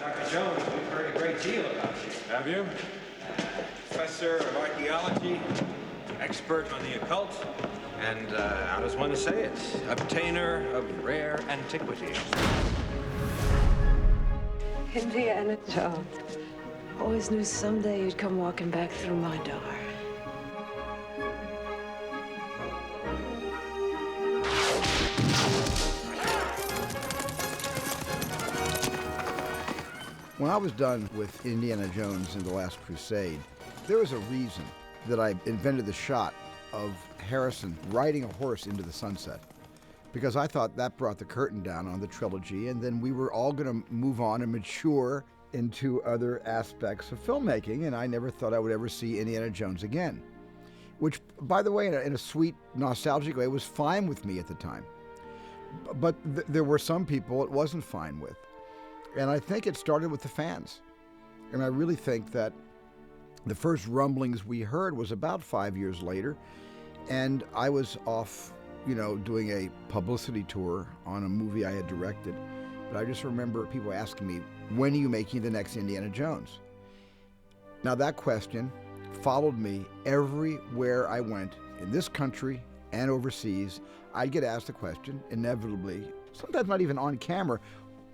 Dr. Jones, we've heard a great deal about you. Have you? Professor of archaeology, expert on the occult, and, how does one say it? Obtainer of rare antiquities. Indiana Jones. Always knew someday you'd come walking back through my door. When I was done with Indiana Jones and the Last Crusade, there was a reason that I invented the shot of Harrison riding a horse into the sunset, because I thought that brought the curtain down on the trilogy, and then we were all going to move on and mature into other aspects of filmmaking, and I never thought I would ever see Indiana Jones again, which, by the way, in a sweet, nostalgic way, was fine with me at the time. But there were some people it wasn't fine with. And I think it started with the fans. And I really think that the first rumblings we heard was about 5 years later. And I was off, doing a publicity tour on a movie I had directed. But I just remember people asking me, when are you making the next Indiana Jones? Now that question followed me everywhere I went, in this country and overseas. I'd get asked the question, inevitably, sometimes not even on camera,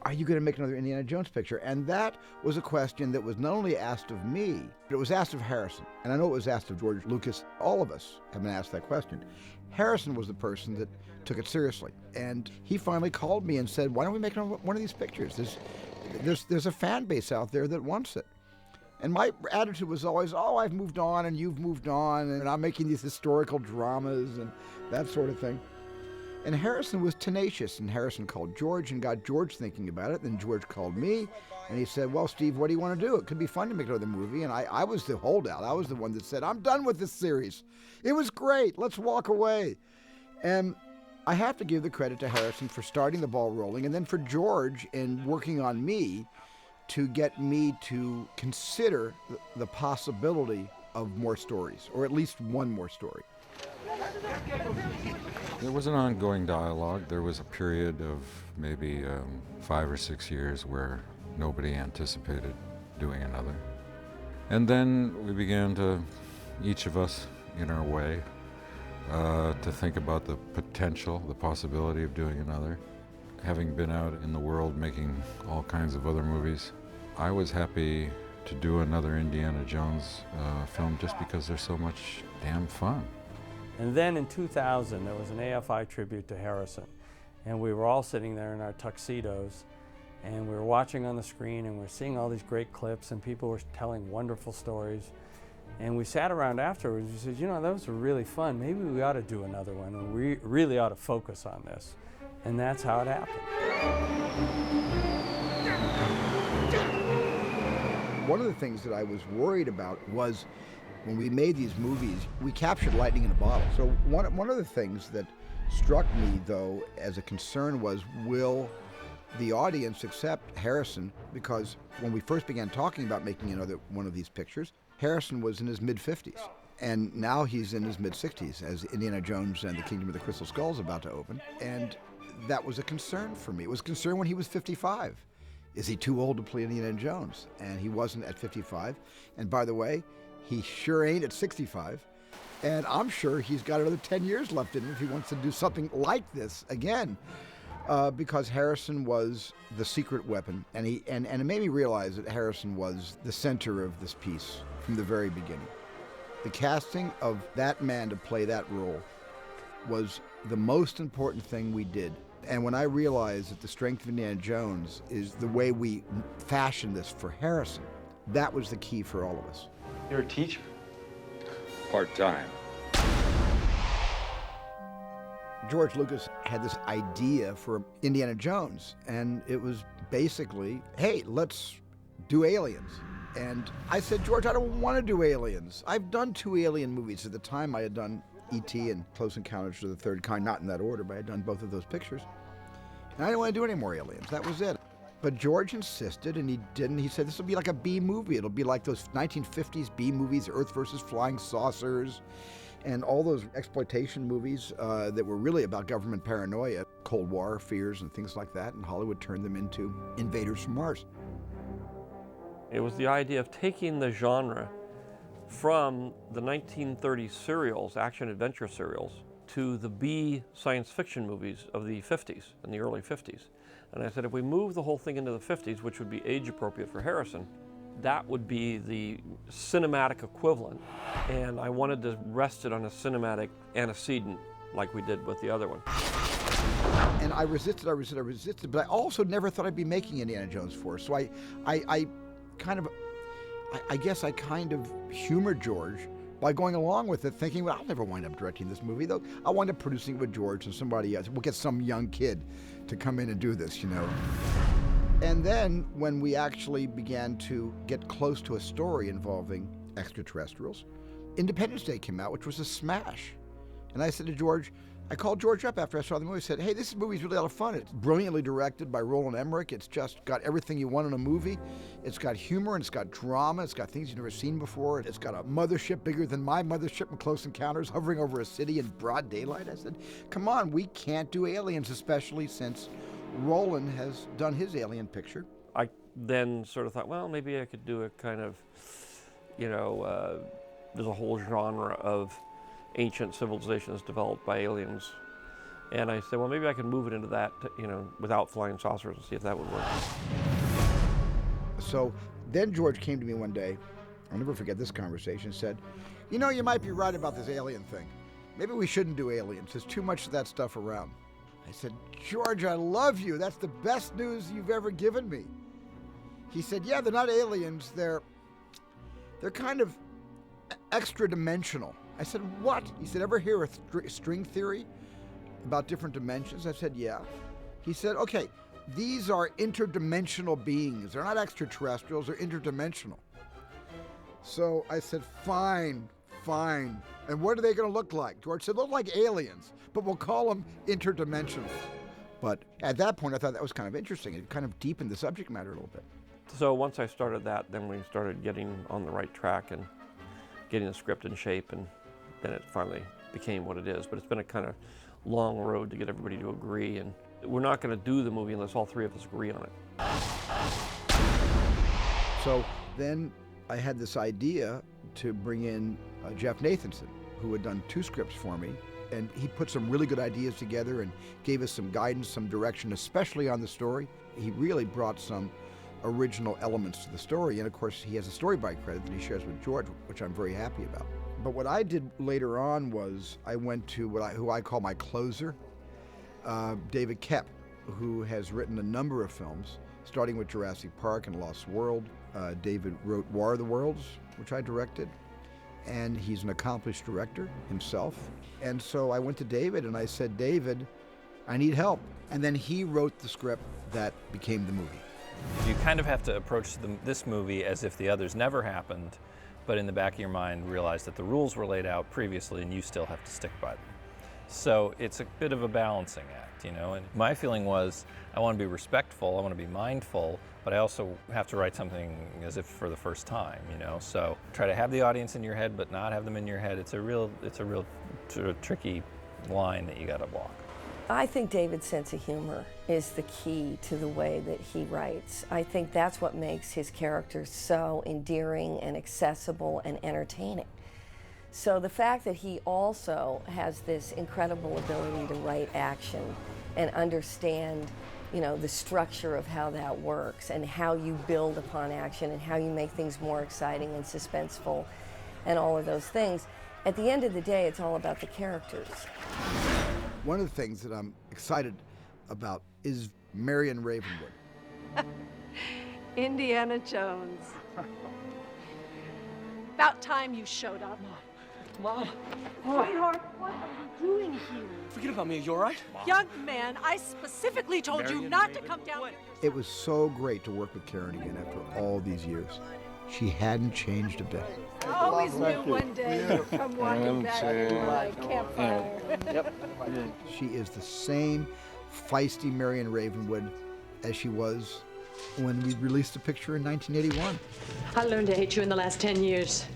are you going to make another Indiana Jones picture? And that was a question that was not only asked of me, but it was asked of Harrison. And I know it was asked of George Lucas. All of us have been asked that question. Harrison was the person that took it seriously. And he finally called me and said, why don't we make one of these pictures? There's a fan base out there that wants it. And my attitude was always, I've moved on and you've moved on, and I'm making these historical dramas and that sort of thing. And Harrison was tenacious, and Harrison called George and got George thinking about it. Then George called me, and he said, well, Steve, what do you want to do? It could be fun to make another movie. And I was the holdout. I was the one that said, I'm done with this series. It was great. Let's walk away. And I have to give the credit to Harrison for starting the ball rolling, and then for George in working on me to get me to consider the possibility of more stories, or at least one more story. There was an ongoing dialogue. There was a period of maybe 5 or 6 years where nobody anticipated doing another. And then we began to, each of us in our way, to think about the potential, the possibility of doing another. Having been out in the world making all kinds of other movies, I was happy to do another Indiana Jones film just because they're so much damn fun. And then in 2000, there was an AFI tribute to Harrison. And we were all sitting there in our tuxedos, and we were watching on the screen, and we were seeing all these great clips, and people were telling wonderful stories. And we sat around afterwards, and we said, that was really fun. Maybe we ought to do another one, and we really ought to focus on this. And that's how it happened. One of the things that I was worried about was when we made these movies, we captured lightning in a bottle. So one of the things that struck me, though, as a concern was, will the audience accept Harrison? Because when we first began talking about making another one of these pictures, Harrison was in his mid-50s. And now he's in his mid-60s as Indiana Jones and the Kingdom of the Crystal Skull is about to open. And that was a concern for me. It was a concern when he was 55. Is he too old to play Indiana Jones? And he wasn't at 55. And by the way, he sure ain't at 65. And I'm sure he's got another 10 years left in him if he wants to do something like this again. Because Harrison was the secret weapon. And it made me realize that Harrison was the center of this piece from the very beginning. The casting of that man to play that role was the most important thing we did. And when I realized that the strength of Indiana Jones is the way we fashioned this for Harrison, that was the key for all of us. You're a teacher? Part-time. George Lucas had this idea for Indiana Jones, and it was basically, hey, let's do aliens. And I said, George, I don't want to do aliens. I've done 2 alien movies. At the time, I had done E.T. and Close Encounters of the Third Kind, not in that order, but I had done both of those pictures. And I didn't want to do any more aliens. That was it. But George insisted, and he didn't. He said, this will be like a B movie. It'll be like those 1950s B movies, Earth versus Flying Saucers, and all those exploitation movies that were really about government paranoia, Cold War fears and things like that, and Hollywood turned them into invaders from Mars. It was the idea of taking the genre from the 1930s serials, action-adventure serials, to the B science fiction movies of the 50s, in the early 50s. And I said, if we move the whole thing into the 50s, which would be age appropriate for Harrison, that would be the cinematic equivalent. And I wanted to rest it on a cinematic antecedent like we did with the other one. And I resisted, but I also never thought I'd be making Indiana Jones 4. So I guess I kind of humored George by going along with it, thinking, well, I'll never wind up directing this movie, though. I'll wind up producing it with George and somebody else. We'll get some young kid to come in and do this, you know. And then when we actually began to get close to a story involving extraterrestrials, Independence Day came out, which was a smash. And I said to George, I called George up after I saw the movie. I said, hey, this movie's really a lot of fun. It's brilliantly directed by Roland Emmerich. It's just got everything you want in a movie. It's got humor, and it's got drama. It's got things you've never seen before. It's got a mothership bigger than my mothership in Close Encounters hovering over a city in broad daylight. I said, come on, we can't do aliens, especially since Roland has done his alien picture. I then sort of thought, well, maybe I could do a kind of, you know, there's a whole genre of ancient civilizations developed by aliens. And I said, well, maybe I can move it into that, you know, without flying saucers and see if that would work. So then George came to me one day, I'll never forget this conversation, said, you know, you might be right about this alien thing. Maybe we shouldn't do aliens. There's too much of that stuff around. I said, George, I love you. That's the best news you've ever given me. He said, yeah, they're not aliens. They're kind of extra-dimensional. I said, what? He said, ever hear of string theory about different dimensions? I said, yeah. He said, okay, these are interdimensional beings. They're not extraterrestrials, they're interdimensional. So I said, fine. And what are they going to look like? George said, look like aliens, but we'll call them interdimensional. But at that point, I thought that was kind of interesting. It kind of deepened the subject matter a little bit. So once I started that, then we started getting on the right track and getting the script in shape, and then it finally became what it is. But it's been a kind of long road to get everybody to agree, and we're not going to do the movie unless all three of us agree on it. So then I had this idea to bring in Jeff Nathanson, who had done 2 scripts for me, and he put some really good ideas together and gave us some guidance, some direction, especially on the story. He really brought some original elements to the story, and of course he has a story by credit that he shares with George, which I'm very happy about. But what I did later on was I went to who I call my closer, David Koepp, who has written a number of films, starting with Jurassic Park and Lost World. David wrote War of the Worlds, which I directed, and he's an accomplished director himself. And so I went to David and I said, David, I need help. And then he wrote the script that became the movie. You kind of have to approach this movie as if the others never happened, but in the back of your mind realize that the rules were laid out previously and you still have to stick by them. So it's a bit of a balancing act, you know, and my feeling was I want to be respectful, I want to be mindful, but I also have to write something as if for the first time, you know, so try to have the audience in your head but not have them in your head. It's a real sort of tricky line that you got to walk. I think David's sense of humor is the key to the way that he writes. I think that's what makes his characters so endearing and accessible and entertaining. So the fact that he also has this incredible ability to write action and understand, you know, the structure of how that works and how you build upon action and how you make things more exciting and suspenseful and all of those things. At the end of the day, it's all about the characters. One of the things that I'm excited about is Marion Ravenwood. Indiana Jones. About time you showed up. Mom. Sweetheart, what are you doing here? Forget about me, are you all right? Young man, I specifically told you not to come down here. It was so great to work with Karen again after all these years. She hadn't changed a bit. I always knew one day you'd come walking back to my campfire. Yep. She is the same feisty Marion Ravenwood as she was when we released the picture in 1981. I learned to hate you in the last 10 years.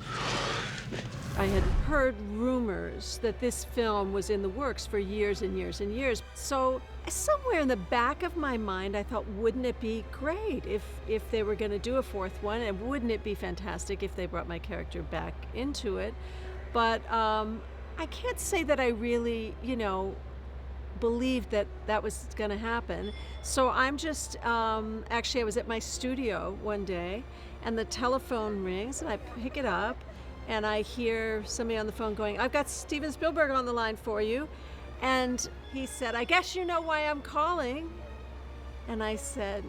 I had heard rumors that this film was in the works for years and years and years. So somewhere in the back of my mind, I thought, wouldn't it be great if they were going to do a fourth one? And wouldn't it be fantastic if they brought my character back into it? But I can't say that I really, believed that that was going to happen. So I'm just, actually I was at my studio one day and the telephone rings and I pick it up and I hear somebody on the phone going, "I've got Steven Spielberg on the line for you." And he said, "I guess you know why I'm calling." And I said,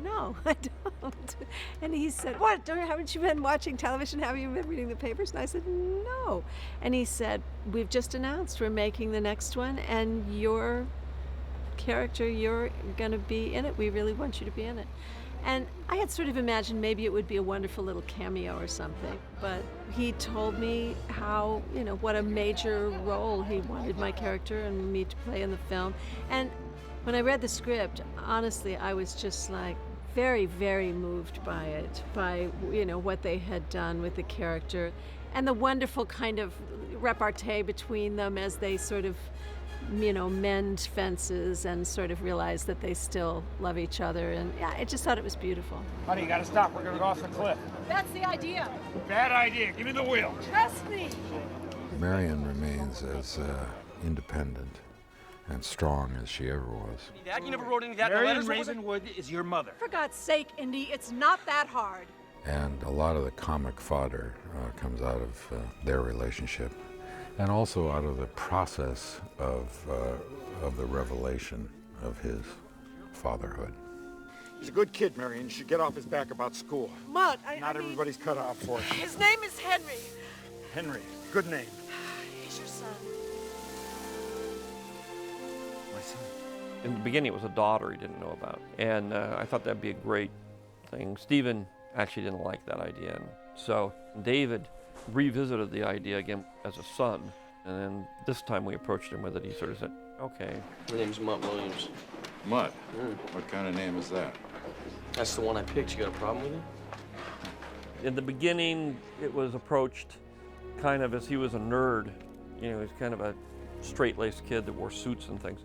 "No, I don't." And he said, "What? Haven't you been watching television? Have you been reading the papers?" And I said, "No." And he said, "We've just announced we're making the next one, and your character, you're going to be in it. We really want you to be in it." And I had sort of imagined maybe it would be a wonderful little cameo or something. But he told me how, what a major role he wanted my character and me to play in the film. And when I read the script, honestly, I was just like very, very moved by it, by, what they had done with the character and the wonderful kind of repartee between them as they sort of, mend fences and sort of realize that they still love each other. And yeah, I just thought it was beautiful. Honey, you gotta stop. We're gonna go off the cliff. That's the idea. Bad idea. Give me the wheel. Trust me. Marion remains as independent and strong as she ever was. Dad, you never wrote any of that in the Marion letters? What was it? Ravenwood is your mother. For God's sake, Indy, it's not that hard. And a lot of the comic fodder comes out of their relationship, and also out of the process of the revelation of his fatherhood. He's a good kid, Marion. You should get off his back about school. Mutt, Not everybody's cut out for it. His name is Henry. Henry, good name. He's your son. My son. In the beginning, it was a daughter he didn't know about. And I thought that'd be a great thing. Stephen actually didn't like that idea. And so David revisited the idea again as a son. And then this time we approached him with it. He sort of said, "Okay." My name's Mutt Williams. Mutt? What kind of name is that? That's the one I picked. You got a problem with it? In the beginning, it was approached kind of as he was a nerd. He's kind of a straight-laced kid that wore suits and things.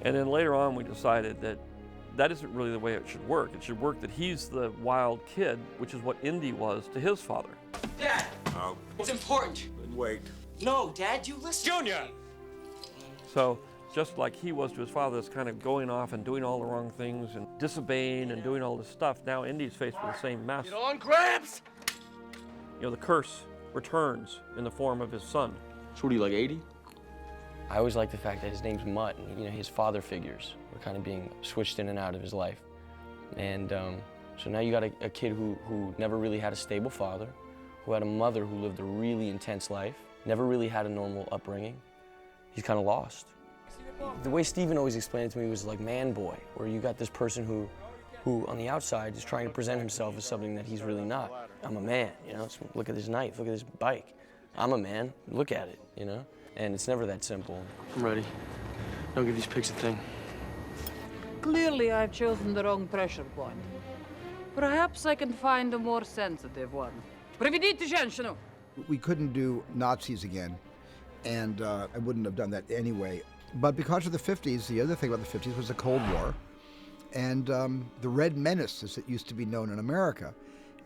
And then later on, we decided that that isn't really the way it should work. It should work that he's the wild kid, which is what Indy was to his father. Dad! Oh. It's important. Wait. No, Dad, you listen. Junior! So just like he was to his father, that's kind of going off and doing all the wrong things and disobeying and doing all this stuff. Now Indy's faced with the same mess. Get on, Gramps! The curse returns in the form of his son. So what are you, like 80? I always like the fact that his name's Mutt, and his father figures were kind of being switched in and out of his life. And so now you got a kid who never really had a stable father, who had a mother who lived a really intense life, never really had a normal upbringing. He's kind of lost. The way Stephen always explained it to me was like man boy, where you got this person who on the outside is trying to present himself as something that he's really not. I'm a man, so look at this knife, look at this bike. I'm a man, look at it, And it's never that simple. I'm ready. Don't give these pigs a thing. Clearly, I've chosen the wrong pressure point. Perhaps I can find a more sensitive one. Приведите женщину! We couldn't do Nazis again, and I wouldn't have done that anyway. But because of the 50s, the other thing about the 50s was the Cold War, and the Red Menace, as it used to be known in America,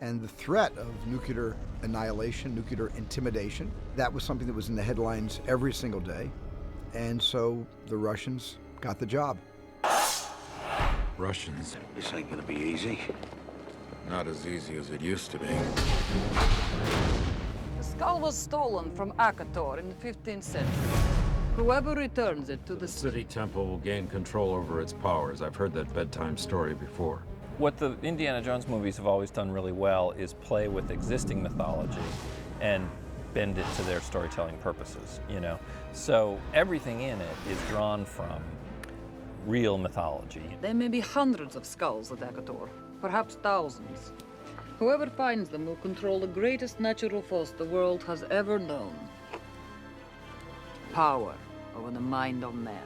and the threat of nuclear annihilation, nuclear intimidation. That was something that was in the headlines every single day, and so the Russians got the job. Russians. This ain't gonna be easy. Not as easy as it used to be. The skull was stolen from Akator in the 15th century. Whoever returns it to the City Temple will gain control over its powers. I've heard that bedtime story before. What the Indiana Jones movies have always done really well is play with existing mythology and bend it to their storytelling purposes, So everything in it is drawn from real mythology. There may be hundreds of skulls at Akator, perhaps thousands. Whoever finds them will control the greatest natural force the world has ever known. Power over the mind of man.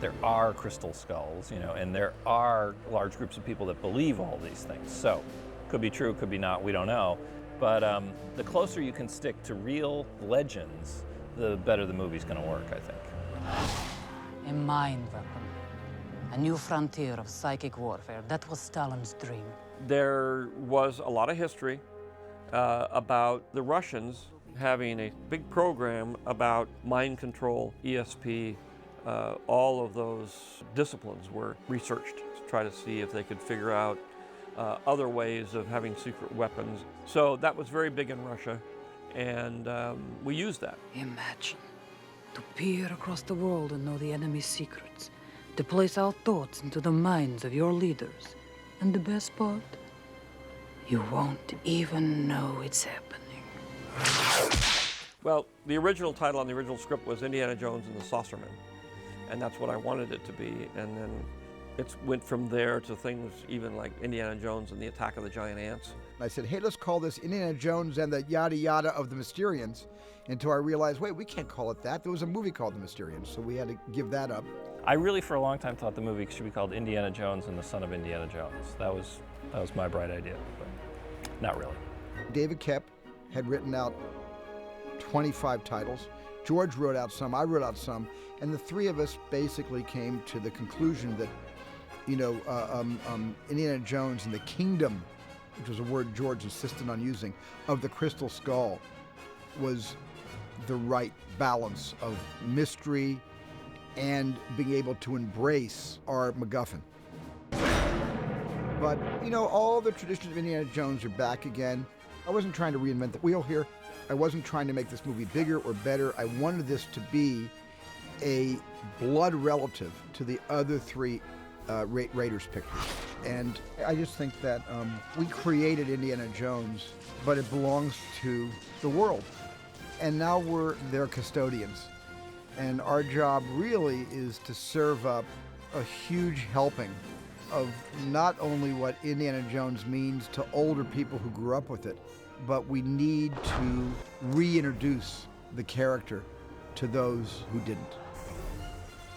There are crystal skulls, and there are large groups of people that believe all these things. So, could be true, could be not, we don't know. But the closer you can stick to real legends, the better the movie's going to work, I think. A mind weapon. A new frontier of psychic warfare. That was Stalin's dream. There was a lot of history about the Russians having a big program about mind control, ESP. All of those disciplines were researched to try to see if they could figure out other ways of having secret weapons. So that was very big in Russia, and we used that. Imagine, to peer across the world and know the enemy's secrets, to place our thoughts into the minds of your leaders. And the best part? You won't even know it's happening. Well, the original title on the original script was Indiana Jones and the Saucerman, and that's what I wanted it to be. And then it went from there to things even like Indiana Jones and the Attack of the Giant Ants. I said, hey, let's call this Indiana Jones and the yada yada of the Mysterians, until I realized, wait, we can't call it that. There was a movie called The Mysterians, so we had to give that up. I really, for a long time, thought the movie should be called Indiana Jones and the Son of Indiana Jones. That was my bright idea, but not really. David Koepp had written out 25 titles. George wrote out some, I wrote out some, and the three of us basically came to the conclusion that, Indiana Jones and the Kingdom, which was a word George insisted on using, of the Crystal Skull was the right balance of mystery and being able to embrace our MacGuffin. But, all the traditions of Indiana Jones are back again. I wasn't trying to reinvent the wheel here. I wasn't trying to make this movie bigger or better. I wanted this to be a blood relative to the other three Raiders pictures. And I just think that we created Indiana Jones, but it belongs to the world. And now we're their custodians. And our job really is to serve up a huge helping of not only what Indiana Jones means to older people who grew up with it, but we need to reintroduce the character to those who didn't.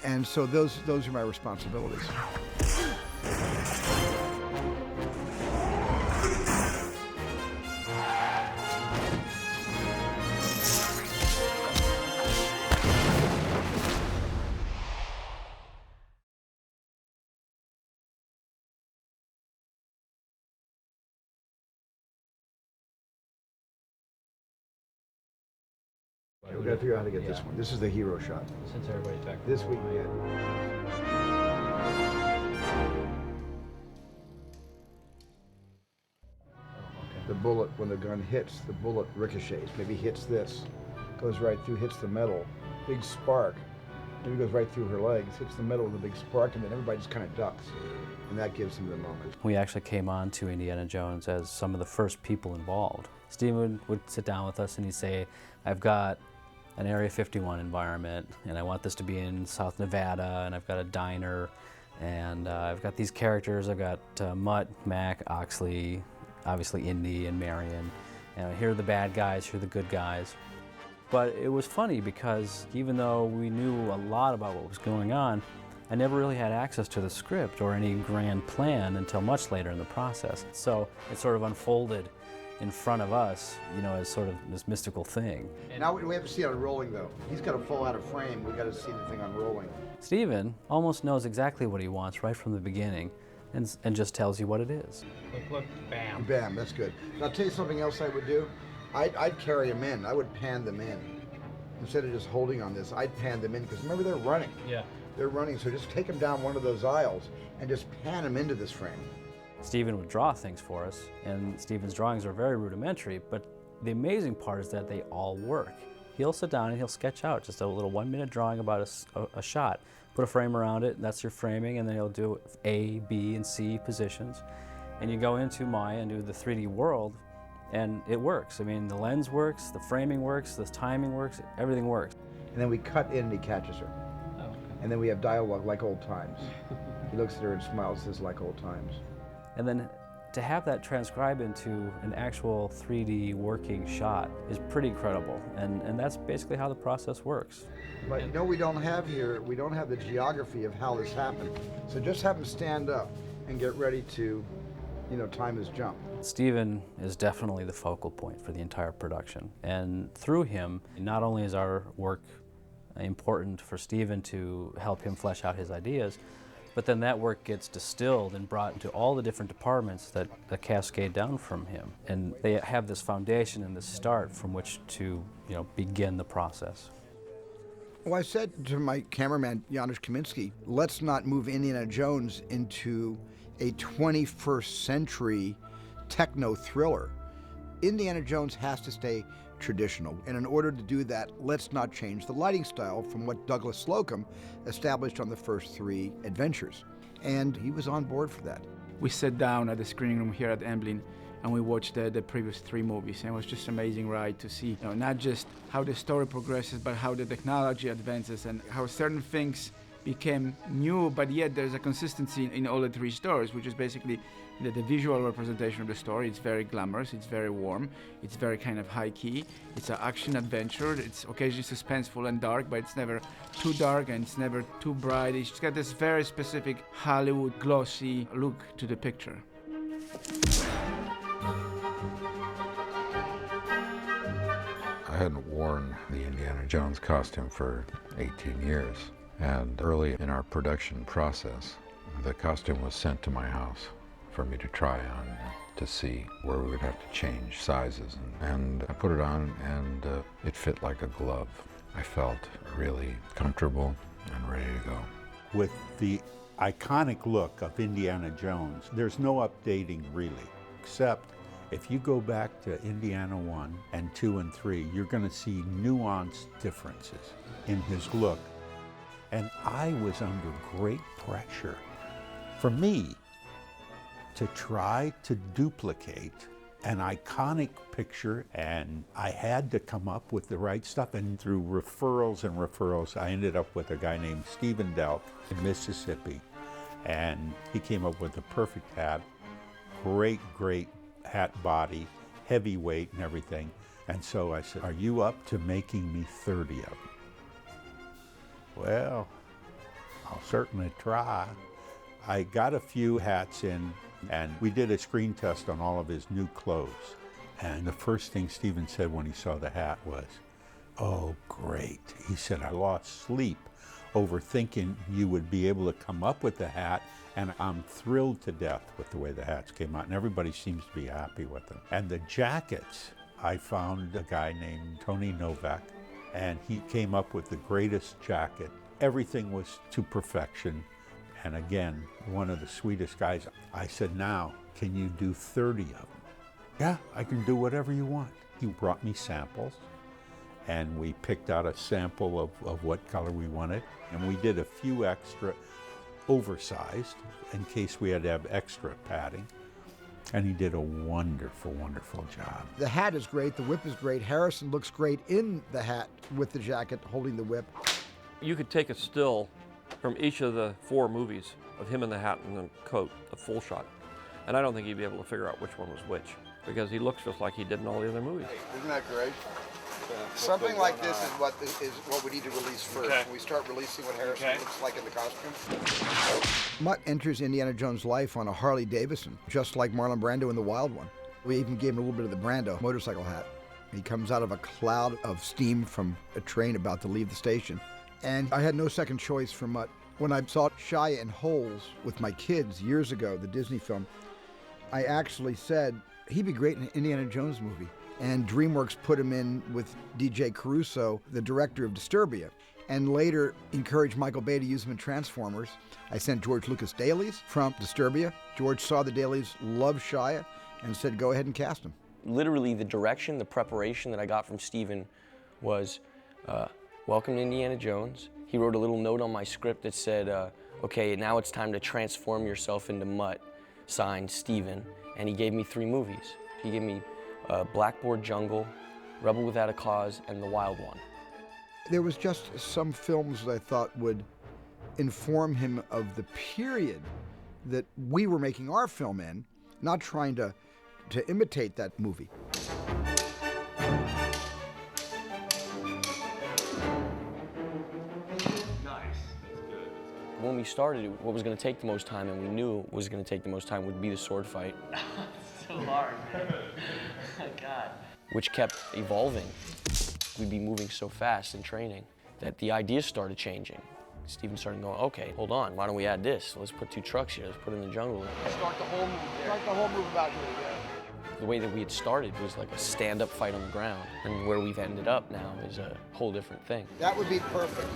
And so those are my responsibilities. We've got to figure out how to get this one. This is the hero shot. Since everybody's back. This we can get. The bullet, when the gun hits, the bullet ricochets. Maybe hits this, goes right through, hits the metal, big spark. Maybe goes right through her legs, hits the metal with a big spark, and then everybody just kind of ducks. And that gives him the moment. We actually came on to Indiana Jones as some of the first people involved. Steven would sit down with us and he'd say, I've got an Area 51 environment, and I want this to be in South Nevada, and I've got a diner, and I've got these characters. I've got Mutt, Mac, Oxley, obviously Indy and Marion. And here are the bad guys, here are the good guys. But it was funny because even though we knew a lot about what was going on, I never really had access to the script or any grand plan until much later in the process. So it sort of unfolded in front of us, as sort of this mystical thing. Now we have to see it unrolling, though. He's got to fall out of frame. We've got to see the thing unrolling. Steven almost knows exactly what he wants right from the beginning and just tells you what it is. Look, bam. Bam, that's good. And I'll tell you something else I would do. I'd carry them in. I would pan them in. Instead of just holding on this, I'd pan them in, because remember, they're running. Yeah. They're running, so just take them down one of those aisles and just pan them into this frame. Steven would draw things for us, and Steven's drawings are very rudimentary, but the amazing part is that they all work. He'll sit down and he'll sketch out just a little 1-minute drawing about a shot, put a frame around it, and that's your framing, and then he'll do A, B, and C positions. And you go into Maya and do the 3D world, and it works. I mean, the lens works, the framing works, the timing works, everything works. And then we cut in and he catches her. Oh, okay. And then we have dialogue like old times. He looks at her and smiles, says like old times. And then to have that transcribe into an actual 3D working shot is pretty incredible. And that's basically how the process works. But we don't have here, we don't have the geography of how this happened. So just have him stand up and get ready to time has jumped. Steven is definitely the focal point for the entire production. And through him, not only is our work important for Steven to help him flesh out his ideas, but then that work gets distilled and brought into all the different departments that cascade down from him. And they have this foundation and this start from which to, begin the process. Well, I said to my cameraman, Janusz Kaminski, let's not move Indiana Jones into a 21st century techno thriller. Indiana Jones has to stay traditional, and in order to do that, let's not change the lighting style from what Douglas Slocum established on the first 3 adventures. And he was on board for that. We sat down at the screening room here at Amblin and we watched the previous 3 movies, and it was just amazing ride to see not just how the story progresses, but how the technology advances and how certain things became new, but yet there's a consistency in all the 3 stories, which is basically the visual representation of the story. It's very glamorous, it's very warm, it's very kind of high key, it's an action adventure, it's occasionally suspenseful and dark, but it's never too dark and it's never too bright. It's got this very specific Hollywood glossy look to the picture. I hadn't worn the Indiana Jones costume for 18 years, and early in our production process, the costume was sent to my house for me to try on, to see where we would have to change sizes. And I put it on, and it fit like a glove. I felt really comfortable and ready to go. With the iconic look of Indiana Jones, there's no updating really, except if you go back to Indiana 1 and 2 and 3, you're going to see nuanced differences in his look. And I was under great pressure, for me, to try to duplicate an iconic picture, and I had to come up with the right stuff. And through referrals, I ended up with a guy named Stephen Delk in Mississippi, and he came up with the perfect hat, great hat body, heavyweight and everything. And so I said, are you up to making me 30 of them? Well, I'll certainly try. I got a few hats in, and we did a screen test on all of his new clothes. And the first thing Steven said when he saw the hat was, oh, great. He said, I lost sleep over thinking you would be able to come up with the hat, and I'm thrilled to death with the way the hats came out, and everybody seems to be happy with them. And the jackets, I found a guy named Tony Novak, and he came up with the greatest jacket. Everything was to perfection. And again, one of the sweetest guys. I said, now, can you do 30 of them? Yeah, I can do whatever you want. He brought me samples, and we picked out a sample of what color we wanted, and we did a few extra oversized in case we had to have extra padding. And he did a wonderful, wonderful job. The hat is great, the whip is great. Harrison looks great in the hat with the jacket holding the whip. You could take a still from each of the 4 movies of him in the hat and the coat, a full shot. And I don't think he'd be able to figure out which one was which, because he looks just like he did in all the other movies. Isn't that great? Something like this is what we need to release first. Okay. We start releasing what Harrison looks like in the costume. Mutt enters Indiana Jones' life on a Harley Davidson, just like Marlon Brando in The Wild One. We even gave him a little bit of the Brando motorcycle hat. He comes out of a cloud of steam from a train about to leave the station. And I had no second choice for Mutt. When I saw Shia in Holes with my kids years ago, the Disney film, I actually said, he'd be great in an Indiana Jones movie. And DreamWorks put him in with DJ Caruso, the director of Disturbia, and later encouraged Michael Bay to use him in Transformers. I sent George Lucas dailies from Disturbia. George saw the dailies, loved Shia, and said, go ahead and cast him. Literally the direction, the preparation that I got from Steven was, welcome to Indiana Jones. He wrote a little note on my script that said, okay, now it's time to transform yourself into Mutt, signed Steven. And he gave me 3 movies. He gave me Blackboard Jungle, Rebel Without a Cause, and The Wild One. There was just some films that I thought would inform him of the period that we were making our film in, not trying to imitate that movie. When we started, what was going to take the most time, and we knew was going to take the most time, would be the sword fight. So hard, man. Oh, God. Which kept evolving. We'd be moving so fast in training that the ideas started changing. Steven started going, okay, hold on, why don't we add this? Let's put 2 trucks here, let's put it in the jungle. Start the whole move there. Start the whole move about here, yeah. The way that we had started was like a stand-up fight on the ground, and where we've ended up now is a whole different thing. That would be perfect.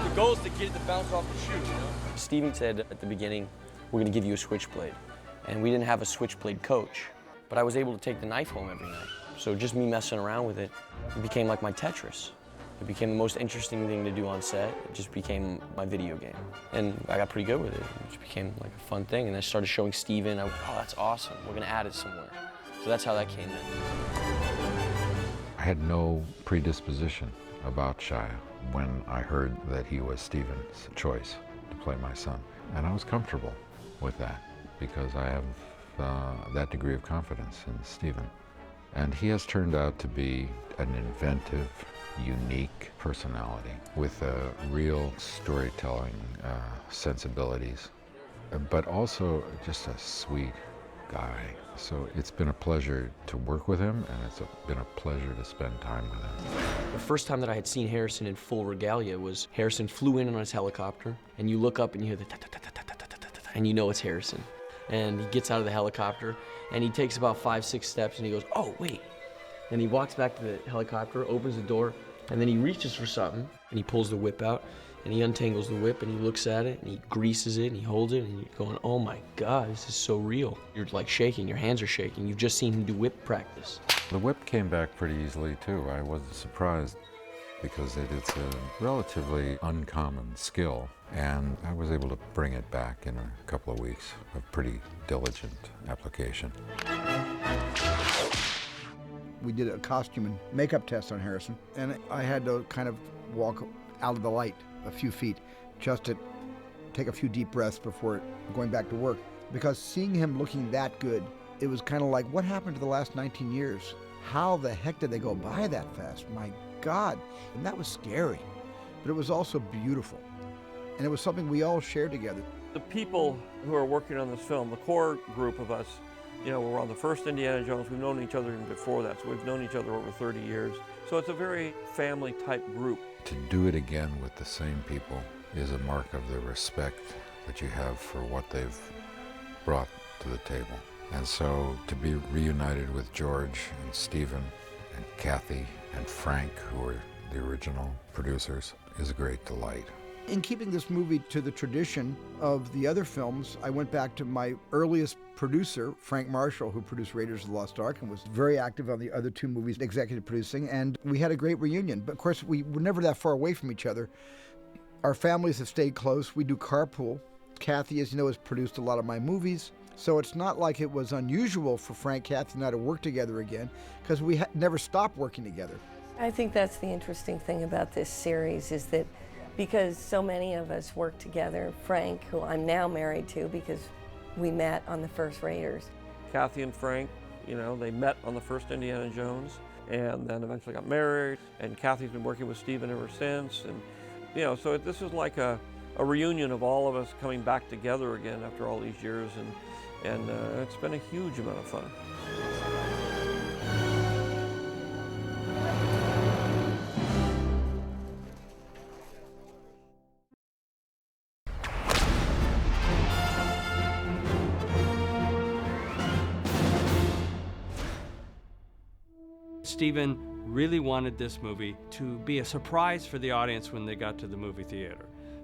The goal is to get it to bounce off the shoe, you know? Steven said at the beginning, we're gonna give you a switchblade. And we didn't have a switchblade coach, but I was able to take the knife home every night. So just me messing around with it, it became like my Tetris. It became the most interesting thing to do on set. It just became my video game. And I got pretty good with it. It just became like a fun thing. And I started showing Steven, oh, that's awesome. We're gonna add it somewhere. So that's how that came in. I had no predisposition about Shia when I heard that he was Steven's choice to play my son. And I was comfortable with that because I have that degree of confidence in Steven. And he has turned out to be an inventive, unique personality with real storytelling sensibilities, but also just a sweet guy. So it's been a pleasure to work with him, and it's been a pleasure to spend time with him. The first time that I had seen Harrison in full regalia was Harrison flew in on his helicopter, and you look up and you hear the ta-ta-ta-ta-ta-ta-ta-ta, and you know it's Harrison. And he gets out of the helicopter, and he takes about 5-6 steps, and he goes, oh, wait. And he walks back to the helicopter, opens the door, and then he reaches for something, and he pulls the whip out, and he untangles the whip, and he looks at it, and he greases it, and he holds it, and you're going, oh my God, this is so real. You're like shaking, your hands are shaking. You've just seen him do whip practice. The whip came back pretty easily too. I wasn't surprised because it's a relatively uncommon skill, and I was able to bring it back in a couple of weeks of pretty diligent application. We did a costume and makeup test on Harrison, and I had to kind of walk out of the light a few feet just to take a few deep breaths before going back to work. Because seeing him looking that good, it was kind of like, what happened to the last 19 years? How the heck did they go by that fast? My God. And that was scary, but it was also beautiful. And it was something we all shared together. The people who are working on this film, the core group of us, you know, we're on the first Indiana Jones. We've known each other even before that, so we've known each other over 30 years. So it's a very family-type group. To do it again with the same people is a mark of the respect that you have for what they've brought to the table. And so to be reunited with George and Steven and Kathy and Frank, who were the original producers, is a great delight. In keeping this movie to the tradition of the other films, I went back to my earliest producer, Frank Marshall, who produced Raiders of the Lost Ark and was very active on the other 2 movies, executive producing, and we had a great reunion. But of course, we were never that far away from each other. Our families have stayed close. We do carpool. Kathy, as you know, has produced a lot of my movies. So it's not like it was unusual for Frank, Kathy, and I to work together again, because we never stopped working together. I think that's the interesting thing about this series is that because so many of us work together, Frank, who I'm now married to because we met on the first Raiders. Kathy and Frank, you know, they met on the first Indiana Jones and then eventually got married, and Kathy's been working with Steven ever since. And, you know, so this is like a reunion of all of us coming back together again after all these years, and it's been a huge amount of fun. Steven really wanted this movie to be a surprise for the audience when they got to the movie theater.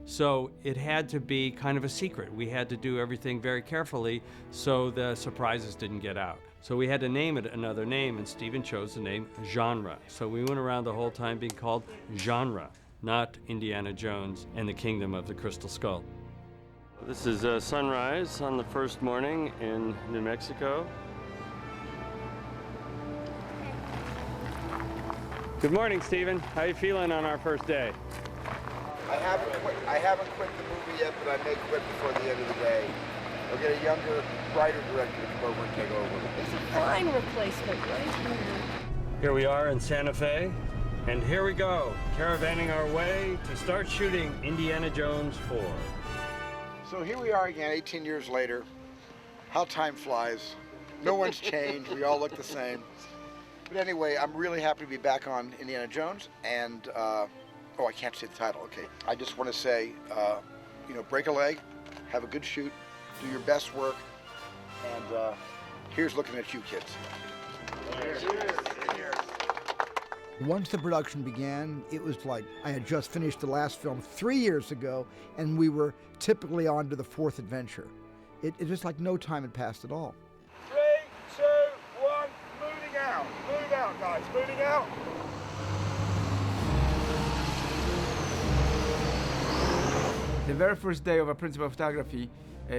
So it had to be kind of a secret. We had to do everything very carefully so the surprises didn't get out. So we had to name it another name, and Steven chose the name Genre. So we went around the whole time being called Genre, not Indiana Jones and the Kingdom of the Crystal Skull. This is sunrise on the first morning in New Mexico. Good morning, Steven. How you feeling on our first day? I haven't quit the movie yet, but I may quit before the end of the day. I'll get a younger, brighter director to come over and take over. It's a fine replacement, right? Here we are in Santa Fe, and here we go, caravanning our way to start shooting Indiana Jones 4. So here we are again, 18 years later. How time flies. No one's changed. We all look the same. But anyway, I'm really happy to be back on Indiana Jones. And, oh, I can't say the title. Okay. I just want to say, you know, break a leg, have a good shoot, do your best work. And here's looking at you kids. Once the production began, it was like I had just finished the last film 3 years ago, and we were typically on to the fourth adventure. It just like no time had passed at all. 3, 2, 1, moving out. Move out, guys, moving out. The very first day of a principal photography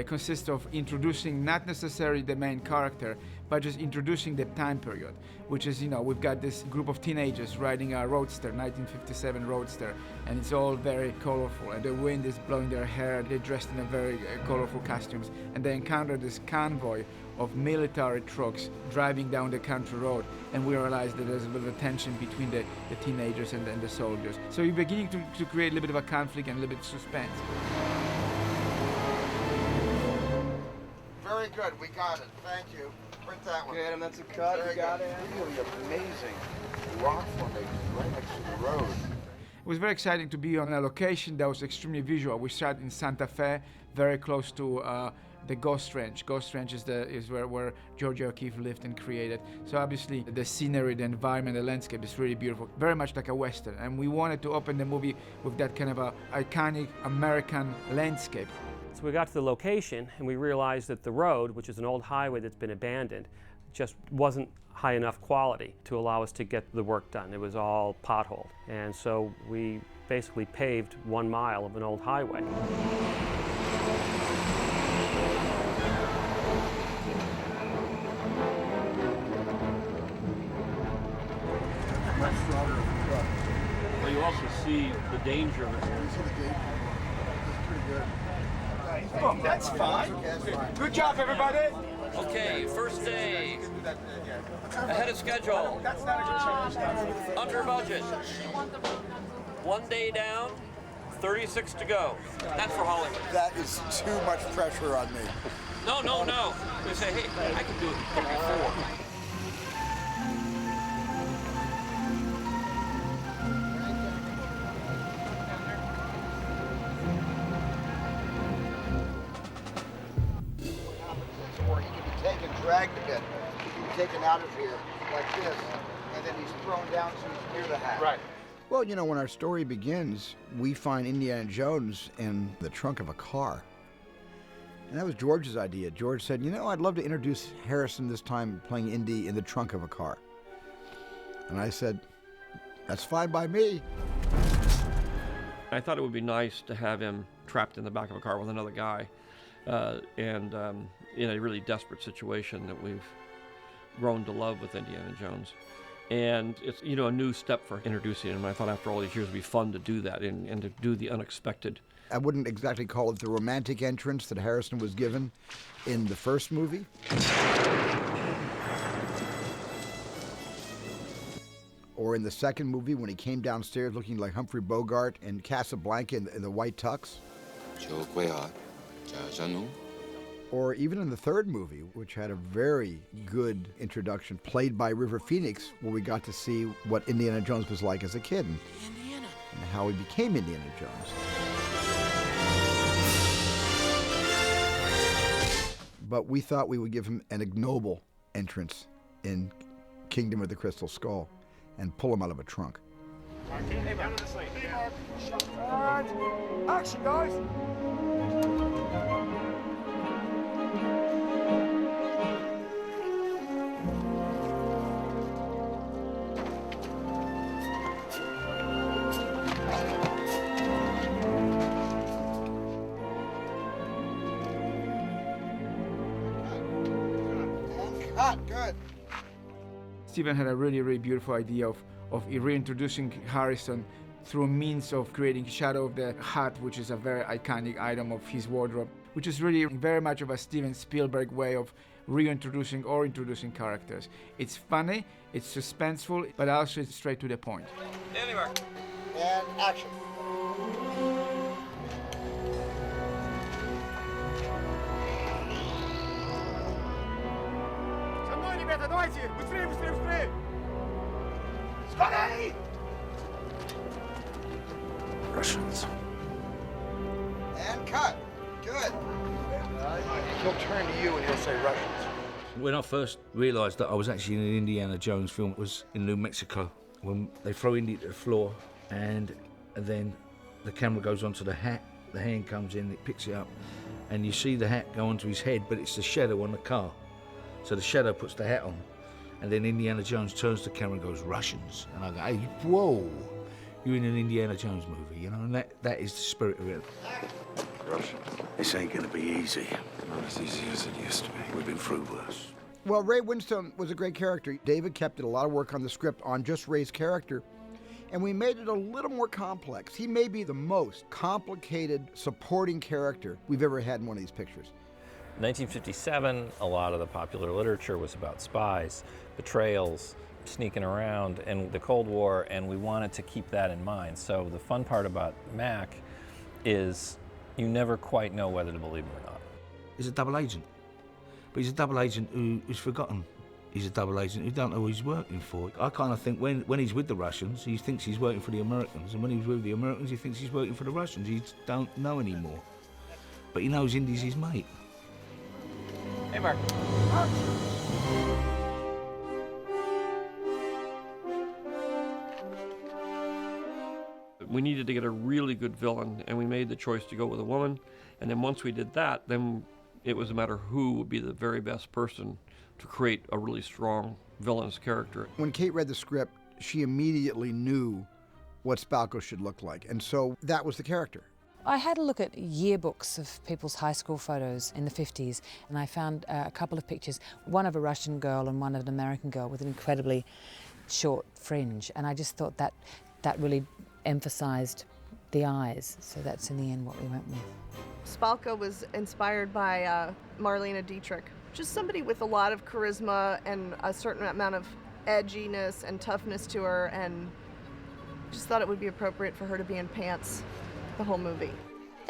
consists of introducing not necessarily the main character, but just introducing the time period, which is, you know, we've got this group of teenagers riding a Roadster, 1957 Roadster, and it's all very colorful, and the wind is blowing their hair, they're dressed in a very colorful costumes, and they encounter this convoy of military trucks driving down the country road, and we realize that there's a bit of a tension between the teenagers and the soldiers. So you're beginning to create a little bit of a conflict and a little bit of suspense. Very good, we got it. Thank you. Print that one. Okay, and that's a cut. Very We got good. it. Really amazing rock formation right next to the road. It was very exciting to be on a location that was extremely visual. We shot in Santa Fe, very close to the Ghost Ranch. Ghost Ranch is where Georgia O'Keeffe lived and created. So obviously the scenery, the environment, the landscape is really beautiful, very much like a Western. And we wanted to open the movie with that kind of a iconic American landscape. So we got to the location and we realized that the road, which is an old highway that's been abandoned, just wasn't high enough quality to allow us to get the work done. It was all potholed. And so we basically paved 1 mile of an old highway. Well, you also see the danger of it. Oh, that's fine. Good job, everybody. Okay, first day. Ahead of schedule. Under budget. 1 day down, 36 to go. That's for Hollywood. That is too much pressure on me. No. They say, hey, I can do it in 34. Or he can be taken, dragged a bit. He can be taken out of here like this, and then he's thrown down so he's near the hat. Right. Well, you know, when our story begins, we find Indiana Jones in the trunk of a car. And that was George's idea. George said, you know, I'd love to introduce Harrison this time playing Indy in the trunk of a car. And I said, that's fine by me. I thought it would be nice to have him trapped in the back of a car with another guy, and in a really desperate situation that we've grown to love with Indiana Jones. And it's, you know, a new step for introducing him. I thought after all these years it would be fun to do that and to do the unexpected. I wouldn't exactly call it the romantic entrance that Harrison was given in the first movie. Or in the second movie when he came downstairs looking like Humphrey Bogart in Casablanca in the white tux. Or even in the third movie, which had a very good introduction, played by River Phoenix, where we got to see what Indiana Jones was like as a kid and how he became Indiana Jones. But we thought we would give him an ignoble entrance in Kingdom of the Crystal Skull and pull him out of a trunk. Action, guys. Good. Steven had a really, really beautiful idea of reintroducing Harrison through means of creating Shadow of the Hat, which is a very iconic item of his wardrobe, which is really very much of a Steven Spielberg way of reintroducing or introducing characters. It's funny, it's suspenseful, but also it's straight to the point. Anywhere. And action. ребята, давайте! Быстрее, быстрее, быстрее! Скорей! Russians. And cut. Good. He'll turn to you and he'll say Russians. When I first realised that I was actually in an Indiana Jones film, it was in New Mexico, when they throw Indy to the floor, and then the camera goes onto the hat, the hand comes in, it picks it up, and you see the hat go onto his head, but it's the shadow on the car. So the shadow puts the hat on, and then Indiana Jones turns the camera and goes, Russians. And I go, hey, whoa, you're in an Indiana Jones movie, you know, and that is the spirit of it. Russians. This ain't gonna be easy. Not as easy as it used to be. We've been through worse. Well, Ray Winstone was a great character. David Koepp did a lot of work on the script on just Ray's character, and we made it a little more complex. He may be the most complicated supporting character we've ever had in one of these pictures. 1957, a lot of the popular literature was about spies, betrayals, sneaking around, and the Cold War, and we wanted to keep that in mind. So the fun part about Mac is you never quite know whether to believe him or not. He's a double agent, but he's a double agent who's forgotten. He's a double agent who don't know who he's working for. I kind of think when he's with the Russians, he thinks he's working for the Americans, and when he's with the Americans, he thinks he's working for the Russians. He don't know anymore. But he knows Indy's his mate. Hey, Mark. We needed to get a really good villain, and we made the choice to go with a woman. And then once we did that, then it was a matter who would be the very best person to create a really strong villainous character. When Kate read the script, she immediately knew what Spalko should look like, and so that was the character. I had a look at yearbooks of people's high school photos in the 50s, and I found a couple of pictures, one of a Russian girl and one of an American girl with an incredibly short fringe, and I just thought that really emphasized the eyes, so that's in the end what we went with. Spalko was inspired by Marlene Dietrich, just somebody with a lot of charisma and a certain amount of edginess and toughness to her, and just thought it would be appropriate for her to be in pants the whole movie.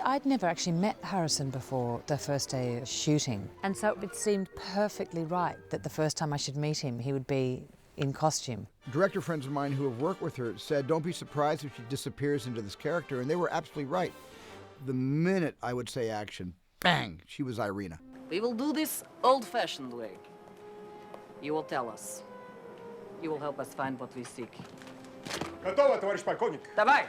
I'd never actually met Harrison before the first day of shooting, and so it seemed perfectly right that the first time I should meet him, he would be in costume. Director friends of mine who have worked with her said, don't be surprised if she disappears into this character, and they were absolutely right. The minute I would say action, bang, she was Irina. We will do this old-fashioned way. You will tell us. You will help us find what we seek. Готово, товарищ полковник. Давай!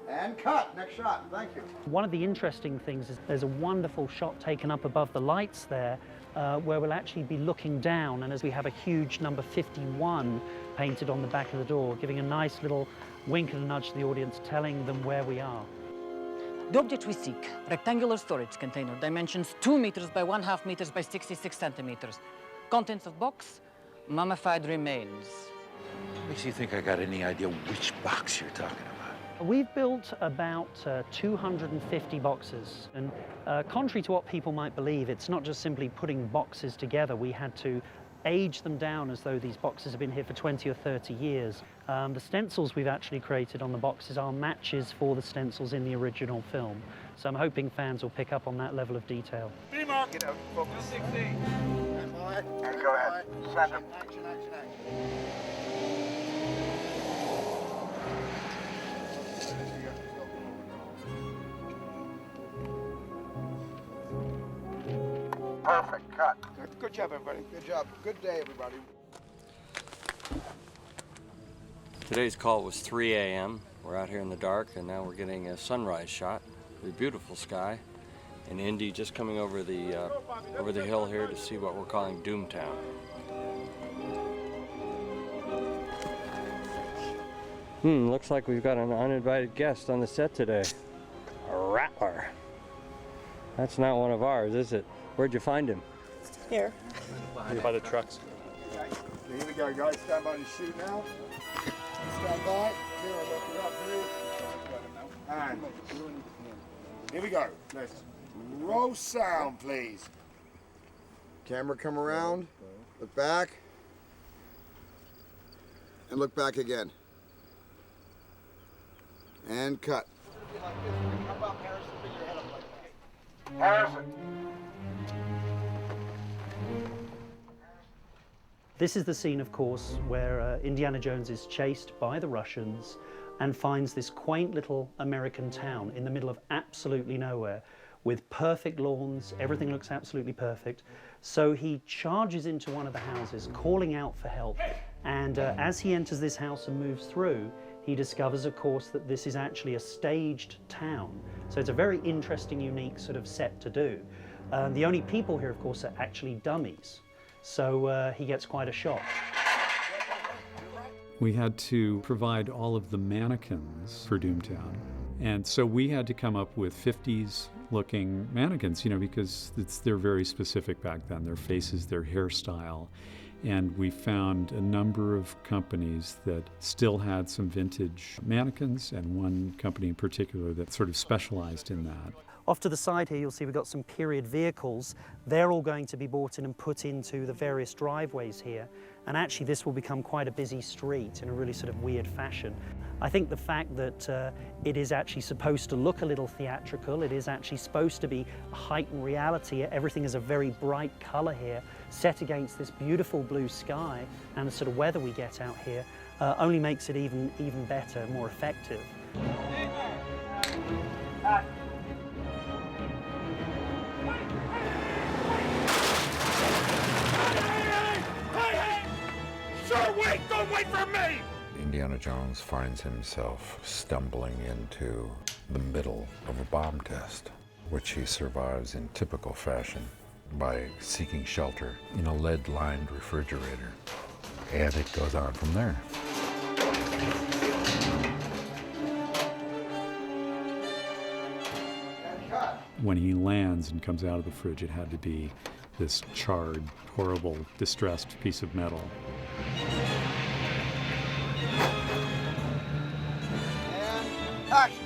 And cut, next shot, thank you. One of the interesting things is there's a wonderful shot taken up above the lights there where we'll actually be looking down, and as we have a huge number 51 painted on the back of the door, giving a nice little wink and a nudge to the audience, telling them where we are. The object we seek, rectangular storage container, dimensions 2 meters by 1/2 meters by 66 centimeters. Contents of box, mummified remains. Makes you think I got any idea which box you're talking about? We've built about 250 boxes, and contrary to what people might believe, it's not just simply putting boxes together. We had to age them down as though these boxes have been here for 20 or 30 years. The stencils we've actually created on the boxes are matches for the stencils in the original film, so I'm hoping fans will pick up on that level of detail. D-Mark. Get out, focus. 260. And go ahead. Send him. Perfect, cut. Good job, everybody. Good job. Good day, everybody. Today's call was 3 a.m. We're out here in the dark, and now we're getting a sunrise shot. The beautiful sky, and Indy just coming over the hill here to see what we're calling Doomtown. Looks like we've got an uninvited guest on the set today. A rattler. That's not one of ours, is it? Where'd you find him? Here. By the trucks. Here we go, guys. Stand by and shoot now. Stand by. Here, I'll look it up, please. And here we go. Let's roll sound, please. Camera come around, look back, and look back again. And cut. Harrison. This is the scene, of course, where Indiana Jones is chased by the Russians and finds this quaint little American town in the middle of absolutely nowhere with perfect lawns. Everything looks absolutely perfect. So he charges into one of the houses, calling out for help. And as he enters this house and moves through, he discovers, of course, that this is actually a staged town. So it's a very interesting, unique sort of set to do. The only people here, of course, are actually dummies. So he gets quite a shock. We had to provide all of the mannequins for Doomtown. And so we had to come up with 50s looking mannequins, you know, because they're very specific back then, their faces, their hairstyle. And we found a number of companies that still had some vintage mannequins, and one company in particular that sort of specialized in that. Off to the side here, you'll see we've got some period vehicles. They're all going to be brought in and put into the various driveways here. And actually, this will become quite a busy street in a really sort of weird fashion. I think the fact that it is actually supposed to look a little theatrical, it is actually supposed to be a heightened reality. Everything is a very bright color here, set against this beautiful blue sky, and the sort of weather we get out here only makes it even better, more effective. Sir, wait! Don't wait for me! Indiana Jones finds himself stumbling into the middle of a bomb test, which he survives in typical fashion by seeking shelter in a lead-lined refrigerator. And it goes on from there. When he lands and comes out of the fridge, it had to be this charred, horrible, distressed piece of metal. Action!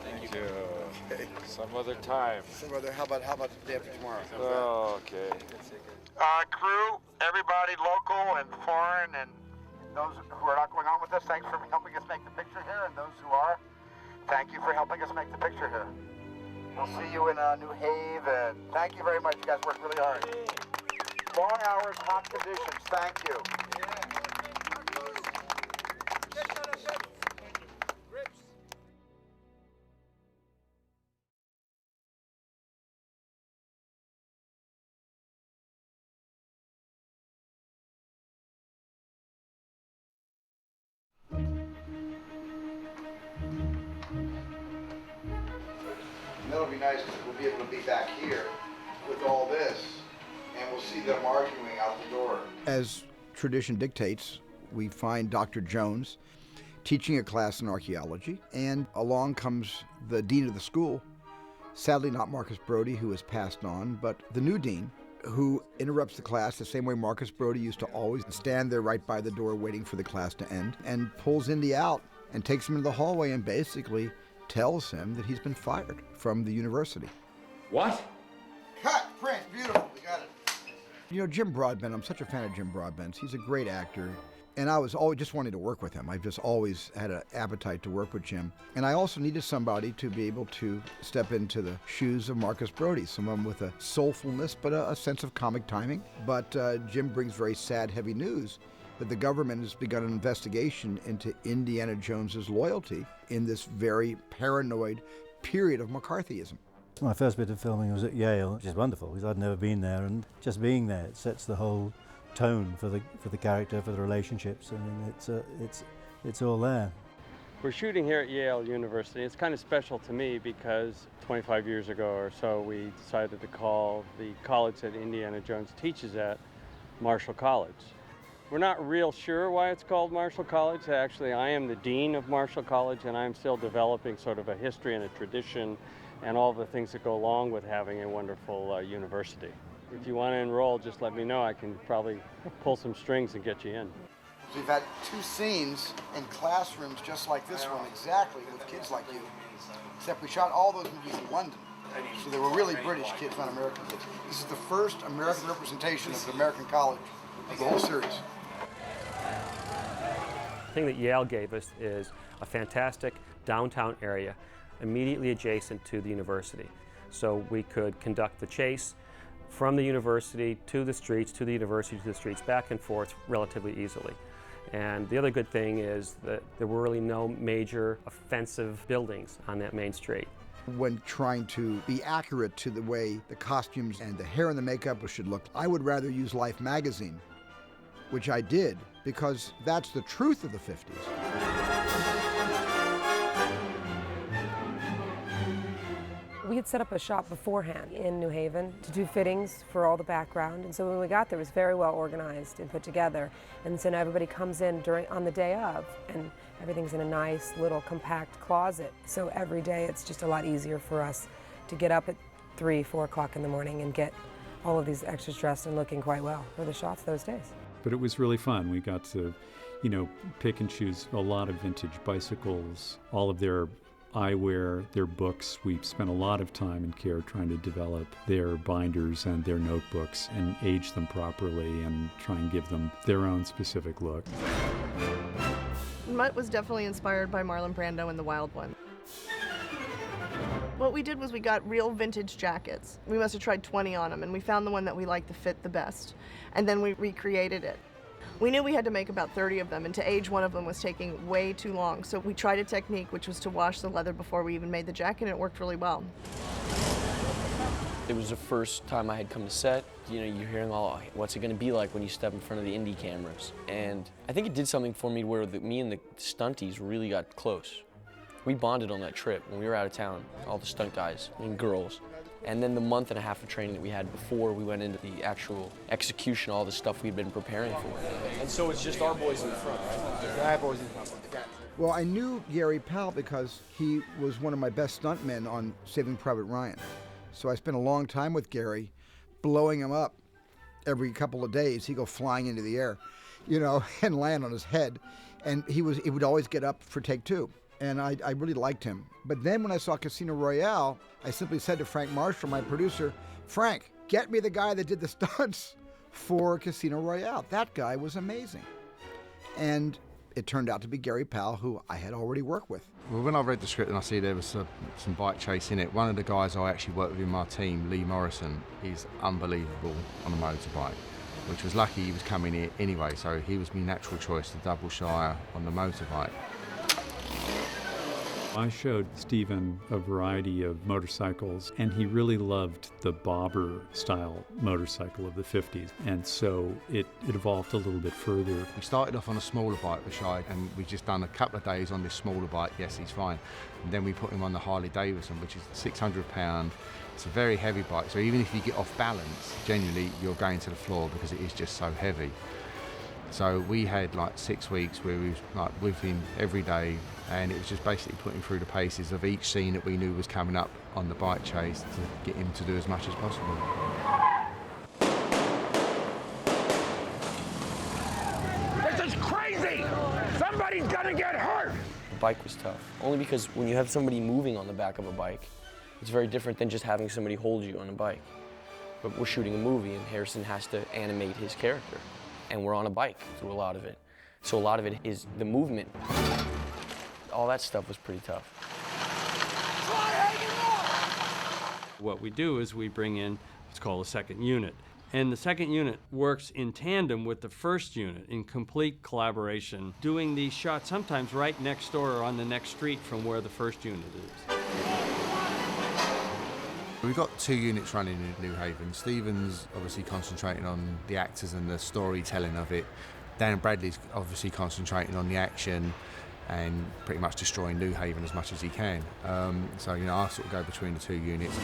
Thank you. Okay. Some other time. How about the day after tomorrow? Oh, okay. Crew, everybody local and foreign, and those who are not going on with us, thanks for helping us make the picture here, and those who are, thank you for helping us make the picture here. We'll see you in New Haven. Thank you very much. You guys worked really hard. Long hours, hot conditions. Thank you. That'll be nice because we'll be able to be back here with all this, and we'll see them arguing out the door. As tradition dictates, we find Dr. Jones teaching a class in archaeology, and along comes the dean of the school, sadly not Marcus Brody, who has passed on, but the new dean, who interrupts the class the same way Marcus Brody used to always stand there right by the door waiting for the class to end, and pulls Indy out and takes him into the hallway and basically tells him that he's been fired from the university. What? Cut! Print! Beautiful! We got it. You know, Jim Broadbent, I'm such a fan of Jim Broadbent. He's a great actor, and I was always just wanting to work with him. I've just always had an appetite to work with Jim. And I also needed somebody to be able to step into the shoes of Marcus Brody, someone with a soulfulness, but a sense of comic timing. But Jim brings very sad, heavy news that the government has begun an investigation into Indiana Jones's loyalty in this very paranoid period of McCarthyism. My first bit of filming was at Yale, which is wonderful because I'd never been there, and just being there, it sets the whole tone for the character, for the relationships. I mean, it's all there. We're shooting here at Yale University. It's kind of special to me because 25 years ago or so, we decided to call the college that Indiana Jones teaches at Marshall College. We're not real sure why it's called Marshall College. Actually, I am the dean of Marshall College, and I'm still developing sort of a history and a tradition and all the things that go along with having a wonderful university. If you want to enroll, just let me know. I can probably pull some strings and get you in. We've had 2 scenes in classrooms just like this one, exactly, with kids like you. Except we shot all those movies in London. So they were really British kids, not American kids. This is the first American representation of an American college of the whole series. The thing that Yale gave us is a fantastic downtown area immediately adjacent to the university. So we could conduct the chase from the university to the streets, to the university to the streets, back and forth relatively easily. And the other good thing is that there were really no major offensive buildings on that main street. When trying to be accurate to the way the costumes and the hair and the makeup should look, I would rather use Life magazine, which I did, because that's the truth of the 50s. We had set up a shop beforehand in New Haven to do fittings for all the background, and so when we got there, it was very well organized and put together. And so now everybody comes in on the day of, and everything's in a nice little compact closet. So every day it's just a lot easier for us to get up at 3, 4 o'clock in the morning and get all of these extras dressed and looking quite well for the shots those days. But it was really fun. We got to, pick and choose a lot of vintage bicycles, all of their eyewear, their books. We spent a lot of time and care trying to develop their binders and their notebooks and age them properly and try and give them their own specific look. Mutt was definitely inspired by Marlon Brando in The Wild One. What we did was we got real vintage jackets. We must have tried 20 on them, and we found the one that we liked to fit the best. And then we recreated it. We knew we had to make about 30 of them, and to age one of them was taking way too long. So we tried a technique, which was to wash the leather before we even made the jacket, and it worked really well. It was the first time I had come to set. You're hearing what's it going to be like when you step in front of the indie cameras. And I think it did something for me where me and the stunties really got close. We bonded on that trip when we were out of town, all the stunt guys and girls. And then the month and a half of training that we had before we went into the actual execution, all the stuff we'd been preparing for. And so it's just our boys in the front, right? Our boys in the front. Well, I knew Gary Powell because he was one of my best stuntmen on Saving Private Ryan. So I spent a long time with Gary, blowing him up every couple of days. He'd go flying into the air, and land on his head. And he would always get up for take 2. And I really liked him. But then when I saw Casino Royale, I simply said to Frank Marshall, my producer, Frank, get me the guy that did the stunts for Casino Royale. That guy was amazing. And it turned out to be Gary Powell, who I had already worked with. Well, when I read the script and I see there was some bike chase in it, one of the guys I actually worked with in my team, Lee Morrison, is unbelievable on a motorbike, which was lucky he was coming here anyway, so he was my natural choice to double shire on the motorbike. I showed Stephen a variety of motorcycles, and he really loved the bobber style motorcycle of the 50s. And so it evolved a little bit further. We started off on a smaller bike for Shai, and we just done a couple of days on this smaller bike. Yes, he's fine. And then we put him on the Harley Davidson, which is 600 pound. It's a very heavy bike. So even if you get off balance, genuinely you're going to the floor because it is just so heavy. So we had 6 weeks where we was with him every day, and it was just basically putting through the paces of each scene that we knew was coming up on the bike chase to get him to do as much as possible. This is crazy! Somebody's gonna get hurt! The bike was tough, only because when you have somebody moving on the back of a bike, it's very different than just having somebody hold you on a bike. But we're shooting a movie, and Harrison has to animate his character. And we're on a bike through a lot of it. So a lot of it is the movement. All that stuff was pretty tough. What we do is we bring in what's called a second unit. And the second unit works in tandem with the first unit in complete collaboration, doing these shots sometimes right next door or on the next street from where the first unit is. We've got 2 units running in New Haven. Stephen's obviously concentrating on the actors and the storytelling of it. Dan Bradley's obviously concentrating on the action and pretty much destroying New Haven as much as he can. So, I sort of go between the 2 units.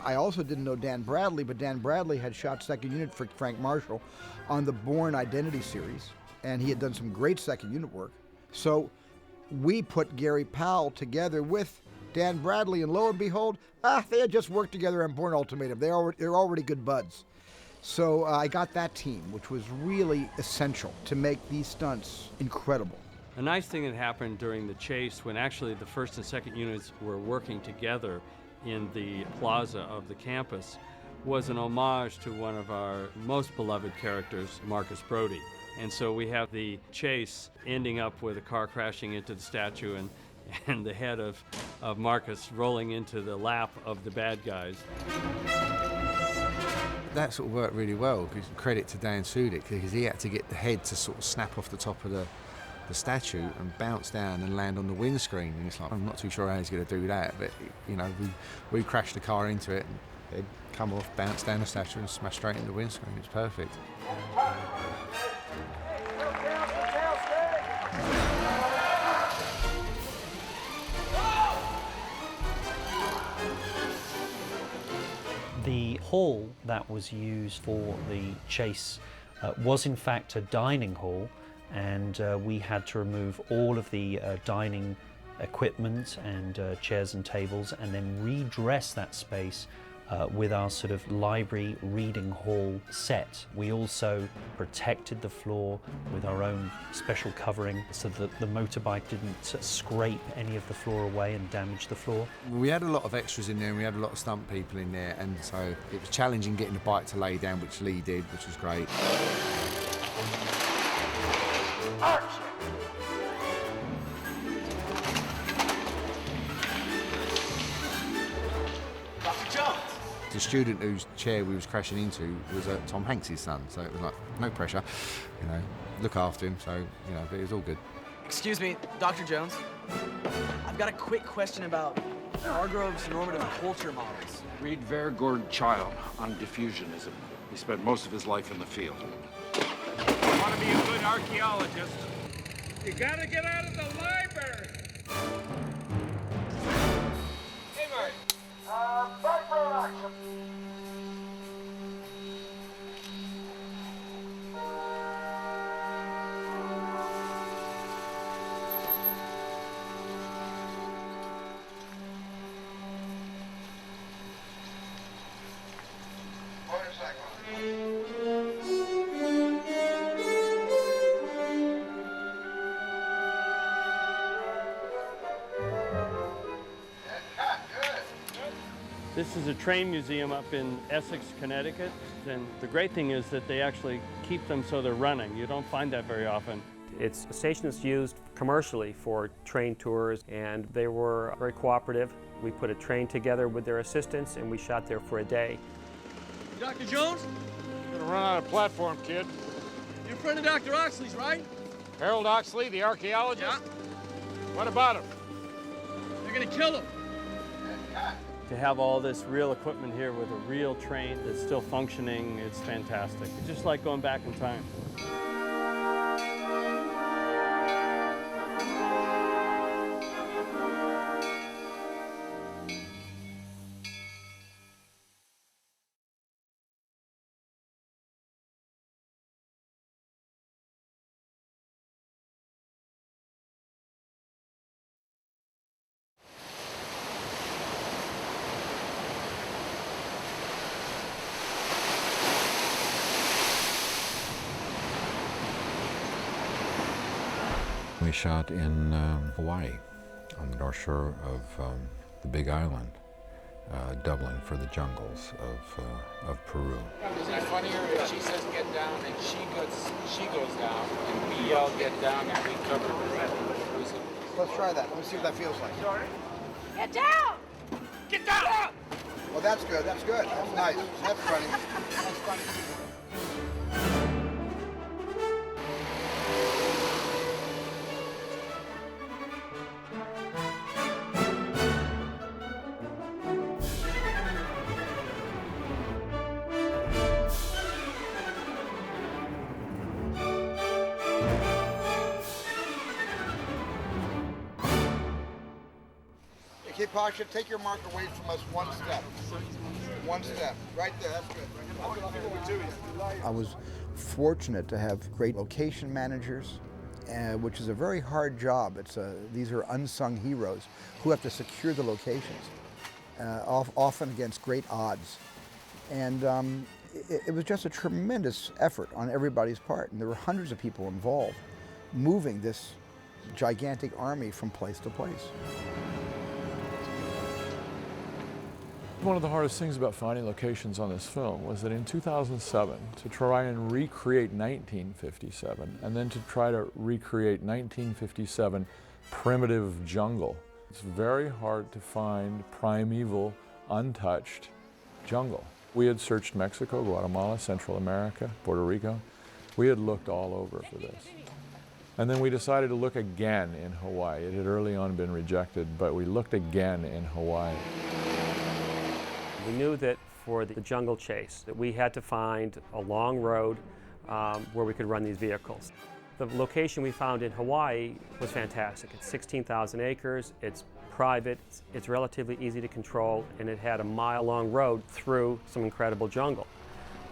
I also didn't know Dan Bradley, but Dan Bradley had shot second unit for Frank Marshall on the Bourne Identity series, and he had done some great second unit work. So we put Gary Powell together with Dan Bradley, and lo and behold, they had just worked together on Bourne Ultimatum. They're already good buds. So I got that team, which was really essential to make these stunts incredible. A nice thing that happened during the chase, when actually the 1st and 2nd units were working together in the plaza of the campus, was an homage to one of our most beloved characters, Marcus Brody. And so we have the chase ending up with a car crashing into the statue and the head of Marcus rolling into the lap of the bad guys. That sort of worked really well. Credit to Dan Sudik, because he had to get the head to sort of snap off the top of the statue and bounce down and land on the windscreen. And it's like, I'm not too sure how he's going to do that, but you know, we crashed the car into it and it'd come off, bounce down the statue and smash straight into the windscreen. It's perfect. The hall that was used for the chase was in fact a dining hall, and we had to remove all of the dining equipment and chairs and tables, and then redress that space with our sort of library reading hall set. We also protected the floor with our own special covering so that the motorbike didn't scrape any of the floor away and damage the floor. We had a lot of extras in there, and we had a lot of stunt people in there, and so it was challenging getting the bike to lay down, which Lee did, which was great. The student whose chair we was crashing into was Tom Hanks' son, so it was like, no pressure, you know, look after him, so, you know, but it was all good. Excuse me, Dr. Jones. I've got a quick question about Hargrove's normative culture models. Read Vergord Child on diffusionism. He spent most of his life in the field. You want to be a good archaeologist? You gotta get out of the library! Hey, Marty. Back for action. This is a train museum up in Essex, Connecticut, and the great thing is that they actually keep them so they're running. You don't find that very often. It's a station that's used commercially for train tours, and they were very cooperative. We put a train together with their assistants, and we shot there for a day. Dr. Jones? You're gonna run out of platform, kid. You're a friend of Dr. Oxley's, right? Harold Oxley, the archaeologist? Yeah. What about him? They're gonna kill him. To have all this real equipment here with a real train that's still functioning, it's fantastic. It's just like going back in time. We shot in Hawaii, on the North Shore of the Big Island, doubling for the jungles of Peru. Is it funnier if she says get down and she goes down and we all get down and we cover the rest? Let's try that. Let me see what that feels like. Get down! Get down! Well, that's good. That's good. That's nice. That's funny. That's funny. Okay, Pasha, take your mark away from us one step. One step. Right there, that's good. I was fortunate to have great location managers which is a very hard job. These are unsung heroes who have to secure the locations, often against great odds. And it was just a tremendous effort on everybody's part, and there were hundreds of people involved, moving this gigantic army from place to place. One of the hardest things about finding locations on this film was that in 2007, to try and recreate 1957, and then to try to recreate 1957 primitive jungle, it's very hard to find primeval, untouched jungle. We had searched Mexico, Guatemala, Central America, Puerto Rico. We had looked all over for this. And then we decided to look again in Hawaii. It had early on been rejected, but we looked again in Hawaii. We knew that for the jungle chase, that we had to find a long road where we could run these vehicles. The location we found in Hawaii was fantastic. It's 16,000 acres, it's private, it's relatively easy to control, and it had a mile-long road through some incredible jungle.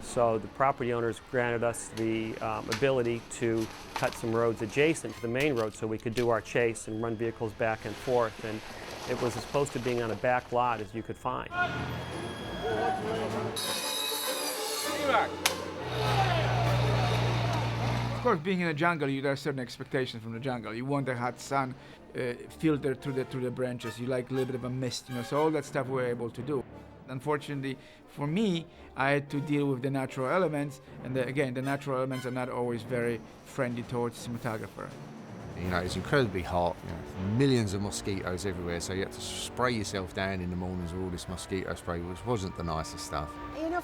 So the property owners granted us the ability to cut some roads adjacent to the main road so we could do our chase and run vehicles back and forth. And it was as close to being on a back lot as you could find. Of course, being in a jungle, you have certain expectations from the jungle. You want the hot sun filtered through the branches. You like a little bit of a mist, so all that stuff we were able to do. Unfortunately, for me, I had to deal with the natural elements, and again, the natural elements are not always very friendly towards the cinematographer. It's incredibly hot, millions of mosquitoes everywhere, so you have to spray yourself down in the mornings with all this mosquito spray, which wasn't the nicest stuff.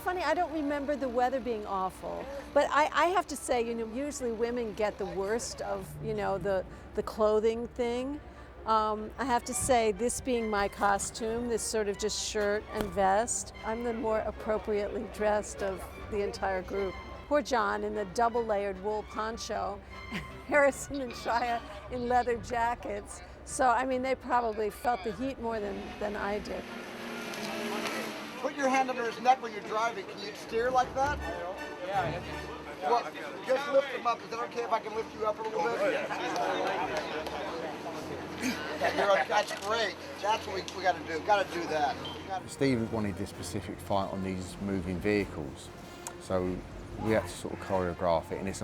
Funny, I don't remember the weather being awful, but I have to say, usually women get the worst of, the clothing thing. I have to say, this being my costume, this sort of just shirt and vest, I'm the more appropriately dressed of the entire group. Poor John in the double-layered wool poncho, Harrison and Shia in leather jackets. So, they probably felt the heat more than I did. Put your hand under his neck when you're driving. Can you steer like that? Yeah. Well, just lift him up. Is it okay if I can lift you up a little bit? That's great. That's what we got to do. Got to do that. Steve wanted this specific fight on these moving vehicles, so we had to sort of choreograph it, and it's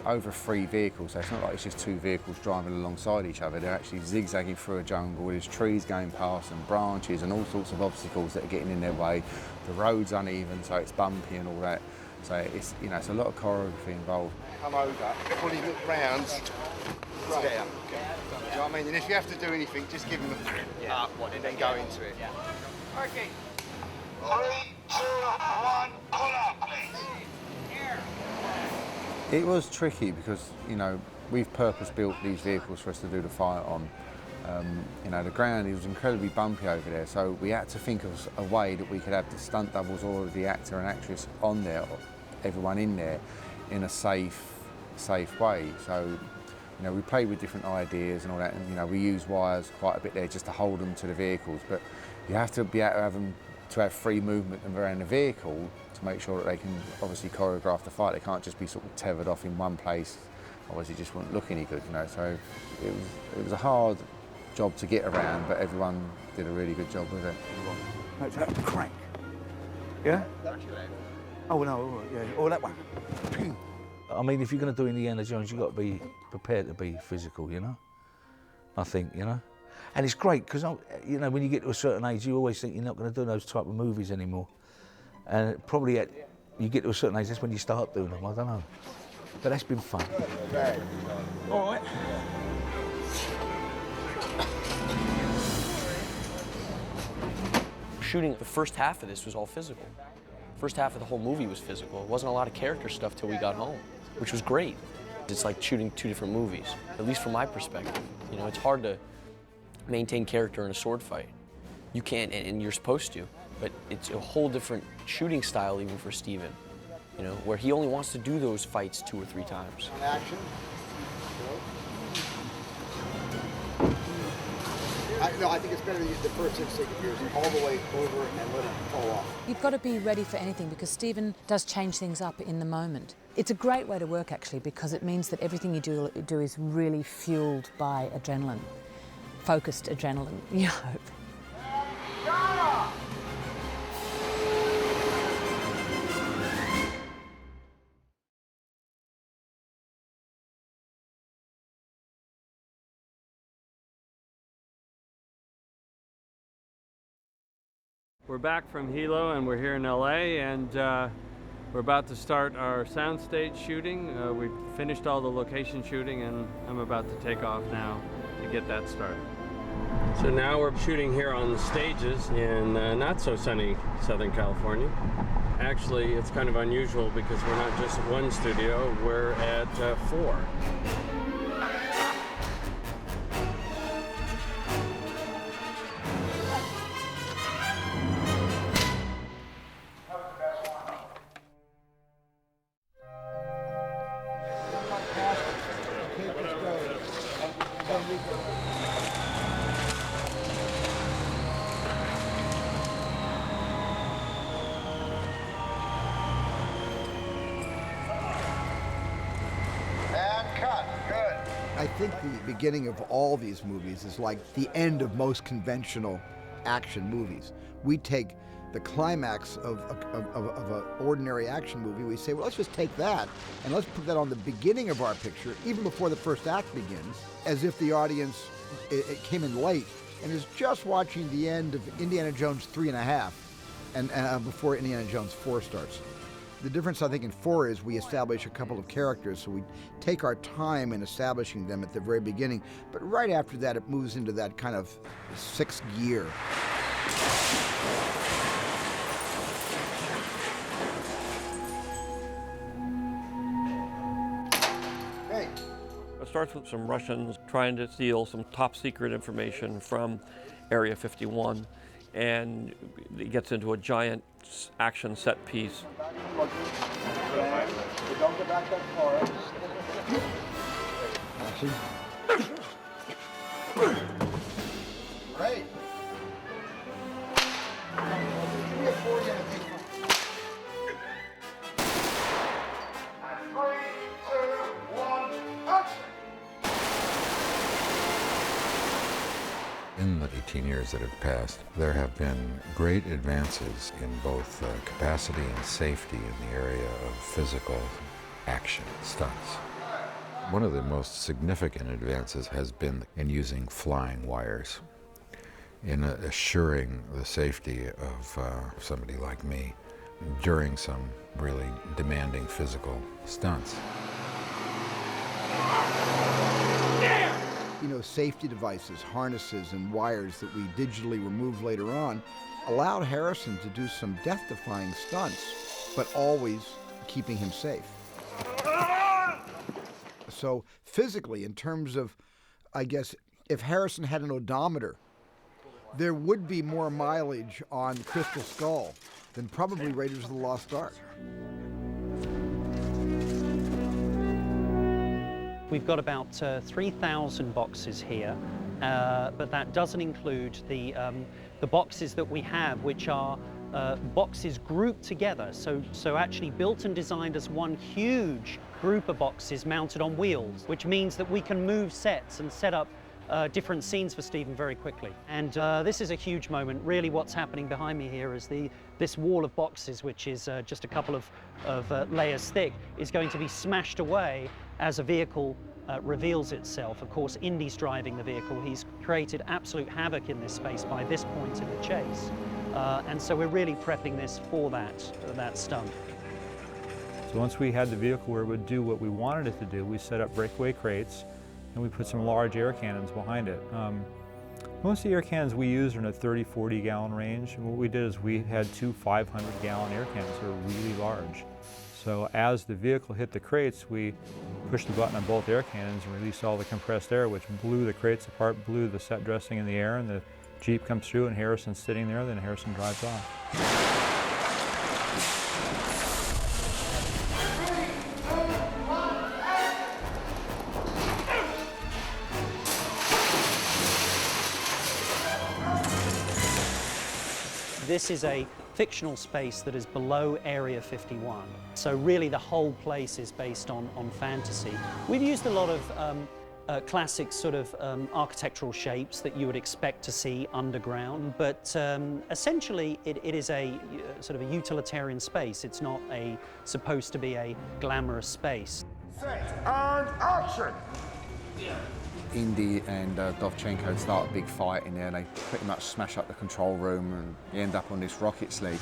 over 3 vehicles, so it's not like it's just 2 vehicles driving alongside each other. They're actually zigzagging through a jungle. There's trees going past and branches and all sorts of obstacles that are getting in their way. The road's uneven, so it's bumpy and all that. So it's it's a lot of choreography involved. Come over, fully look round, right. There. You know what I mean? And if you have to do anything, just give him a up and then go into it. Okay. 3, 2, 1, pull up, please. It was tricky because, we've purpose-built these vehicles for us to do the fight on. The ground was incredibly bumpy over there, so we had to think of a way that we could have the stunt doubles or the actor and actress on there, everyone in there, in a safe way. So, we played with different ideas and all that, and, we use wires quite a bit there just to hold them to the vehicles, but you have to be able to have them to have free movement around the vehicle to make sure that they can obviously choreograph the fight. They can't just be sort of tethered off in one place, otherwise it just wouldn't look any good, So it was a hard job to get around, but everyone did a really good job with it. That's that crank. Yeah? Oh no, yeah. Oh, that one. If you're going to do Indiana Jones, you've got to be prepared to be physical, I think, And it's great because, when you get to a certain age, you always think you're not going to do those type of movies anymore. And probably you get to a certain age, that's when you start doing them, I don't know. But that's been fun. All right. Shooting the first half of this was all physical. First half of the whole movie was physical. It wasn't a lot of character stuff till we got home, which was great. It's like shooting 2 different movies, at least from my perspective. It's hard to maintain character in a sword fight. You can't, and you're supposed to, but it's a whole different shooting style even for Steven, where he only wants to do those fights 2 or 3 times. Action. I think it's better to use the first instinct of yours all the way over and let it fall off. You've got to be ready for anything because Steven does change things up in the moment. It's a great way to work actually, because it means that everything you do is really fueled by adrenaline, focused adrenaline, you hope. We're back from Hilo and we're here in LA, and we're about to start our soundstage shooting. We've finished all the location shooting and I'm about to take off now to get that started. So now we're shooting here on the stages in not so sunny Southern California. Actually, it's kind of unusual because we're not just at one studio, we're at 4. I think the beginning of all these movies is like the end of most conventional action movies. We take the climax of an ordinary action movie, we say, well, let's just take that and let's put that on the beginning of our picture, even before the first act begins, as if the audience it came in late and is just watching the end of Indiana Jones 3.5 and before Indiana Jones 4 starts. The difference, I think, in 4 is we establish a couple of characters, so we take our time in establishing them at the very beginning, but right after that it moves into that kind of 6th gear. Hey. It starts with some Russians trying to steal some top secret information from Area 51, and it gets into a giant action set piece. Don't go back that far. Action. Hey. In the 18 years that have passed, there have been great advances in both capacity and safety in the area of physical action stunts. One of the most significant advances has been in using flying wires, in assuring the safety of somebody like me during some really demanding physical stunts. You know, safety devices, harnesses, and wires that we digitally removed later on allowed Harrison to do some death-defying stunts, but always keeping him safe. So physically, in terms of, I guess, if Harrison had an odometer, there would be more mileage on Crystal Skull than probably Raiders of the Lost Ark. We've got about 3,000 boxes here, but that doesn't include the boxes that we have, which are boxes grouped together. So actually built and designed as one huge group of boxes mounted on wheels, which means that we can move sets and set up different scenes for Stephen very quickly. And this is a huge moment. Really what's happening behind me here is this wall of boxes, which is just a couple of layers thick, is going to be smashed away as a vehicle reveals itself. Of course, Indy's driving the vehicle. He's created absolute havoc in this space by this point in the chase. And so we're really prepping this for that stunt. So once we had the vehicle where it would do what we wanted it to do, we set up breakaway crates and we put some large air cannons behind it. Most of the air cannons we use are in a 30-40 gallon range. And what we did is we had 2 500-gallon air cannons that are really large. So as the vehicle hit the crates, we pushed the button on both air cannons and released all the compressed air, which blew the crates apart, blew the set dressing in the air, and the Jeep comes through and Harrison's sitting there, then Harrison drives off. This is a fictional space that is below Area 51. So really the whole place is based on fantasy. We've used a lot of classic sort of architectural shapes that you would expect to see underground, but essentially it is a sort of a utilitarian space. It's not supposed to be a glamorous space. Set and action! Indy and Dovchenko start a big fight in there. They pretty much smash up the control room and you end up on this rocket sled.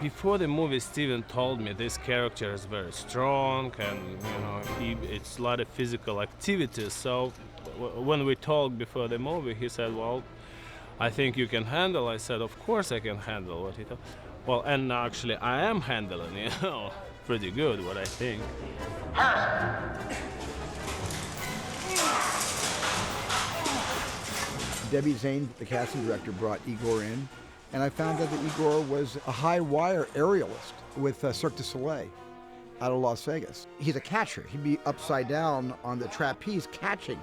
Before the movie, Steven told me this character is very strong and, you know, it's a lot of physical activities. So when we talked before the movie, he said, well, I think you can handle. I said, of course I can handle what he told. Well, and actually I am handling, you know, pretty good, what I think. Debbie Zane, the casting director, brought Igor in, and I found out that Igor was a high-wire aerialist with Cirque du Soleil out of Las Vegas. He's a catcher. He'd be upside down on the trapeze catching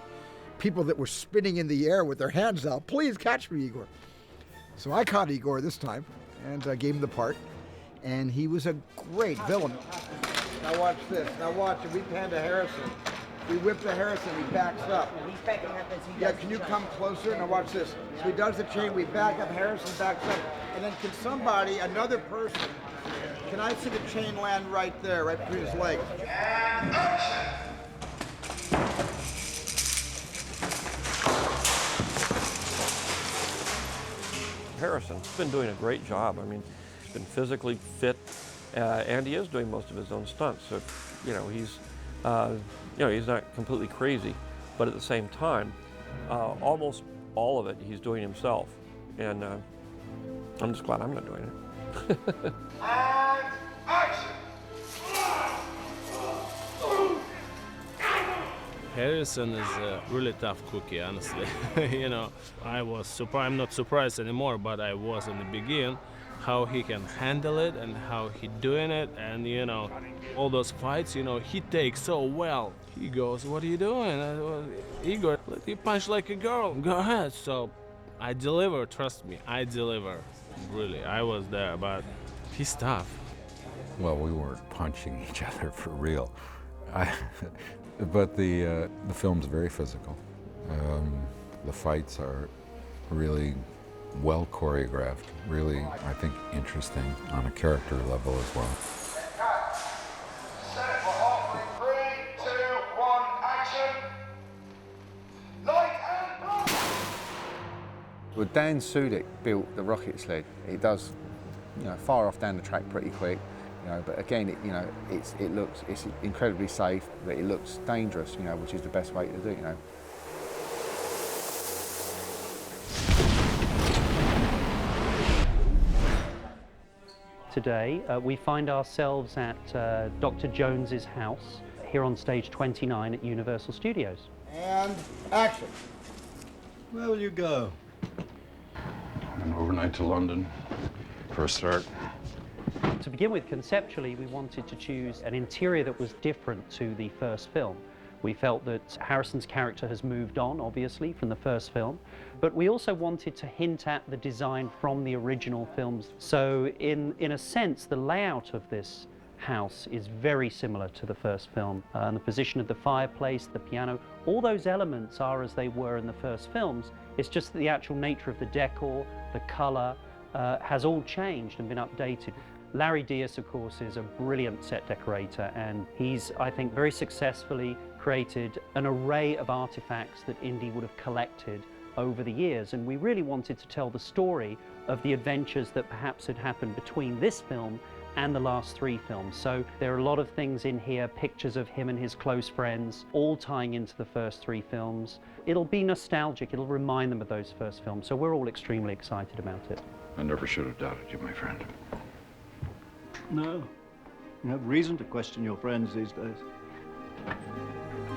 people that were spinning in the air with their hands out. Please catch me, Igor. So I caught Igor this time and gave him the part, and he was a great villain. Now watch this. Now watch it. We pan to Harrison. We whip to Harrison, he backs up. He's backing up as he Yeah, does can the you jump. come closer? Now watch this. So he does the chain, we back up, Harrison backs up, and then can somebody, another person, can I see the chain land right there, right between his legs? Harrison's been doing a great job. I mean, he's been physically fit, and he is doing most of his own stunts. So, you know, he's not completely crazy, but at the same time, almost all of it he's doing himself, and I'm just glad I'm not doing it. And action! Harrison is a really tough cookie, honestly. You know, I was surprised. I'm not surprised anymore, but I was in the beginning. How he can handle it and how he doing it, and you know, all those fights, you know, he takes so well. He goes, "What are you doing?" Igor, you punch like a girl. Go ahead. So I deliver. Trust me, I deliver. Really, I was there, but he's tough. Well, we weren't punching each other for real. But the film's very physical. The fights are really well choreographed, really, I think, interesting on a character level as well. Set for hot. 3, 2, 1, action! Light and blood! Well, Dan Sudik built the rocket sled. It does, fire off down the track pretty quick. But again, it's incredibly safe, but it looks dangerous, which is the best way to do it, Today, we find ourselves at Dr. Jones's house here on stage 29 at Universal Studios. And action. Where will you go? An overnight to London for a start. To begin with, conceptually, we wanted to choose an interior that was different to the first film. We felt that Harrison's character has moved on, obviously, from the first film, but we also wanted to hint at the design from the original films. So in a sense, the layout of this house is very similar to the first film. And the position of the fireplace, the piano, all those elements are as they were in the first films. It's just that the actual nature of the decor, the color, has all changed and been updated. Larry Diaz, of course, is a brilliant set decorator, and he's, I think, very successfully created an array of artifacts that Indy would have collected over the years. And we really wanted to tell the story of the adventures that perhaps had happened between this film and the last three films. So there are a lot of things in here, pictures of him and his close friends, all tying into the first three films. It'll be nostalgic, it'll remind them of those first films, so we're all extremely excited about it. I never should have doubted you, my friend. No. You have reason to question your friends these days.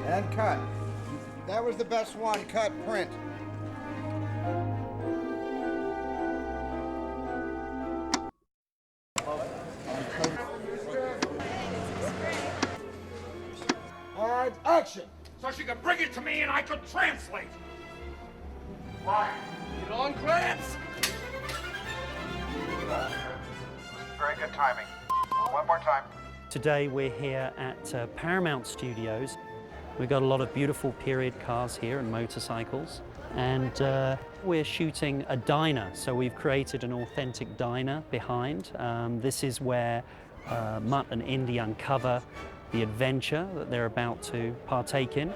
And cut. That was the best one. Cut, print. And action! So she could bring it to me and I could translate. Why? Get on, Gramps! good timing. One more time. Today we're here at Paramount Studios. We've got a lot of beautiful period cars here and motorcycles. And we're shooting a diner, so we've created an authentic diner behind. This is where Mutt and Indy uncover the adventure that they're about to partake in.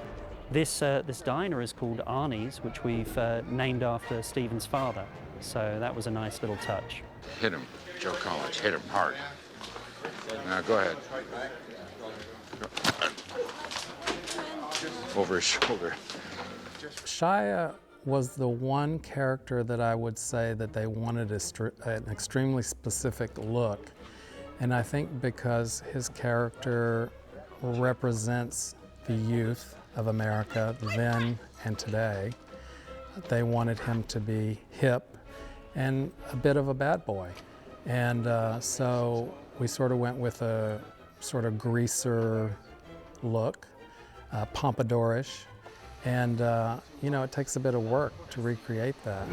This diner is called Arnie's, which we've named after Stephen's father. So that was a nice little touch. Hit him, Joe College. Hit him hard. Now go ahead. Over his shoulder. Shia was the one character that I would say that they wanted an extremely specific look. And I think because his character represents the youth of America then and today, they wanted him to be hip and a bit of a bad boy. And so we sort of went with a sort of greaser look, pompadourish. And, you know, it takes a bit of work to recreate that.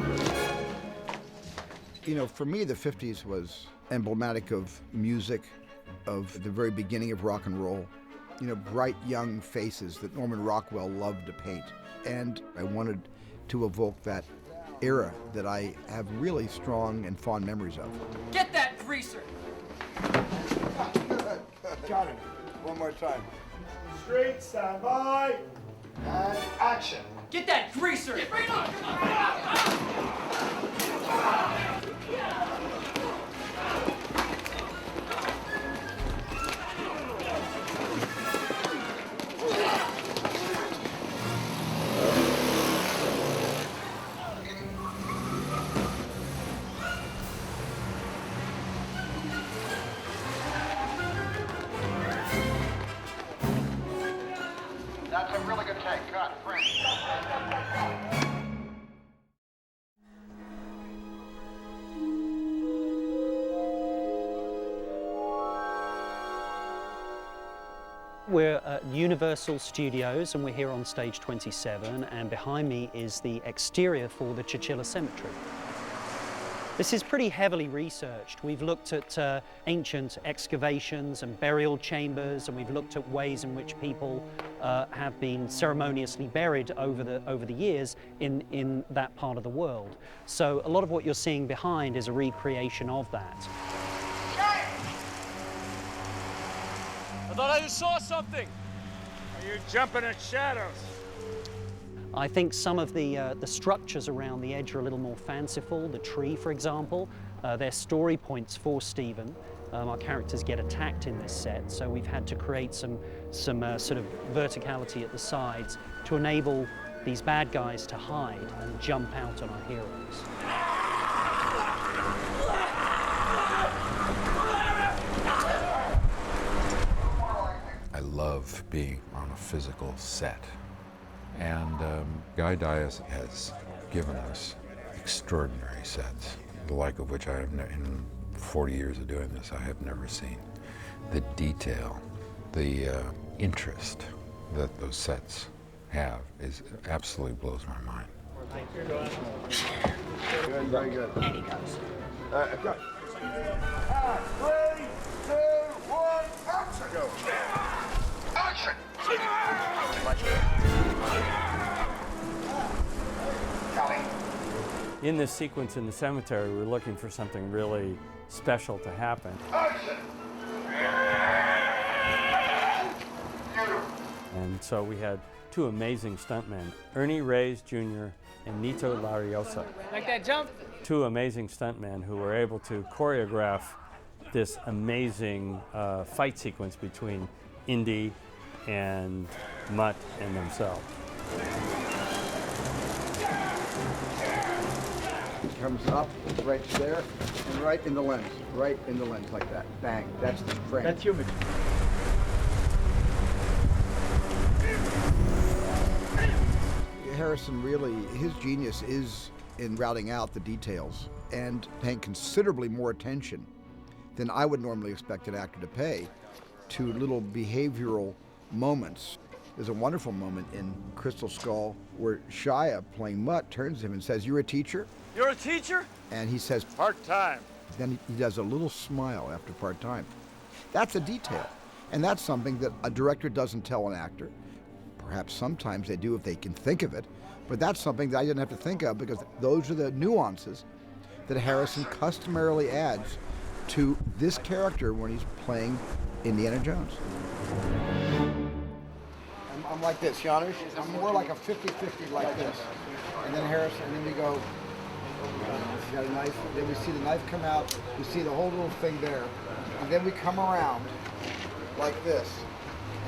You know, for me, the 50s was emblematic of music, of the very beginning of rock and roll. You know, bright young faces that Norman Rockwell loved to paint. And I wanted to evoke that era that I have really strong and fond memories of. Get that greaser! Got him. One more time. Straight, stand by, and action. Get that greaser! Get right on! That's a really good take. Cut. Print. We're at Universal Studios and we're here on stage 27, and behind me is the exterior for the Churchilla Cemetery. This is pretty heavily researched. We've looked at ancient excavations and burial chambers, and we've looked at ways in which people have been ceremoniously buried over the years in that part of the world. So a lot of what you're seeing behind is a recreation of that. I thought I just saw something. Are you jumping at shadows? I think some of the structures around the edge are a little more fanciful. The tree, for example, they're story points for Stephen. Our characters get attacked in this set, so we've had to create some sort of verticality at the sides to enable these bad guys to hide and jump out on our heroes. I love being on a physical set. And Guy Dias has given us extraordinary sets, the like of which I have, in 40 years of doing this, I have never seen. The detail, the interest that those sets have absolutely blows my mind. Good, very good. And he goes. Go. 3, 2, 1, action! Go. Action! In this sequence in the cemetery, we were looking for something really special to happen. And so we had two amazing stuntmen, Ernie Reyes Jr. and Nito Lariosa. Like that jump? Two amazing stuntmen who were able to choreograph this amazing fight sequence between Indy and Mutt and themselves. It comes up, right there, and right in the lens like that. Bang, that's the frame. That's human. Harrison really, his genius is in routing out the details and paying considerably more attention than I would normally expect an actor to pay to little behavioral moments. There's a wonderful moment in Crystal Skull where Shia, playing Mutt, turns to him and says, "You're a teacher?" You're a teacher? And he says, Part-time. Then he does a little smile after part time. That's a detail. And that's something that a director doesn't tell an actor. Perhaps sometimes they do if they can think of it, but that's something that I didn't have to think of because those are the nuances that Harrison customarily adds to this character when he's playing Indiana Jones. I'm like this, Janusz. I'm more like a 50-50 like this. And then Harrison, and then we go, he's got a knife, then we see the knife come out, we see the whole little thing there, and then we come around like this,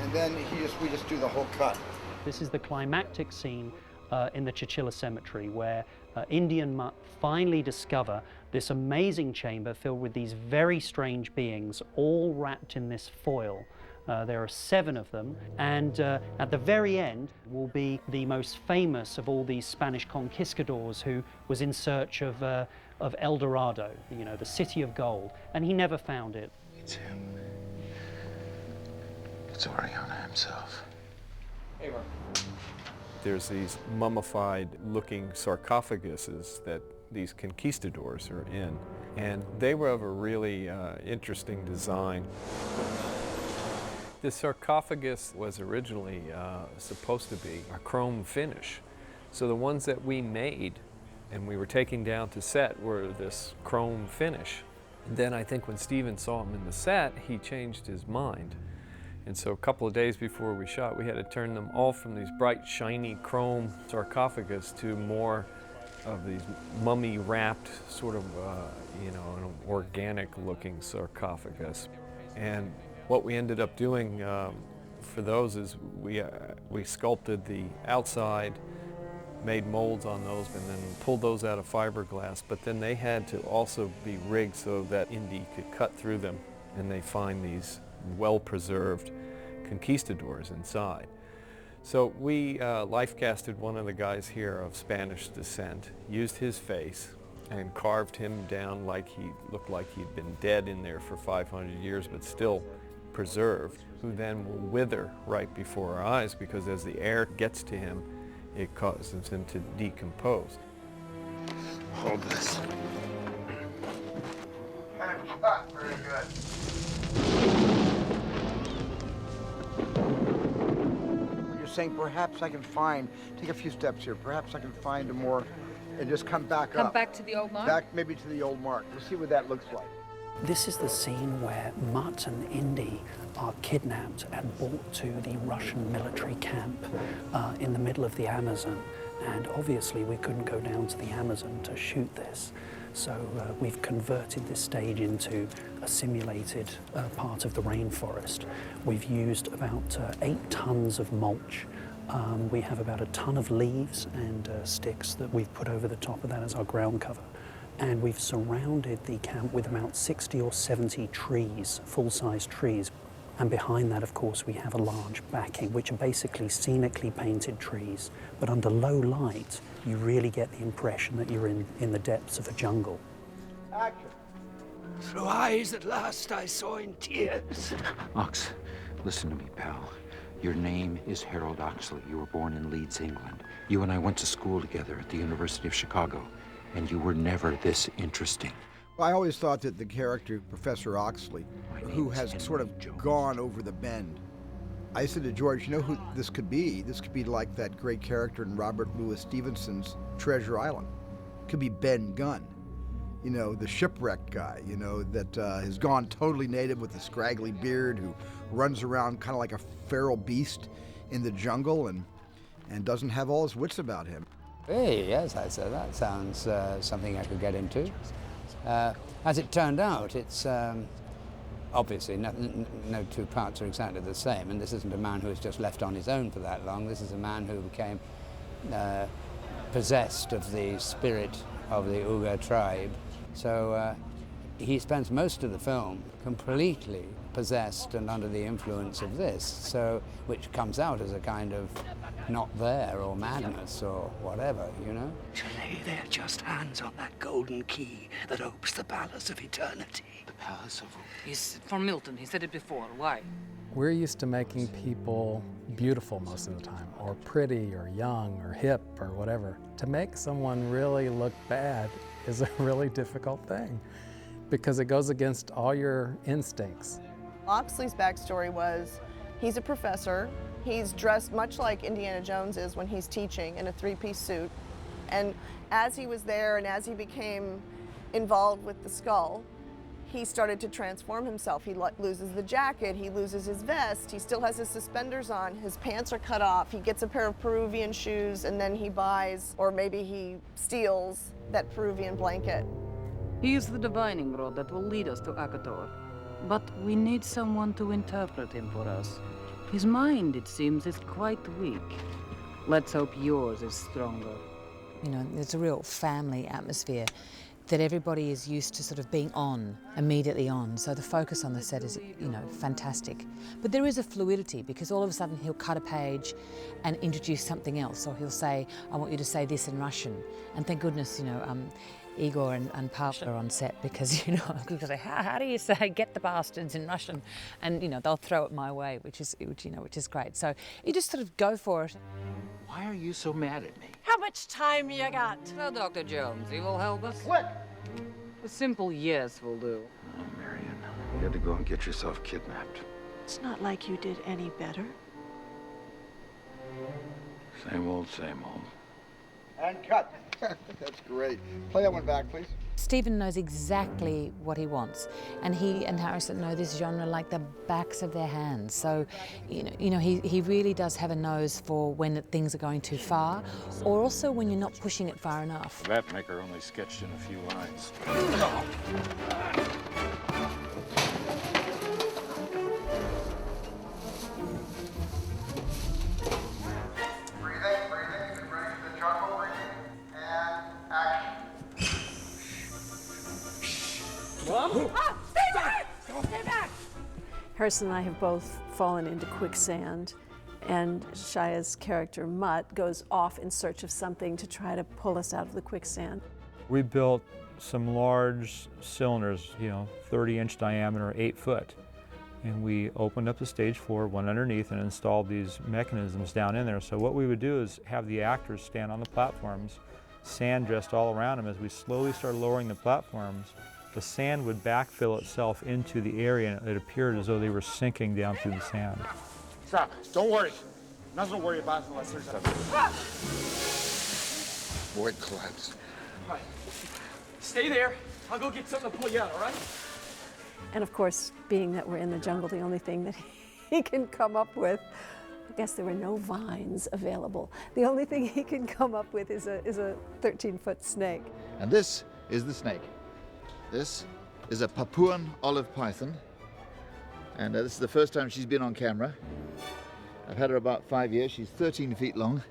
and then we just do the whole cut. This is the climactic scene in the Churchilla Cemetery where Indy and Mutt finally discover this amazing chamber filled with these very strange beings all wrapped in this foil. There are 7 of them, and at the very end will be the most famous of all these Spanish conquistadors who was in search of El Dorado, you know, the city of gold, and he never found it. It's him. It's Oriana himself. Hey, Mark. There's these mummified looking sarcophaguses that these conquistadors are in, and they were of a really interesting design. The sarcophagus was originally supposed to be a chrome finish. So the ones that we made and we were taking down to set were this chrome finish. And then I think when Steven saw them in the set, he changed his mind. And so a couple of days before we shot, we had to turn them all from these bright, shiny chrome sarcophagus to more of these mummy-wrapped, sort of, you know, an organic-looking sarcophagus. And what we ended up doing for those is we sculpted the outside, made molds on those, and then pulled those out of fiberglass. But then they had to also be rigged so that Indy could cut through them, and they find these well-preserved conquistadors inside. So we life-casted one of the guys here of Spanish descent, used his face, and carved him down like he looked like he'd been dead in there for 500 years, but still preserved, who then will wither right before our eyes because as the air gets to him, it causes him to decompose. Hold this. And cut. Very good. You're saying perhaps I can find, take a few steps here, perhaps I can find a more, and just come back up. Come back to the old mark? Back maybe to the old mark. We'll see what that looks like. This is the scene where Mutt and Indy are kidnapped and brought to the Russian military camp in the middle of the Amazon. And obviously we couldn't go down to the Amazon to shoot this. So we've converted this stage into a simulated part of the rainforest. We've used about 8 tons of mulch. We have about a ton of leaves and sticks that we've put over the top of that as our ground cover. And we've surrounded the camp with about 60 or 70 trees, full-size trees. And behind that, of course, we have a large backing, which are basically scenically painted trees. But under low light, you really get the impression that you're in the depths of a jungle. Action. Through eyes at last I saw in tears. Ox, listen to me, pal. Your name is Harold Oxley. You were born in Leeds, England. You and I went to school together at the University of Chicago. And you were never this interesting. I always thought that the character, Professor Oxley, who has sort of gone over the bend, I said to George, you know who this could be? This could be like that great character in Robert Louis Stevenson's Treasure Island. It could be Ben Gunn, you know, the shipwrecked guy, you know, that has gone totally native with a scraggly beard, who runs around kind of like a feral beast in the jungle and doesn't have all his wits about him. Hey, yes, that sounds something I could get into. As it turned out, it's obviously no 2 parts are exactly the same, and this isn't a man who was just left on his own for that long. This is a man who became possessed of the spirit of the Uga tribe. So he spends most of the film completely possessed and under the influence of this, so which comes out as a kind of not there or madness or whatever, you know? To lay their just hands on that golden key that opens the palace of eternity. The palace of... He's from Milton. He said it before. Why? We're used to making people beautiful most of the time, or pretty, or young, or hip, or whatever. To make someone really look bad is a really difficult thing. because it goes against all your instincts. Oxley's backstory was he's a professor. He's dressed much like Indiana Jones is when he's teaching in a three-piece suit. And as he was there and as he became involved with the skull, he started to transform himself. He loses the jacket, he loses his vest, he still has his suspenders on, his pants are cut off, he gets a pair of Peruvian shoes, and then he buys, or maybe he steals, that Peruvian blanket. He is the divining rod that will lead us to Akator. But we need someone to interpret him for us. His mind, it seems, is quite weak. Let's hope yours is stronger. You know, there's a real family atmosphere that everybody is used to sort of being on, immediately on. So the focus on the set is, you know, fantastic. But there is a fluidity because all of a sudden he'll cut a page and introduce something else, or he'll say, I want you to say this in Russian. And thank goodness, you know, Igor and Pavel are on set because, you know, because how do you say get the bastards in Russian? And, you know, they'll throw it my way, which is great. So you just sort of go for it. Why are you so mad at me? How much time you got? Well, Dr. Jones, you will help us? Quick! A simple yes will do. Oh, Marion, you had to go and get yourself kidnapped. It's not like you did any better. Same old, same old. And cut. That's great. Play that one back, please. Stephen knows exactly what he wants, and he and Harrison know this genre like the backs of their hands. So, you know, he really does have a nose for when things are going too far, or also when you're not pushing it far enough. The mapmaker only sketched in a few lines. Stay back! Stay back! Harrison and I have both fallen into quicksand, and Shia's character, Mutt, goes off in search of something to try to pull us out of the quicksand. We built some large cylinders, you know, 30-inch diameter, 8 foot. And we opened up the stage floor, went underneath, and installed these mechanisms down in there. So what we would do is have the actors stand on the platforms, sand dressed all around them. As we slowly started lowering the platforms, the sand would backfill itself into the area, and it appeared as though they were sinking down through the sand. Stop. Don't worry. Nothing to worry about unless there's a... Void collapse. All right. Stay there. I'll go get something to pull you out, all right? And of course, being that we're in the jungle, the only thing that he can come up with, I guess there were no vines available. The only thing he can come up with is a 13-foot snake. And this is the snake. This is a Papuan olive python, and this is the first time she's been on camera. I've had her about 5 years. She's 13 feet long,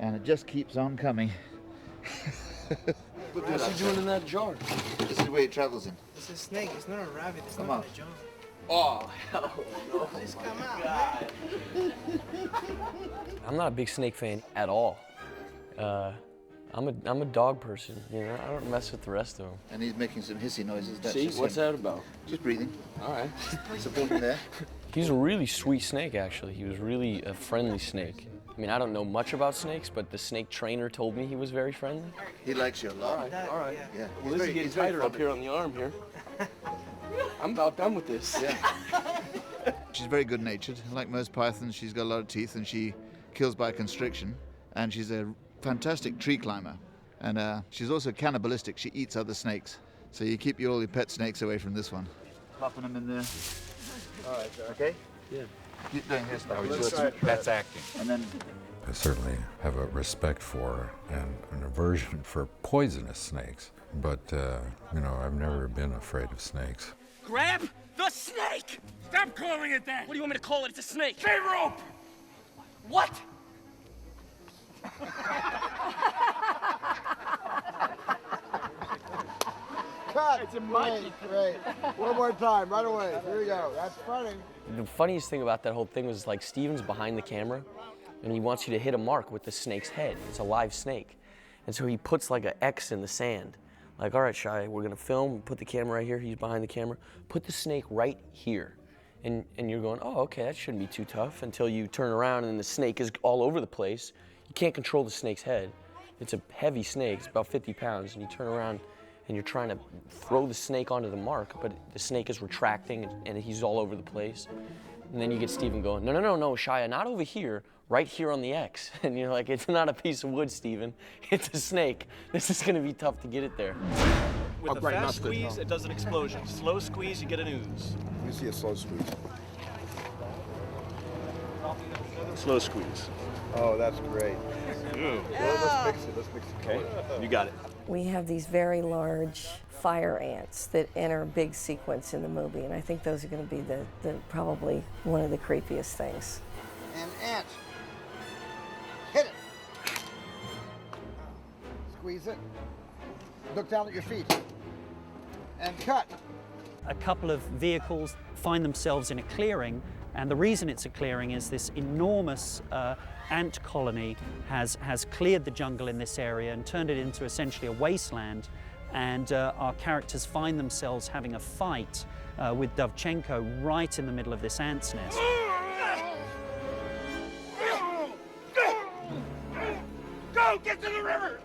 and it just keeps on coming. What's he doing in that jar? This is where he travels in. It's a snake. It's not a rabbit. It's Come not on. a jar. Oh, hell no. Please come out. I'm not a big snake fan at all. I'm a dog person, you know. I don't mess with the rest of them. And he's making some hissy noises. That's See, just what's him. that about? Just breathing. All right. Supporting there. He's a really sweet snake, actually. He was really a friendly snake. I mean, I don't know much about snakes, but the snake trainer told me he was very friendly. He likes you a lot. All right. Yeah. Well, this is getting tighter up here on the arm here. I'm about done with this. Yeah. She's very good-natured. Like most pythons, she's got a lot of teeth, and she kills by constriction. And she's a fantastic tree climber. And she's also cannibalistic. She eats other snakes. So you keep all your pet snakes away from this one. Popping them in there. All right, Jack. Okay? Yeah. Keep doing this stuff. That's acting. And then I certainly have a respect for and an aversion for poisonous snakes, but you know, I've never been afraid of snakes. Grab the snake! Stop calling it that! What do you want me to call it? It's a snake! J-rope! What? Cut! It's a monkey. Great. One more time, right away. Here we go. That's funny. The funniest thing about that whole thing was like Steven's behind the camera and he wants you to hit a mark with the snake's head. It's a live snake. And so he puts like an X in the sand. Like, all right, Shia, we're gonna film, put the camera right here, he's behind the camera. Put the snake right here. And you're going, oh, okay, that shouldn't be too tough until you turn around and the snake is all over the place. You can't control the snake's head. It's a heavy snake, it's about 50 pounds, and you turn around and you're trying to throw the snake onto the mark, but the snake is retracting and he's all over the place. And then you get Steven going, no, Shia, not over here, right here on the X. And you're like, it's not a piece of wood, Steven. It's a snake. This is gonna be tough to get it there. With a fast squeeze, it does an explosion. Slow squeeze, you get an ooze. Let me see a slow squeeze. Slow squeeze. Oh, that's great. Ooh. Let's mix it. Let's mix it. Okay, you got it. We have these very large fire ants that enter a big sequence in the movie, and I think those are going to be the probably one of the creepiest things. And ant. Hit it. Squeeze it. Look down at your feet. And cut. A couple of vehicles find themselves in a clearing, and the reason it's a clearing is this enormous ant colony has cleared the jungle in this area and turned it into essentially a wasteland, and our characters find themselves having a fight with Dovchenko right in the middle of this ant's nest. Go! Get to the river!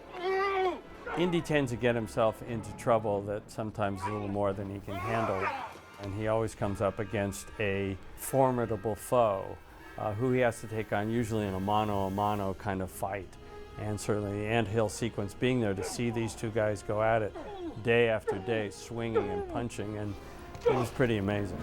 Indy tends to get himself into trouble that sometimes is a little more than he can handle. And he always comes up against a formidable foe who he has to take on, usually in a mano-a-mano kind of fight. And certainly the anthill sequence, being there to see these two guys go at it day after day, swinging and punching, and it was pretty amazing.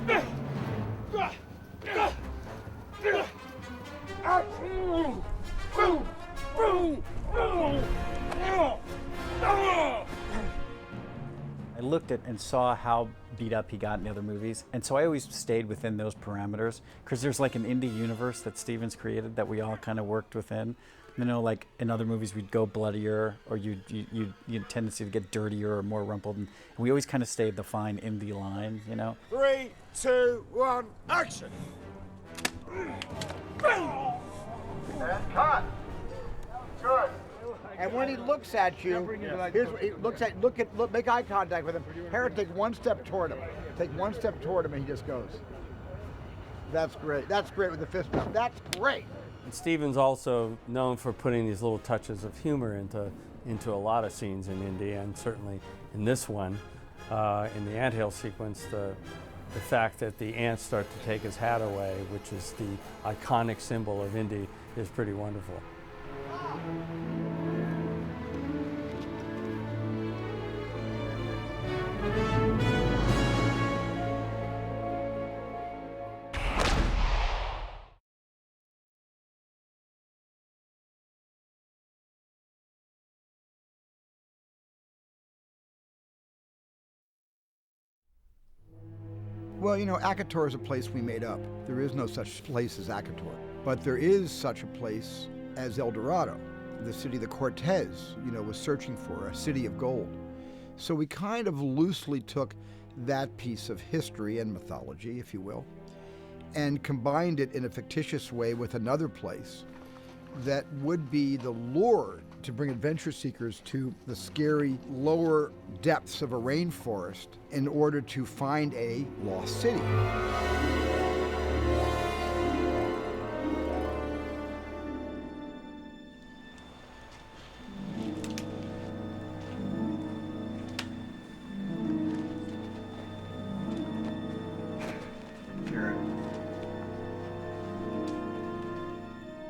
I looked at and saw how beat up he got in the other movies, and so I always stayed within those parameters, because there's like an indie universe that Steven's created that we all kind of worked within. You know, like in other movies we'd go bloodier, or you had tendency to get dirtier or more rumpled, and we always kind of stayed the fine indie line, you know? 3, 2, 1, action! And cut. Good. And when he looks at you, here's what he looks at. Make eye contact with him. Harris, take one step toward him. Take one step toward him, and he just goes. That's great. That's great with the fist bump. That's great. And Steven's also known for putting these little touches of humor into a lot of scenes in Indy, and certainly in this one, in the anthill sequence, the fact that the ants start to take his hat away, which is the iconic symbol of Indy, is pretty wonderful. Well, you know, Akator is a place we made up. There is no such place as Akator. But there is such a place as El Dorado, the city that Cortez, was searching for, a city of gold. So we kind of loosely took that piece of history and mythology, if you will, and combined it in a fictitious way with another place that would be the lure to bring adventure seekers to the scary lower depths of a rainforest in order to find a lost city.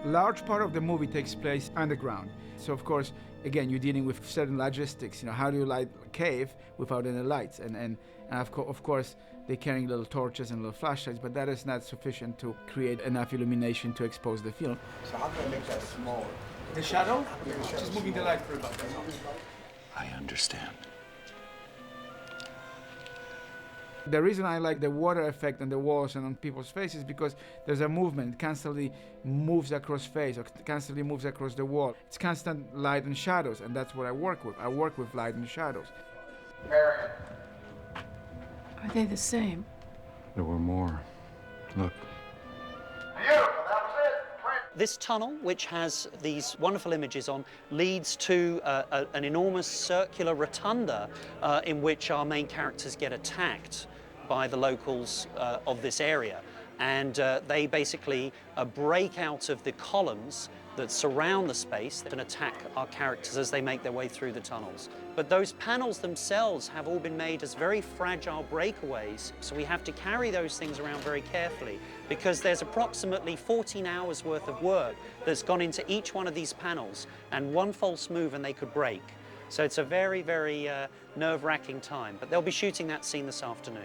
Large part of the movie takes place underground. So of course, again, you're dealing with certain logistics. How do you light a cave without any lights? And of course, they're carrying little torches and little flashlights, but that is not sufficient to create enough illumination to expose the film. So how can I make that smaller? The shadow? Just moving the light for about that. I understand. The reason I like the water effect on the walls and on people's faces is because there's a movement. It constantly moves across face, or constantly moves across the wall. It's constant light and shadows, and that's what I work with. I work with light and shadows. Are they the same? There were more. Look. This tunnel, which has these wonderful images on, leads to an enormous circular rotunda in which our main characters get attacked by the locals of this area. And they basically break out of the columns that surround the space and attack our characters as they make their way through the tunnels. But those panels themselves have all been made as very fragile breakaways, so we have to carry those things around very carefully because there's approximately 14 hours worth of work that's gone into each one of these panels, and one false move and they could break. So it's a very, very nerve-wracking time, but they'll be shooting that scene this afternoon.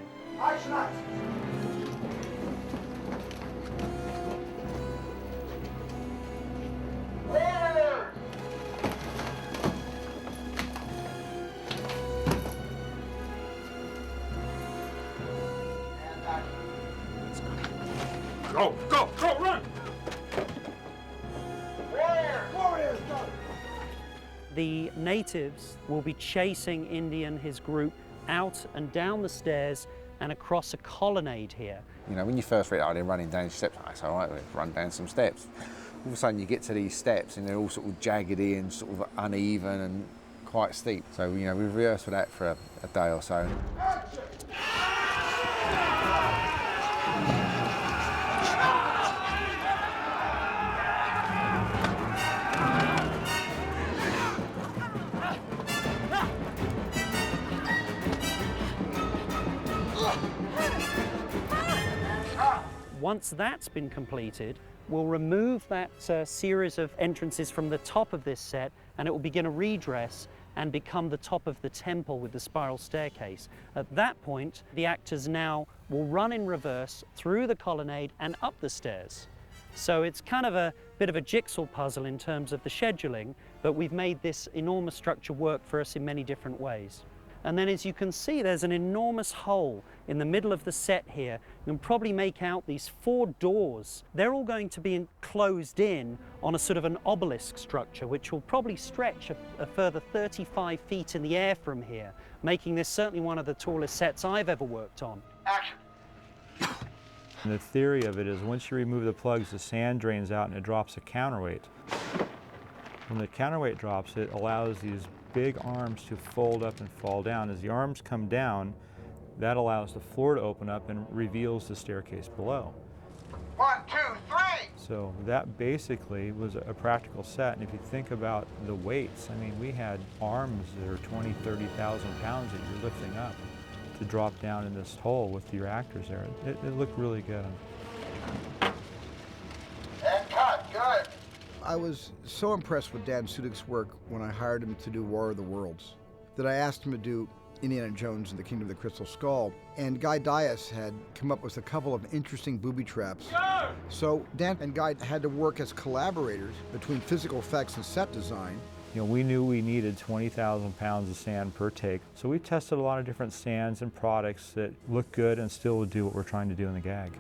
Go, go, go, run! Warriors, go! The natives will be chasing Indy and his group out and down the stairs and across a colonnade here. You know, when you first read it, they're running down steps. Oh, it's all right, we'll run down some steps. All of a sudden you get to these steps and they're all sort of jaggedy and sort of uneven and quite steep. So, you know, we rehearsed for that for a day or so. Once that's been completed, we'll remove that series of entrances from the top of this set, and it will begin a redress and become the top of the temple with the spiral staircase. At that point, the actors now will run in reverse through the colonnade and up the stairs. So it's kind of a bit of a jigsaw puzzle in terms of the scheduling, but we've made this enormous structure work for us in many different ways. And then as you can see, there's an enormous hole in the middle of the set here. You can probably make out these 4 doors. They're all going to be closed in on a sort of an obelisk structure, which will probably stretch a further 35 feet in the air from here, making this certainly one of the tallest sets I've ever worked on. Action! And the theory of it is once you remove the plugs, the sand drains out and it drops a counterweight. When the counterweight drops, it allows these big arms to fold up and fall down. As the arms come down, that allows the floor to open up and reveals the staircase below. 1, 2, 3! So that basically was a practical set. And if you think about the weights, I mean, we had arms that are 20, 30,000 pounds that you're lifting up to drop down in this hole with your actors there. It looked really good. And cut, good! I was so impressed with Dan Sudik's work when I hired him to do War of the Worlds that I asked him to do Indiana Jones and the Kingdom of the Crystal Skull. And Guy Dias had come up with a couple of interesting booby traps. Go! So Dan and Guy had to work as collaborators between physical effects and set design. You know, we knew we needed 20,000 pounds of sand per take. So we tested a lot of different sands and products that look good and still would do what we're trying to do in the gag.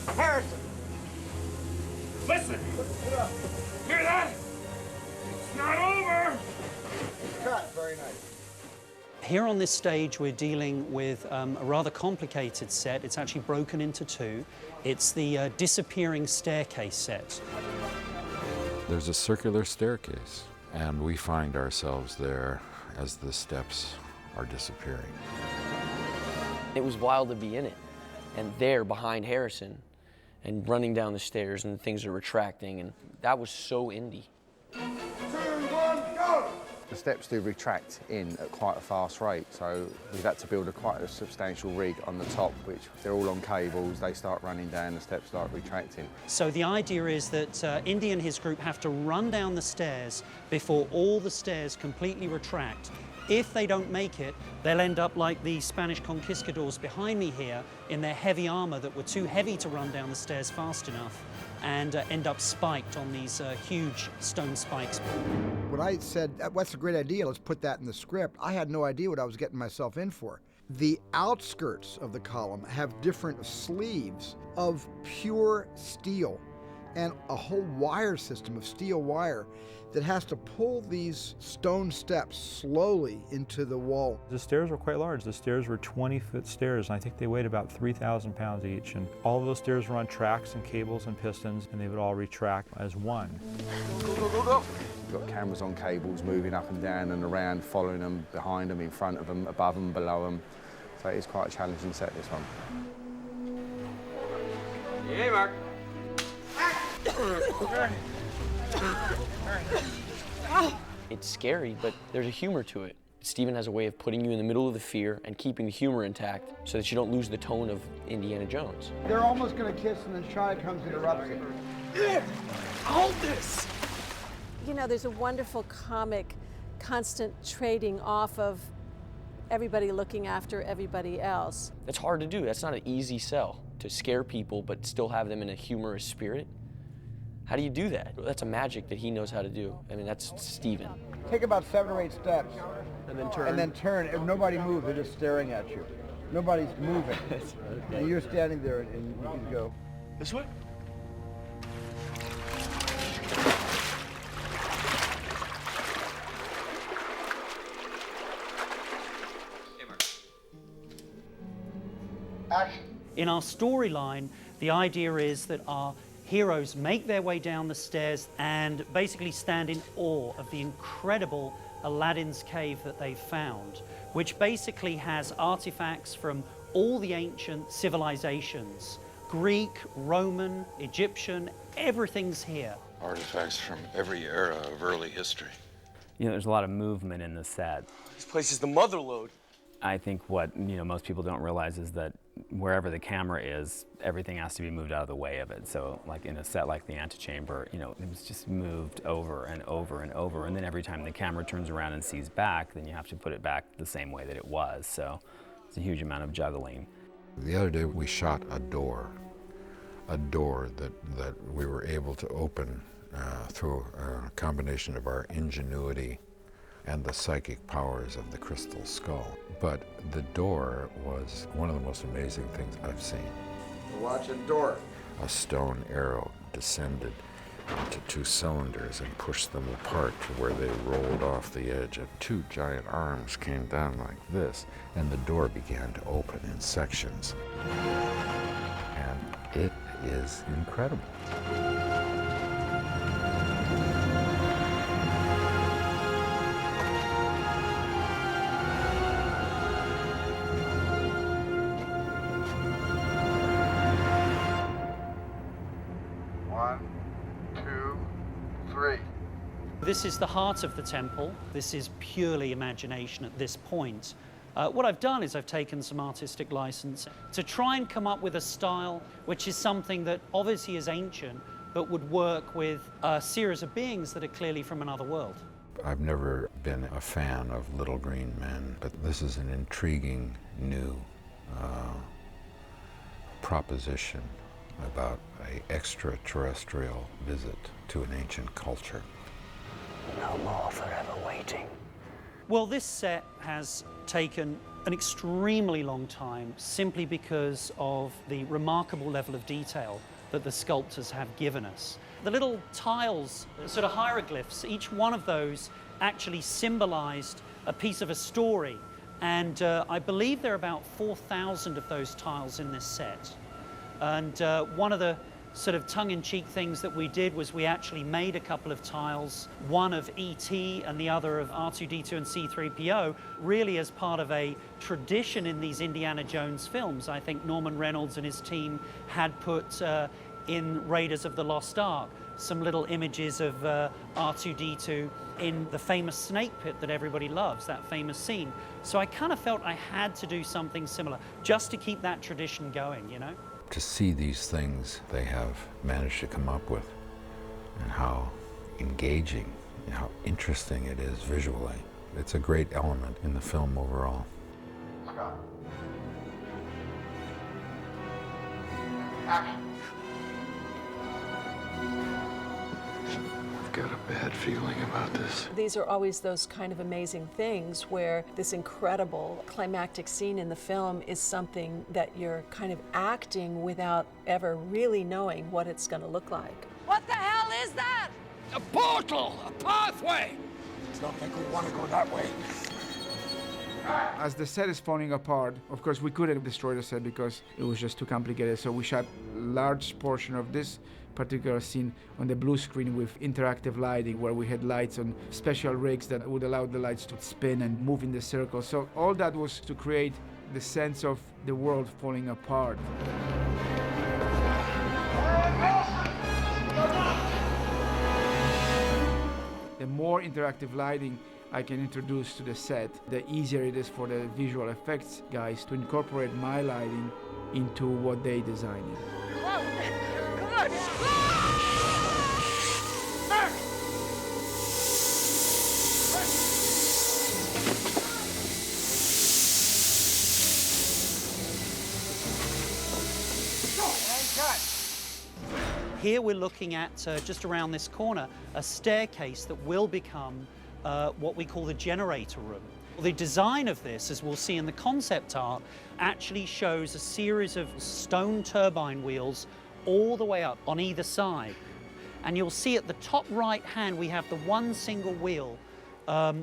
Harrison! Listen! Hear that? It's not over! Cut, very nice. Here on this stage, we're dealing with a rather complicated set. It's actually broken into 2. It's the disappearing staircase set. There's a circular staircase, and we find ourselves there as the steps are disappearing. It was wild to be in it, and there behind Harrison, and running down the stairs, and things are retracting, and that was so Indy. 2, 1, go! The steps do retract in at quite a fast rate, so we've had to build quite a substantial rig on the top, which they're all on cables, they start running down, the steps start retracting. So the idea is that Indy and his group have to run down the stairs before all the stairs completely retract. If they don't make it, they'll end up like the Spanish conquistadors behind me here in their heavy armor that were too heavy to run down the stairs fast enough and end up spiked on these huge stone spikes. When I said, that's a great idea, let's put that in the script, I had no idea what I was getting myself in for. The outskirts of the column have different sleeves of pure steel and a whole wire system of steel wire that has to pull these stone steps slowly into the wall. The stairs were quite large. The stairs were 20-foot stairs, and I think they weighed about 3,000 pounds each. And all of those stairs were on tracks and cables and pistons, and they would all retract as one. Go, go, go, go! We've got cameras on cables moving up and down and around, following them, behind them, in front of them, above them, below them. So it is quite a challenging set, this one. Hey, Mark. It's scary, but there's a humor to it. Steven has a way of putting you in the middle of the fear and keeping the humor intact so that you don't lose the tone of Indiana Jones. They're almost going to kiss, and then Shia comes and interrupts it. Hold this! You know, there's a wonderful comic constant trading off of everybody looking after everybody else. That's hard to do. That's not an easy sell, to scare people but still have them in a humorous spirit. How do you do that? That's a magic that he knows how to do. I mean, that's Steven. Take about 7 or 8 steps. And then turn. And then turn. If nobody moves, they're just staring at you. Nobody's moving. And you're standing there and you can go. This way? Action. In our storyline, the idea is that our heroes make their way down the stairs and basically stand in awe of the incredible Aladdin's cave that they found, which basically has artifacts from all the ancient civilizations. Greek, Roman, Egyptian, everything's here. Artifacts from every era of early history. You know, there's a lot of movement in the set. This place is the mother lode. I think what most people don't realize is that wherever the camera is, everything has to be moved out of the way of it. So like in a set like the Antechamber, it was just moved over and over and over. And then every time the camera turns around and sees back, then you have to put it back the same way that it was. So it's a huge amount of juggling. The other day we shot a door that we were able to open through a combination of our ingenuity and the psychic powers of the crystal skull. But the door was one of the most amazing things I've seen. Watch the door. A stone arrow descended into 2 cylinders and pushed them apart to where they rolled off the edge, and 2 giant arms came down like this, and the door began to open in sections. And it is incredible. This is the heart of the temple. This is purely imagination at this point. What I've done is I've taken some artistic license to try and come up with a style which is something that obviously is ancient, but would work with a series of beings that are clearly from another world. I've never been a fan of Little Green Men, but this is an intriguing new proposition about an extraterrestrial visit to an ancient culture. No more forever waiting. Well, this set has taken an extremely long time simply because of the remarkable level of detail that the sculptors have given us. The little tiles, sort of hieroglyphs, each one of those actually symbolized a piece of a story. And I believe there are about 4,000 of those tiles in this set. And one of the sort of tongue-in-cheek things that we did was we actually made a couple of tiles, one of E.T. and the other of R2-D2 and C-3PO, really as part of a tradition in these Indiana Jones films. I think Norman Reynolds and his team had put in Raiders of the Lost Ark some little images of R2-D2 in the famous snake pit that everybody loves, that famous scene. So I kind of felt I had to do something similar, just to keep that tradition going, To see these things they have managed to come up with, and how engaging, how interesting it is visually. It's a great element in the film overall. Scott. Action. I've got a bad feeling about this. These are always those kind of amazing things where this incredible climactic scene in the film is something that you're kind of acting without ever really knowing what it's going to look like. What the hell is that? A portal! A pathway! I don't think we want to go that way. As the set is falling apart, of course, we couldn't destroy the set because it was just too complicated. So we shot a large portion of this particular scene on the blue screen with interactive lighting, where we had lights on special rigs that would allow the lights to spin and move in the circle. So all that was to create the sense of the world falling apart. The more interactive lighting I can introduce to the set, the easier it is for the visual effects guys to incorporate my lighting into what they designed. Come on! Come on! Here we're looking at, just around this corner, a staircase that will become what we call the generator room. The design of this, as we'll see in the concept art, actually shows a series of stone turbine wheels all the way up on either side. And you'll see at the top right hand we have the one single wheel.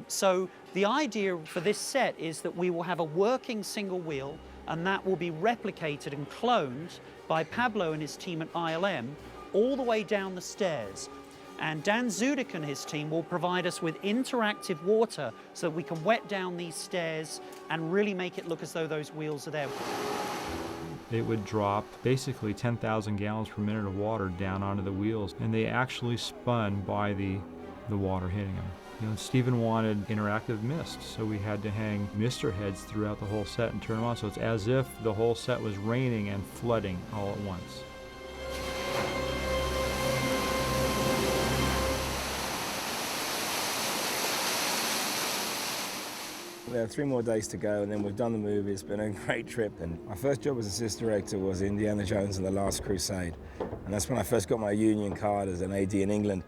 So the idea for this set is that we will have a working single wheel, and that will be replicated and cloned by Pablo and his team at ILM all the way down the stairs. And Dan Zudik and his team will provide us with interactive water so that we can wet down these stairs and really make it look as though those wheels are there. It would drop basically 10,000 gallons per minute of water down onto the wheels, and they actually spun by the water hitting them. You know, Steven wanted interactive mist, so we had to hang mister heads throughout the whole set and turn them on, so it's as if the whole set was raining and flooding all at once. We have 3 more days to go, and then we've done the movie. It's been a great trip. And my first job as assist director was Indiana Jones and the Last Crusade. And that's when I first got my union card as an AD in England,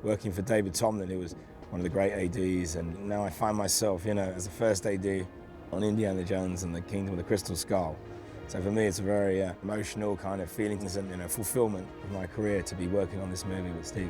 working for David Tomlin, who was one of the great ADs. And now I find myself, you know, as the first AD on Indiana Jones and the Kingdom of the Crystal Skull. So for me, it's a very emotional kind of feeling and, you know, fulfillment of my career to be working on this movie with Steven.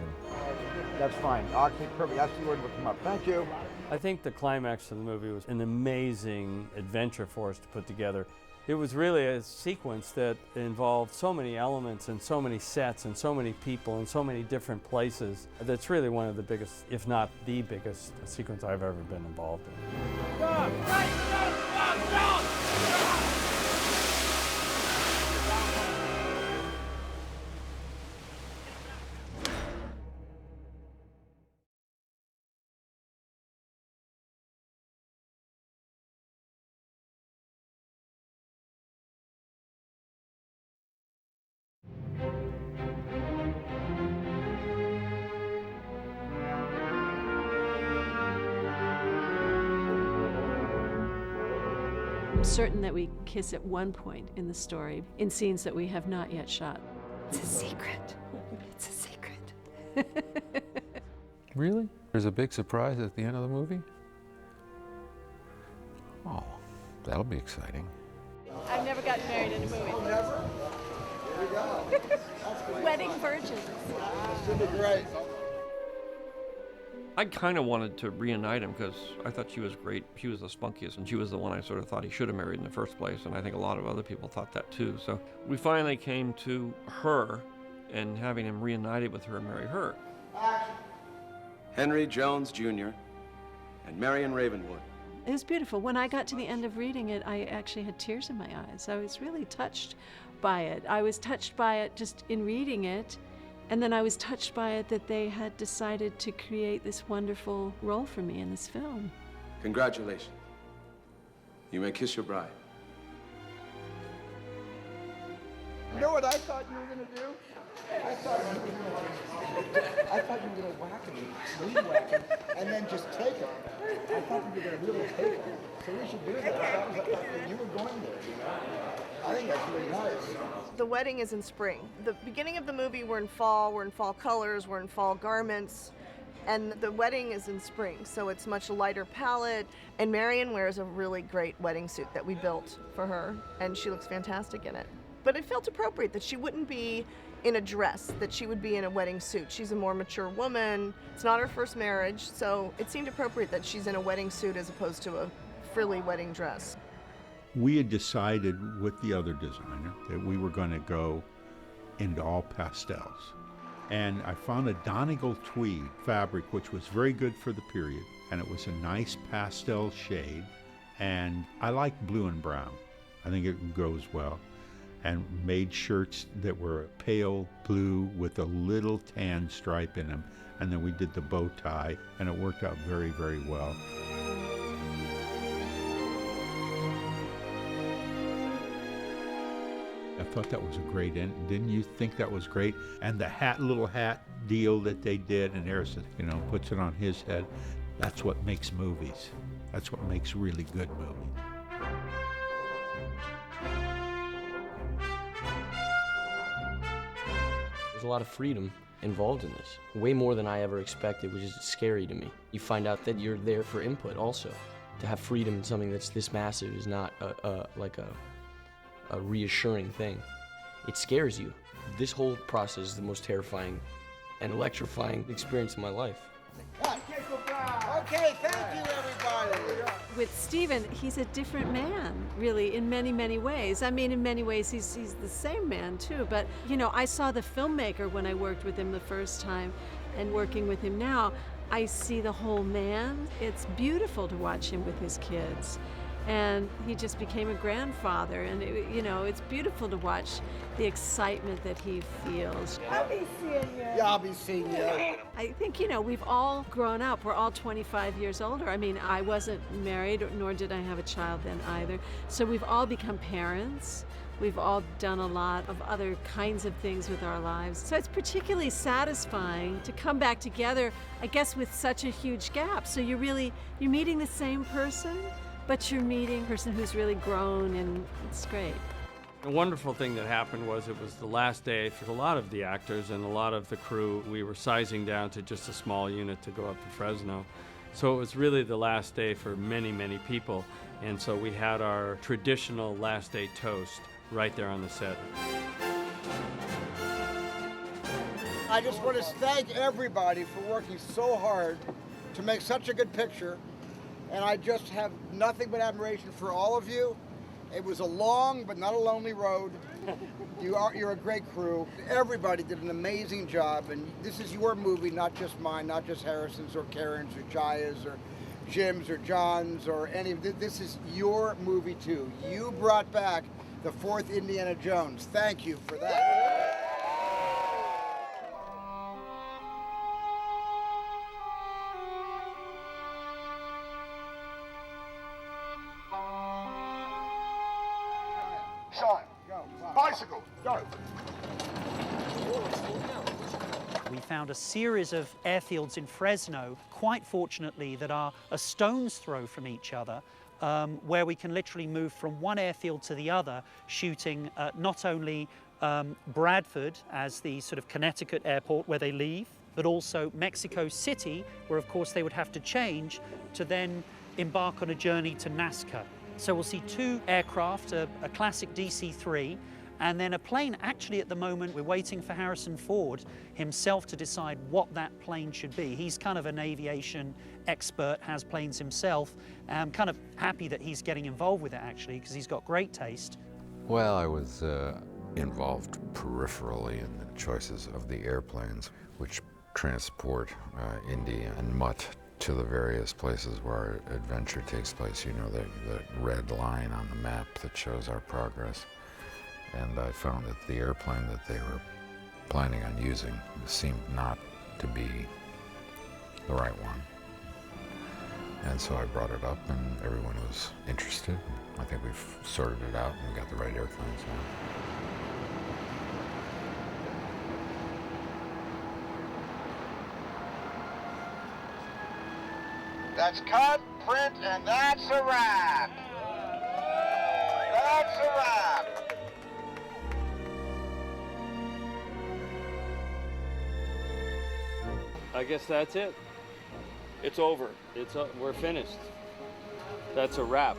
That's fine. Okay, perfect. That's the word will come up. Thank you. I think the climax of the movie was an amazing adventure for us to put together. It was really a sequence that involved so many elements and so many sets and so many people and so many different places. That's really one of the biggest, if not the biggest, sequence I've ever been involved in. Stop! Right! Stop! Stop! Stop! I'm certain that we kiss at one point in the story, in scenes that we have not yet shot. It's a secret. It's a secret. Really? There's a big surprise at the end of the movie? Oh, that'll be exciting. I've never gotten married in a movie. Oh, never? Here we go. Wedding virgins. This will be great. I kind of wanted to reunite him because I thought she was great. She was the spunkiest, and she was the one I sort of thought he should have married in the first place, and I think a lot of other people thought that too. So we finally came to her and having him reunited with her and marry her. Henry Jones Jr. and Marion Ravenwood. It was beautiful. When I got to the end of reading it, I actually had tears in my eyes. I was really touched by it. I was touched by it just in reading it. And then I was touched by it that they had decided to create this wonderful role for me in this film. Congratulations. You may kiss your bride. You know what I thought you were going to do? I thought you were going to whack him, lead whack him, and then just take him. I thought you were going to really take him. So we should do that. That was like you were going there, you know? I think that's really nice. The wedding is in spring. The beginning of the movie, we're in fall colors, we're in fall garments, and the wedding is in spring, so it's much lighter palette. And Marion wears a really great wedding suit that we built for her, and she looks fantastic in it. But it felt appropriate that she wouldn't be in a dress, that she would be in a wedding suit. She's a more mature woman. It's not her first marriage, so it seemed appropriate that she's in a wedding suit as opposed to a frilly wedding dress. We had decided with the other designer that we were going to go into all pastels. And I found a Donegal tweed fabric, which was very good for the period, and it was a nice pastel shade. And I like blue and brown. I think it goes well. And made shirts that were pale blue with a little tan stripe in them. and then we did the bow tie, and it worked out very, very well. I thought that was a great end. Didn't you think that was great? And the little hat deal that they did, and Harrison, puts it on his head. That's what makes movies. That's what makes really good movies. There's a lot of freedom involved in this, way more than I ever expected, which is scary to me. You find out that you're there for input also. To have freedom in something that's this massive is not a reassuring thing. It scares you. This whole process is the most terrifying and electrifying experience of my life. Okay, thank you, everybody. With Steven, he's a different man, really, in many, many ways. I mean, in many ways, he's the same man, too. But, I saw the filmmaker when I worked with him the first time, and working with him now, I see the whole man. It's beautiful to watch him with his kids. And he just became a grandfather, and it's beautiful to watch the excitement that he feels. I'll be seeing you. Yeah, I'll be seeing you. I think, we've all grown up. We're all 25 years older. I mean, I wasn't married, nor did I have a child then either. So we've all become parents. We've all done a lot of other kinds of things with our lives. So it's particularly satisfying to come back together, I guess, with such a huge gap. So you're meeting the same person, but you're meeting a person who's really grown, and it's great. The wonderful thing that happened was it was the last day for a lot of the actors and a lot of the crew. We were sizing down to just a small unit to go up to Fresno. So it was really the last day for many, many people. And so we had our traditional last day toast right there on the set. I just want to thank everybody for working so hard to make such a good picture. And I just have nothing but admiration for all of you. It was a long but not a lonely road. You're a great crew. Everybody did an amazing job, and this is your movie, not just mine, not just Harrison's or Karen's or Chaya's or Jim's or John's or any of this is your movie too. You brought back the fourth Indiana Jones. Thank you for that. Sean, go. Bicycle, go. We found a series of airfields in Fresno, quite fortunately, that are a stone's throw from each other, where we can literally move from one airfield to the other, shooting not only Bradford as the sort of Connecticut airport where they leave, but also Mexico City, where of course they would have to change to then embark on a journey to Nazca. So we'll see two aircraft, a classic DC-3, and then a plane. Actually, at the moment, we're waiting for Harrison Ford himself to decide what that plane should be. He's kind of an aviation expert, has planes himself. I'm kind of happy that he's getting involved with it, actually, because he's got great taste. Well, I was involved peripherally in the choices of the airplanes, which transport Indy and Mutt to the various places where our adventure takes place. You know, the red line on the map that shows our progress. And I found that the airplane that they were planning on using seemed not to be the right one. And so I brought it up, and everyone was interested. I think we've sorted it out and got the right airplanes now. That's cut, print, and that's a wrap. That's a wrap. I guess that's it. It's over. We're finished. That's a wrap.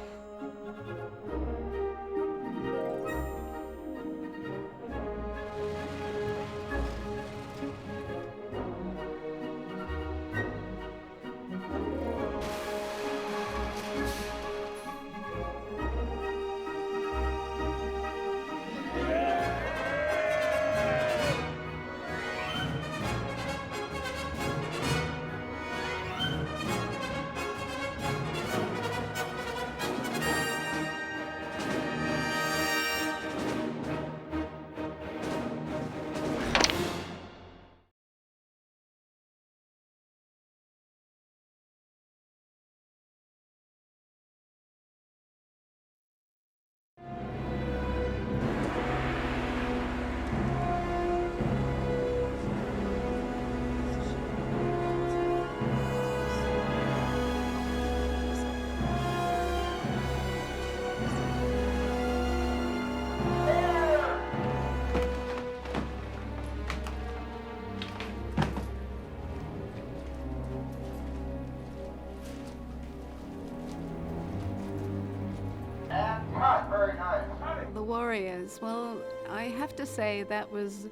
the Warriors. Well, I have to say that was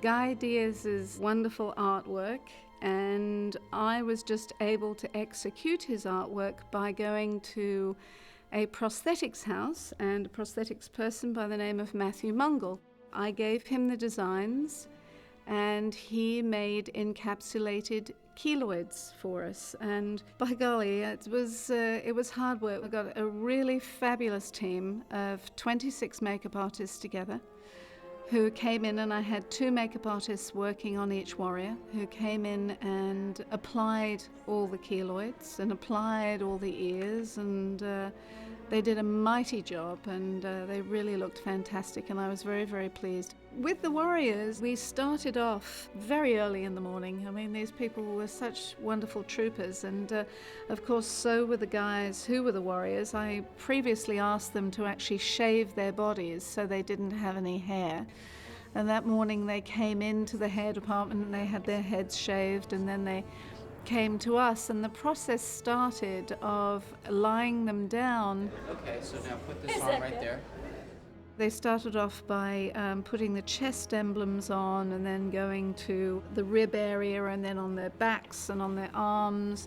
Guy Diaz's wonderful artwork, and I was just able to execute his artwork by going to a prosthetics house and a prosthetics person by the name of Matthew Mungle. I gave him the designs, and he made encapsulated keloids for us, and by golly, it was hard work. We got a really fabulous team of 26 makeup artists together who came in, and I had 2 makeup artists working on each warrior who came in and applied all the keloids and applied all the ears, and they did a mighty job, and they really looked fantastic, and I was very, very pleased. With the warriors, we started off very early in the morning. I mean, these people were such wonderful troopers, and of course, so were the guys who were the warriors. I previously asked them to actually shave their bodies so they didn't have any hair. And that morning they came into the hair department and they had their heads shaved, and then they came to us, and the process started of lying them down. Okay, so now put this on right there. They started off by putting the chest emblems on, and then going to the rib area, and then on their backs and on their arms,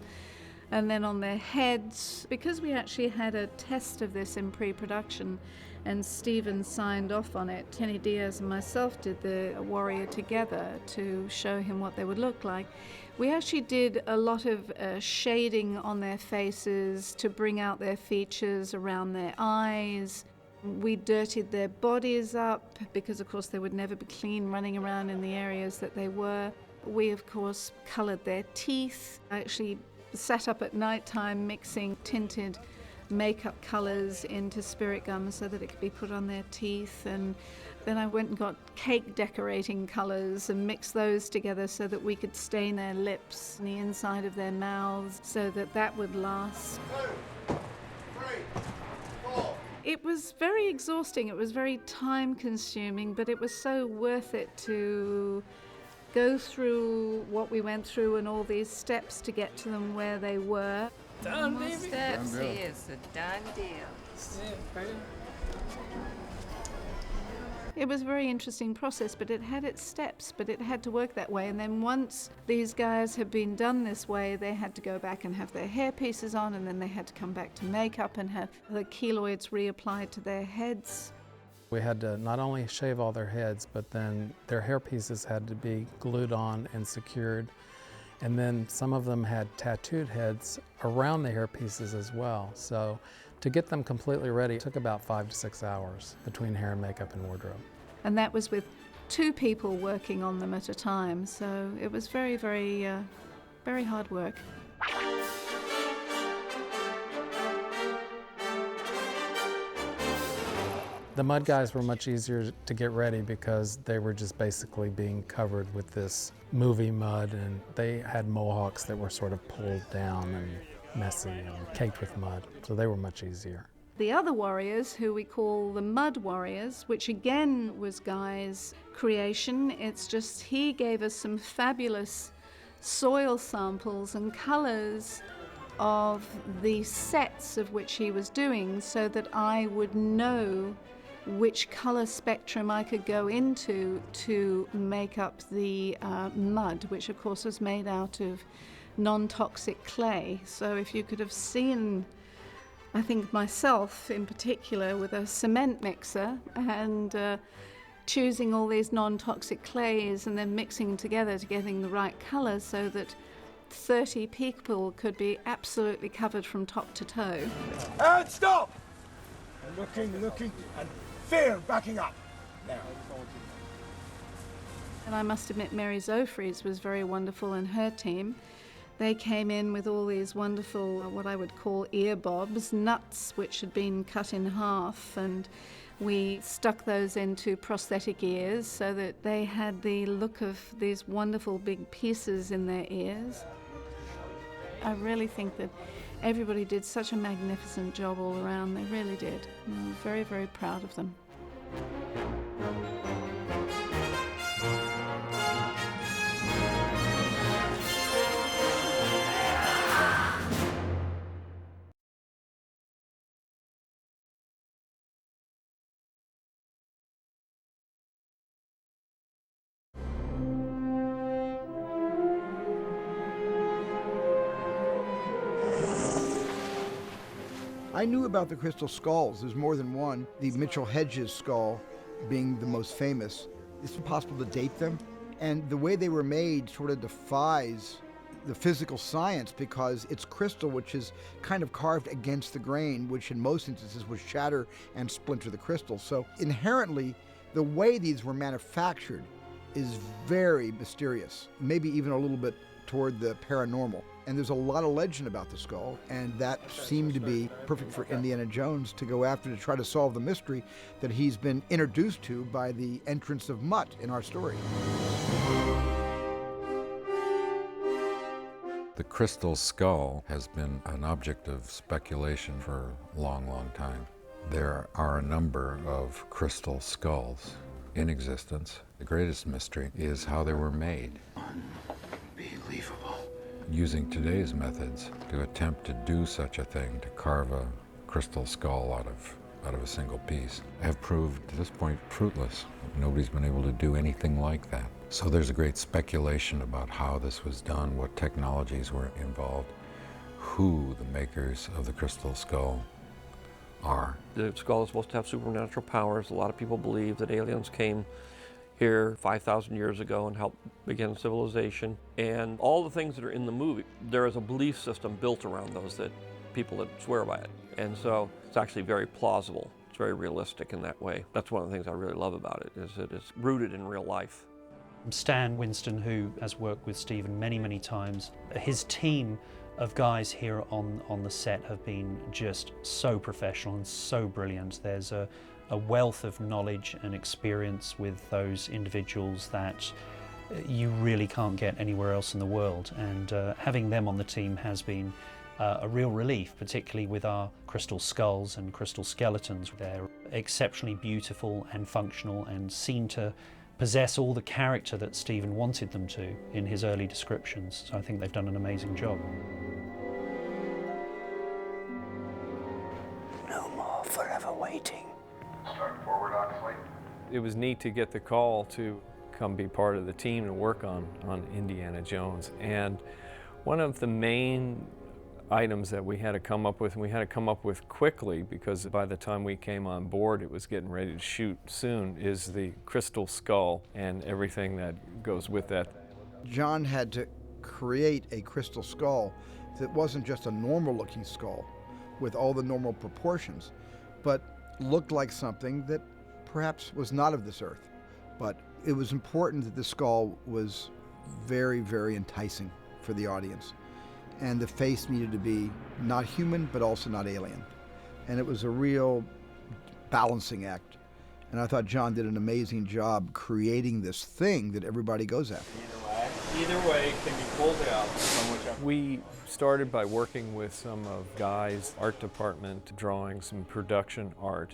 and then on their heads. Because we actually had a test of this in pre-production, and Steven signed off on it, Kenny Diaz and myself did the warrior together to show him what they would look like. We actually did a lot of shading on their faces to bring out their features around their eyes. We dirtied their bodies up because, of course, they would never be clean running around in the areas that they were. We, of course, colored their teeth. I actually sat up at night time mixing tinted makeup colors into spirit gum so that it could be put on their teeth, and then I went and got cake decorating colors and mixed those together so that we could stain their lips and the inside of their mouths so that that would last. 2, 3, 4. It was very exhausting, it was very time consuming, but it was so worth it to go through what we went through and all these steps to get to them where they were. Done, More baby. steps, Done deal. it's a done deal. It was a very interesting process, but it had its steps, but it had to work that way. And then once these guys had been done this way, they had to go back and have their hair pieces on, and then they had to come back to makeup and have the keloids reapplied to their heads. We had to not only shave all their heads, but then their hair pieces had to be glued on and secured. And then some of them had tattooed heads around the hair pieces as well. So to get them completely ready, it took about 5 to 6 hours between hair and makeup and wardrobe. And that was with 2 people working on them at a time. So it was very, very, very hard work. The mud guys were much easier to get ready because they were just basically being covered with this movie mud, and they had mohawks that were sort of pulled down and messy and caked with mud, so they were much easier. The other warriors, who we call the Mud Warriors, which again was Guy's creation, it's just he gave us some fabulous soil samples and colors of the sets of which he was doing so that I would know which color spectrum I could go into to make up the mud, which of course was made out of non-toxic clay. So if you could have seen, I think myself in particular, with a cement mixer and choosing all these non-toxic clays and then mixing them together to getting the right color so that 30 people could be absolutely covered from top to toe. And stop! Looking, and fear backing up. Now. And I must admit, Mary Zofries was very wonderful, and her team. They came in with all these wonderful, what I would call ear bobs, nuts which had been cut in half, and we stuck those into prosthetic ears so that they had the look of these wonderful big pieces in their ears. I really think that everybody did such a magnificent job all around. They really did. I'm very, very proud of them. I knew about the crystal skulls. There's more than one. The Mitchell Hedges skull being the most famous. It's impossible to date them. And the way they were made sort of defies the physical science because it's crystal, which is kind of carved against the grain, which in most instances would shatter and splinter the crystal. So inherently, the way these were manufactured is very mysterious, maybe even a little bit toward the paranormal. And there's a lot of legend about the skull, and that seemed to be perfect for Indiana Jones to go after to try to solve the mystery that he's been introduced to by the entrance of Mutt in our story. The crystal skull has been an object of speculation for a long, long time. There are a number of crystal skulls in existence. The greatest mystery is how they were made. Unbelievable. Using today's methods to attempt to do such a thing, to carve a crystal skull out of a single piece, have proved at this point fruitless. Nobody's been able to do anything like that. So there's a great speculation about how this was done, what technologies were involved, who the makers of the crystal skull are. The skull is supposed to have supernatural powers. A lot of people believe that aliens came here 5,000 years ago and helped begin civilization. And all the things that are in the movie, there is a belief system built around those that people that swear by it. And so it's actually very plausible. It's very realistic in that way. That's one of the things I really love about it, is that it's rooted in real life. Stan Winston, who has worked with Stephen many, many times, his team of guys here on the set have been just so professional and so brilliant. There's a wealth of knowledge and experience with those individuals that you really can't get anywhere else in the world. And having them on the team has been a real relief, particularly with our crystal skulls and crystal skeletons. They're exceptionally beautiful and functional and seem to possess all the character that Stephen wanted them to in his early descriptions. So I think they've done an amazing job. No more forever waiting. Start forward on slate. It was neat to get the call to come be part of the team and work on Indiana Jones. And one of the main items that we had to come up with, and we had to come up with quickly because by the time we came on board it was getting ready to shoot soon, is the crystal skull and everything that goes with that. John had to create a crystal skull that wasn't just a normal looking skull with all the normal proportions, but looked like something that perhaps was not of this earth. But it was important that the skull was very, very enticing for the audience. And the face needed to be not human, but also not alien. And it was a real balancing act. And I thought John did an amazing job creating this thing that everybody goes after. Either way it can be pulled out. We started by working with some of Guy's art department, drawing some production art.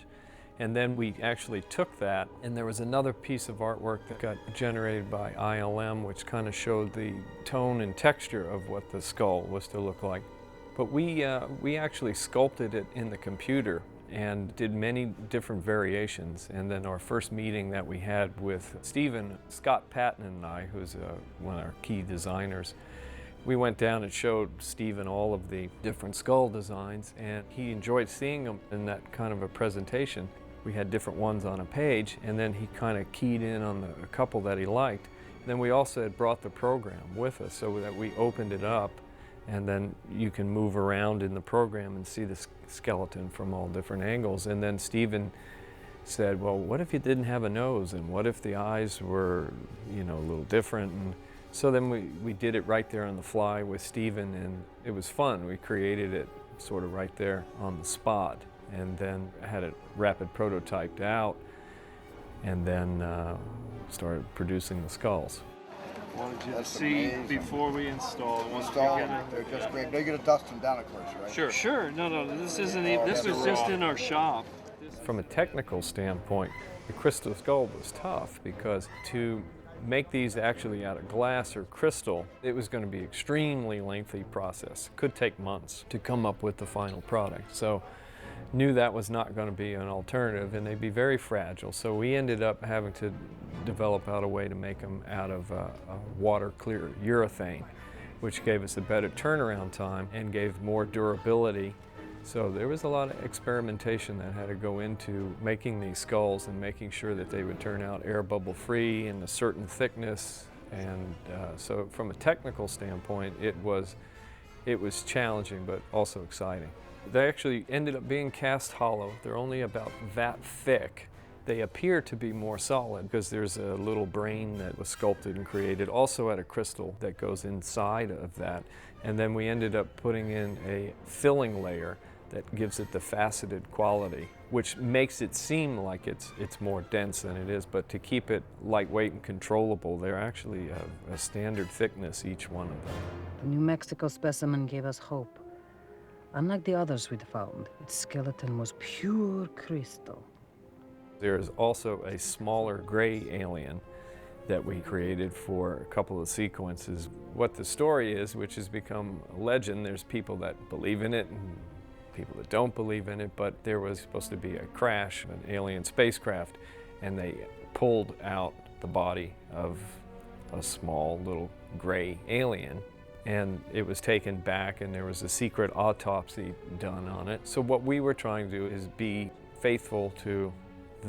And then we actually took that, and there was another piece of artwork that got generated by ILM, which kind of showed the tone and texture of what the skull was to look like. But we actually sculpted it in the computer and did many different variations. And then our first meeting that we had with Stephen, Scott Patton and I, who's one of our key designers, we went down and showed Stephen all of the different skull designs, and he enjoyed seeing them in that kind of a presentation. We had different ones on a page, and then he kind of keyed in on a couple that he liked. And then we also had brought the program with us so that we opened it up, and then you can move around in the program and see the skeleton from all different angles. And then Stephen said, well, what if you didn't have a nose, and what if the eyes were, you know, a little different? And so then we did it right there on the fly with Stephen, and it was fun. We created it sort of right there on the spot, and then had it rapid prototyped out, and then started producing the skulls. Wanted you to see before we install. They're just great. They're going to dust them down, of course, right? Sure. No, this isn't even, this was just in our shop. From a technical standpoint, the crystal skull was tough because to make these actually out of glass or crystal, it was going to be an extremely lengthy process. It could take months to come up with the final product. So knew that was not going to be an alternative, and they'd be very fragile. So we ended up having to develop out a way to make them out of a water-clear urethane, which gave us a better turnaround time and gave more durability So there was a lot of experimentation that had to go into making these skulls and making sure that they would turn out air bubble free and a certain thickness. And so from a technical standpoint, it was challenging but also exciting. They actually ended up being cast hollow. They're only about that thick. They appear to be more solid because there's a little brain that was sculpted and created also out of crystal that goes inside of that. And then we ended up putting in a filling layer that gives it the faceted quality, which makes it seem like it's more dense than it is, but to keep it lightweight and controllable, they're actually a standard thickness, each one of them. The New Mexico specimen gave us hope. Unlike the others we'd found, its skeleton was pure crystal. There is also a smaller gray alien that we created for a couple of sequences. What the story is, which has become a legend, there's people that believe in it and people that don't believe in it, but there was supposed to be a crash, an alien spacecraft, and they pulled out the body of a small little gray alien, and it was taken back and there was a secret autopsy done on it. So what we were trying to do is be faithful to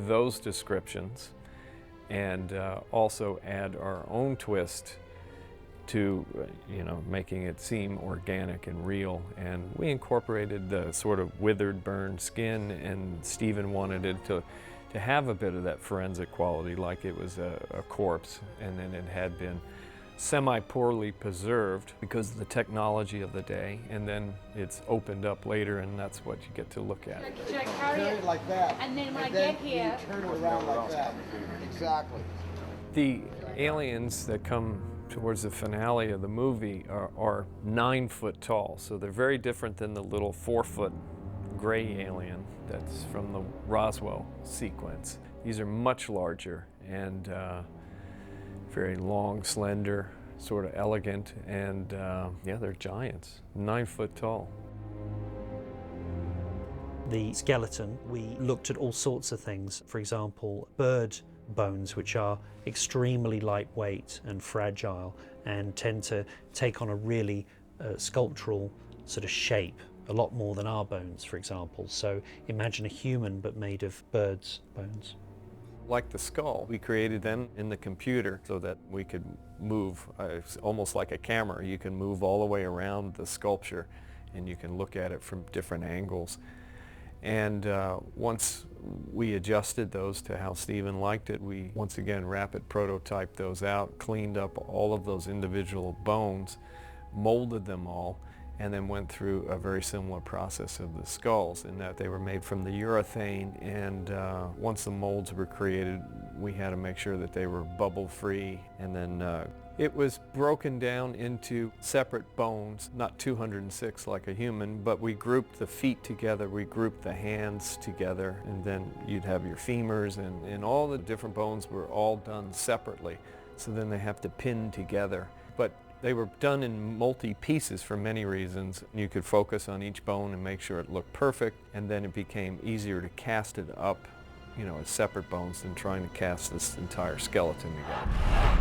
those descriptions and also add our own twist to making it seem organic and real. And we incorporated the sort of withered, burned skin, and Stephen wanted it to have a bit of that forensic quality, like it was a corpse, and then it had been semi-poorly preserved because of the technology of the day, and then it's opened up later, and that's what you get to look at. Should I carry it like that? And then when I get here, you turn it around like that. Exactly. The aliens that come towards the finale of the movie are 9 foot tall, so they're very different than the little 4-foot gray alien that's from the Roswell sequence. These are much larger and very long, slender, sort of elegant, and yeah, they're giants, 9 foot tall. The skeleton, we looked at all sorts of things. For example, bird bones, which are extremely lightweight and fragile and tend to take on a really sculptural sort of shape, a lot more than our bones, for example. So imagine a human but made of birds' bones. Like the skull, we created them in the computer so that we could move, it's almost like a camera. You can move all the way around the sculpture and you can look at it from different angles. And once we adjusted those to how Stephen liked it, we once again rapid prototyped those out, cleaned up all of those individual bones, molded them all, and then went through a very similar process of the skulls in that they were made from the urethane, and once the molds were created, we had to make sure that they were bubble free, and then it was broken down into separate bones, not 206 like a human, but we grouped the feet together, we grouped the hands together, and then you'd have your femurs, and all the different bones were all done separately, so then they have to pin together. But they were done in multi-pieces for many reasons. You could focus on each bone and make sure it looked perfect, and then it became easier to cast it up, as separate bones than trying to cast this entire skeleton together.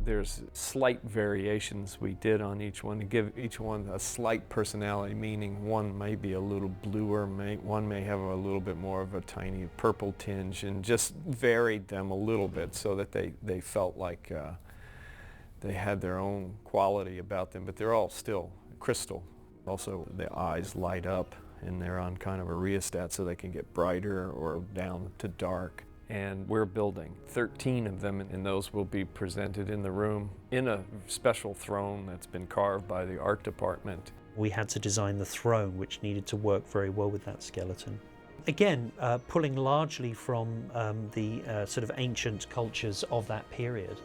There's slight variations we did on each one to give each one a slight personality, meaning one may be a little bluer, one may have a little bit more of a tiny purple tinge, and just varied them a little bit so that they felt like they had their own quality about them, but they're all still crystal. Also, the eyes light up and they're on kind of a rheostat so they can get brighter or down to dark. And we're building 13 of them, and those will be presented in the room in a special throne that's been carved by the art department. We had to design the throne, which needed to work very well with that skeleton. Again, pulling largely from the sort of ancient cultures of that period.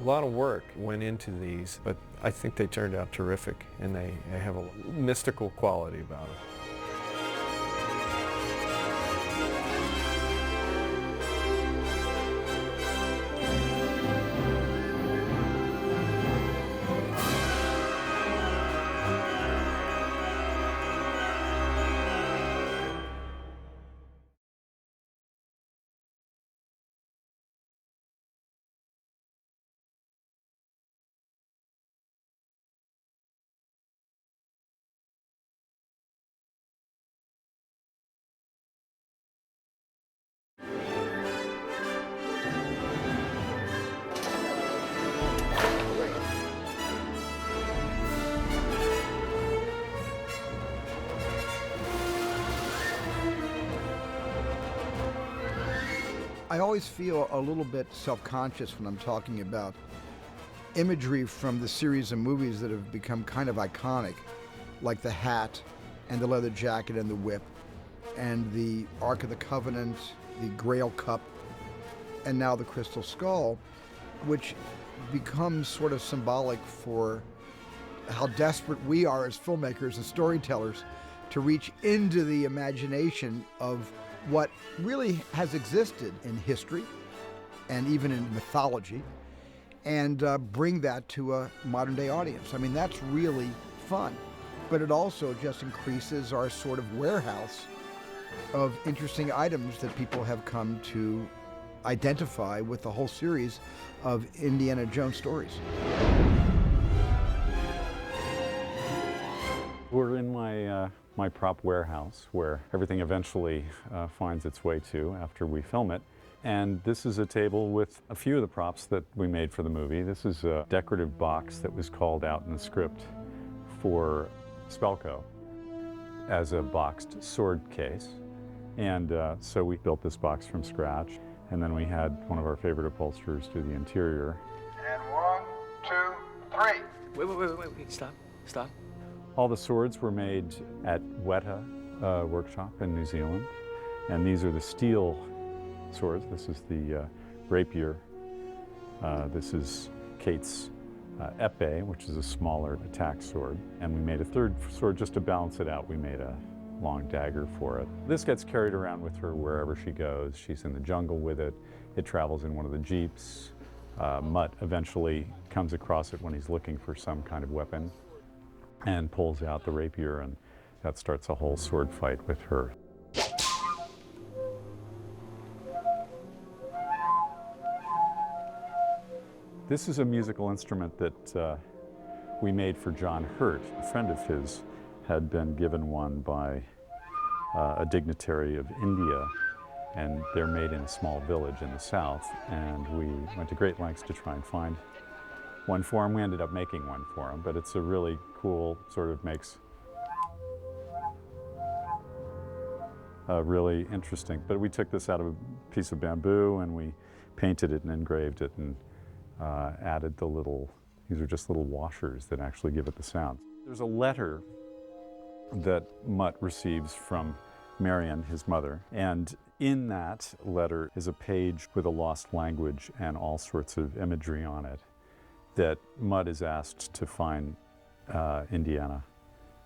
A lot of work went into these, but I think they turned out terrific, and they have a mystical quality about them. I always feel a little bit self-conscious when I'm talking about imagery from the series of movies that have become kind of iconic, like the hat and the leather jacket and the whip and the Ark of the Covenant, the Grail Cup, and now the Crystal Skull, which becomes sort of symbolic for how desperate we are as filmmakers and storytellers to reach into the imagination of what really has existed in history and even in mythology, and bring that to a modern day audience. I mean, that's really fun, but it also just increases our sort of warehouse of interesting items that people have come to identify with the whole series of Indiana Jones stories. We're in my prop warehouse where everything eventually finds its way to after we film it. And this is a table with a few of the props that we made for the movie. This is a decorative box that was called out in the script for Spelco as a boxed sword case. And so we built this box from scratch. And then we had one of our favorite upholsterers do the interior. And 1, 2, 3. Wait, stop. All the swords were made at Weta workshop in New Zealand. And these are the steel swords. This is the rapier. This is Kate's epee, which is a smaller attack sword. And we made a third sword just to balance it out. We made a long dagger for it. This gets carried around with her wherever she goes. She's in the jungle with it. It travels in one of the jeeps. Mutt eventually comes across it when he's looking for some kind of weapon and pulls out the rapier, and that starts a whole sword fight with her. This is a musical instrument that we made for John Hurt. A friend of his had been given one by a dignitary of India, and they're made in a small village in the south, and we went to great lengths to try and find one for him. We ended up making one for him, but it's a really cool, sort of makes really interesting. But we took this out of a piece of bamboo and we painted it and engraved it and added the little, these are just little washers that actually give it the sound. There's a letter that Mutt receives from Marion, his mother, and in that letter is a page with a lost language and all sorts of imagery on it that Mutt is asked to find Indiana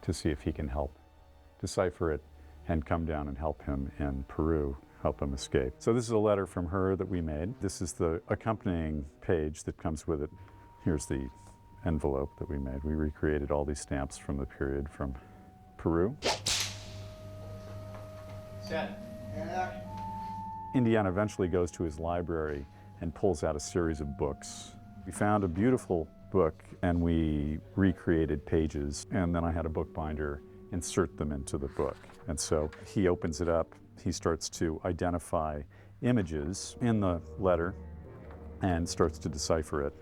to see if he can help decipher it and come down and help him in Peru, help him escape. So this is a letter from her that we made. This is the accompanying page that comes with it. Here's the envelope that we made. We recreated all these stamps from the period from Peru. Set. Indiana eventually goes to his library and pulls out a series of books. We found a beautiful book and we recreated pages, and then I had a bookbinder insert them into the book. And so he opens it up, he starts to identify images in the letter and starts to decipher it,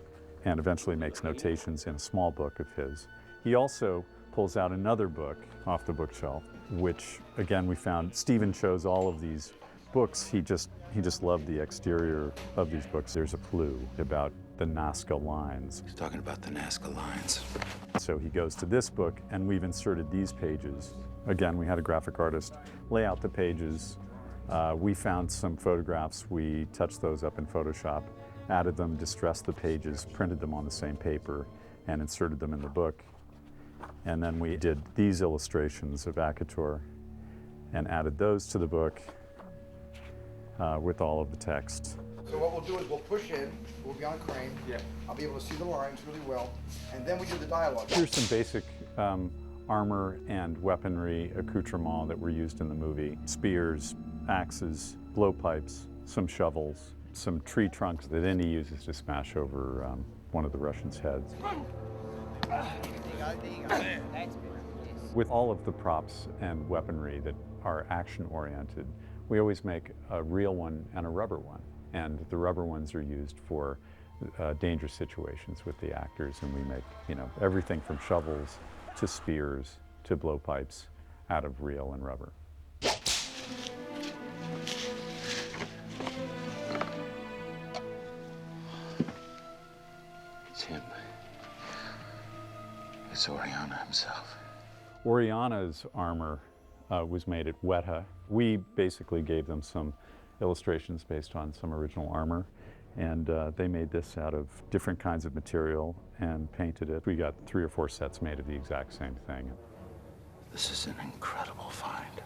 and eventually makes notations in a small book of his. He also pulls out another book off the bookshelf, which again we found Stephen chose all of these books. He just loved the exterior of these books. There's a clue about the Nazca lines. He's talking about the Nazca lines. So he goes to this book, and we've inserted these pages. Again, we had a graphic artist lay out the pages. We found some photographs. We touched those up in Photoshop, added them, distressed the pages, printed them on the same paper, and inserted them in the book. And then we did these illustrations of Akator and added those to the book with all of the text. So what we'll do is we'll push in, we'll be on a crane, I'll be able to see the lines really well, and then we do the dialogue. Here's some basic armor and weaponry accoutrement that were used in the movie. Spears, axes, blowpipes, some shovels, some tree trunks that Indy uses to smash over one of the Russians' heads. With all of the props and weaponry that are action-oriented, we always make a real one and a rubber one. And the rubber ones are used for dangerous situations with the actors, and we make, everything from shovels to spears to blowpipes out of real and rubber. It's Oriana himself. Oriana's armor was made at Weta. We basically gave them some illustrations based on some original armor, and they made this out of different kinds of material and painted it. We got 3 or 4 sets made of the exact same thing. This is an incredible find.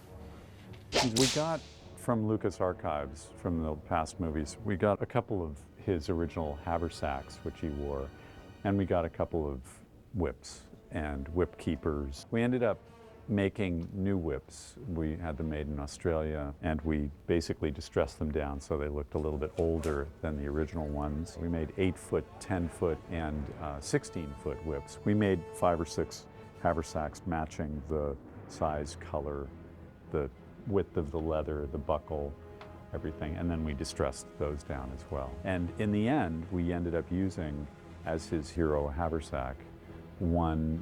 We got from Lucas Archives, from the past movies, we got a couple of his original haversacks, which he wore, and we got a couple of whips and whip keepers. We ended up making new whips. We had them made in Australia, and we basically distressed them down so they looked a little bit older than the original ones. We made 8-foot, 10-foot, and 16-foot whips. We made 5 or 6 haversacks matching the size, color, the width of the leather, the buckle, everything, and then we distressed those down as well. And in the end, we ended up using, as his hero haversack, one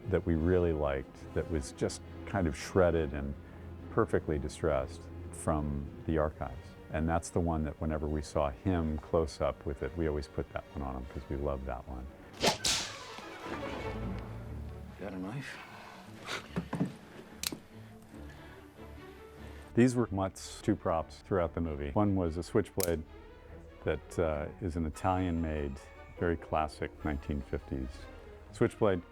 that we really liked that was just kind of shredded and perfectly distressed from the archives. And that's the one that whenever we saw him close up with it, we always put that one on him because we loved that one. Got a knife? These were Mutt's 2 props throughout the movie. One was a switchblade that is an Italian-made, very classic 1950s switchblade,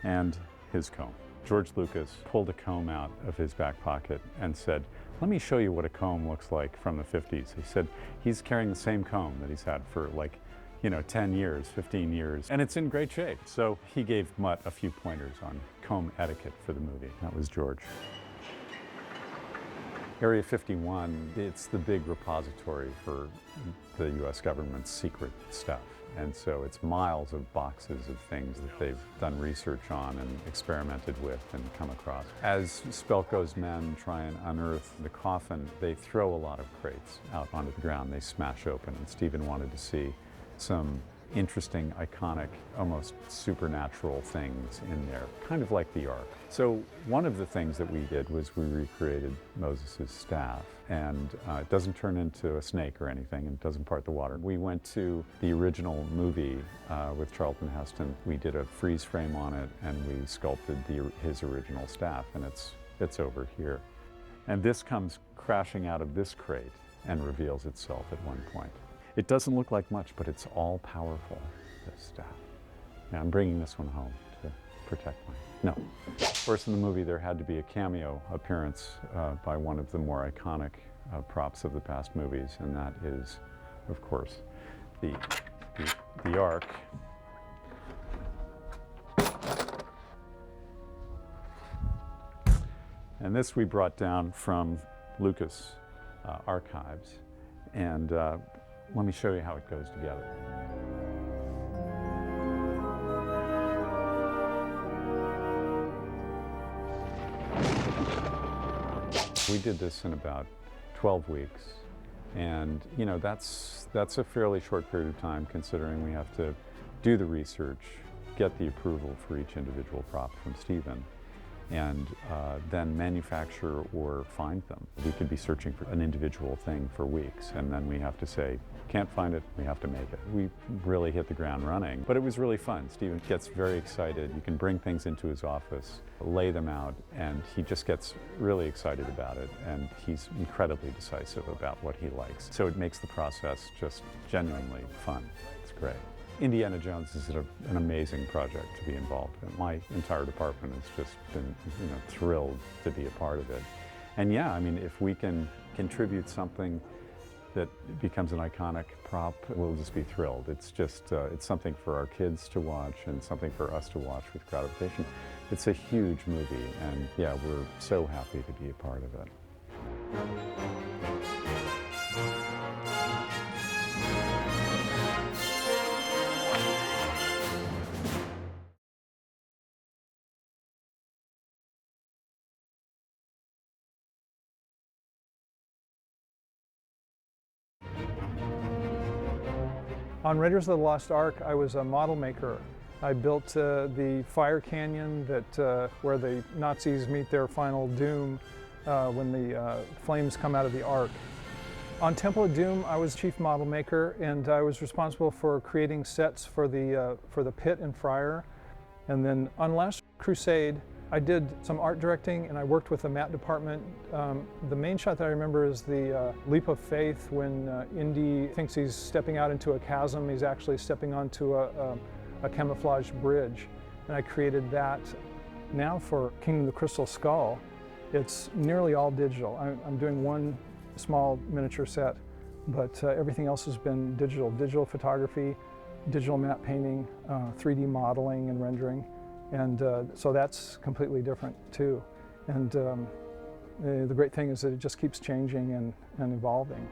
and his comb. George Lucas pulled a comb out of his back pocket and said, "Let me show you what a comb looks like from the 50s. He said he's carrying the same comb that he's had for 10 years, 15 years, and it's in great shape. So he gave Mutt a few pointers on comb etiquette for the movie. That was George. Area 51, it's the big repository for the US government's secret stuff. And so it's miles of boxes of things that they've done research on and experimented with and come across. As Spelko's men try and unearth the coffin, they throw a lot of crates out onto the ground. They smash open, and Stephen wanted to see some interesting, iconic, almost supernatural things in there, kind of like the Ark. So one of the things that we did was we recreated Moses' staff, and it doesn't turn into a snake or anything, and it doesn't part the water. We went to the original movie with Charlton Heston. We did a freeze frame on it, and we sculpted his original staff, and it's over here. And this comes crashing out of this crate and reveals itself at one point. It doesn't look like much, but it's all powerful, this staff. Now, I'm bringing this one home to protect mine. No. Of course, in the movie, there had to be a cameo appearance by one of the more iconic props of the past movies, and that is, of course, the Ark. And this we brought down from Lucas Archives, and let me show you how it goes together. We did this in about 12 weeks, and that's a fairly short period of time considering we have to do the research, get the approval for each individual prop from Stephen, and then manufacture or find them. We could be searching for an individual thing for weeks, and then we have to say, can't find it, we have to make it. We really hit the ground running, but it was really fun. Stephen gets very excited. You can bring things into his office, lay them out, and he just gets really excited about it, and he's incredibly decisive about what he likes. So it makes the process just genuinely fun. It's great. Indiana Jones is an amazing project to be involved in. My entire department has just been, thrilled to be a part of it. And yeah, I mean, if we can contribute something that becomes an iconic prop, we'll just be thrilled. It's just, it's something for our kids to watch and something for us to watch with gratification. It's a huge movie, and yeah, we're so happy to be a part of it. On Raiders of the Lost Ark, I was a model maker. I built the fire canyon where the Nazis meet their final doom when the flames come out of the Ark. On Temple of Doom, I was chief model maker, and I was responsible for creating sets for the pit and Friar. And then on Last Crusade, I did some art directing and I worked with the matte department. The main shot that I remember is the leap of faith when Indy thinks he's stepping out into a chasm. He's actually stepping onto a camouflage bridge. And I created that. Now for Kingdom of the Crystal Skull, it's nearly all digital. I'm doing one small miniature set, but everything else has been digital. Digital photography, digital matte painting, 3D modeling and rendering. And so that's completely different too. And the great thing is that it just keeps changing and evolving.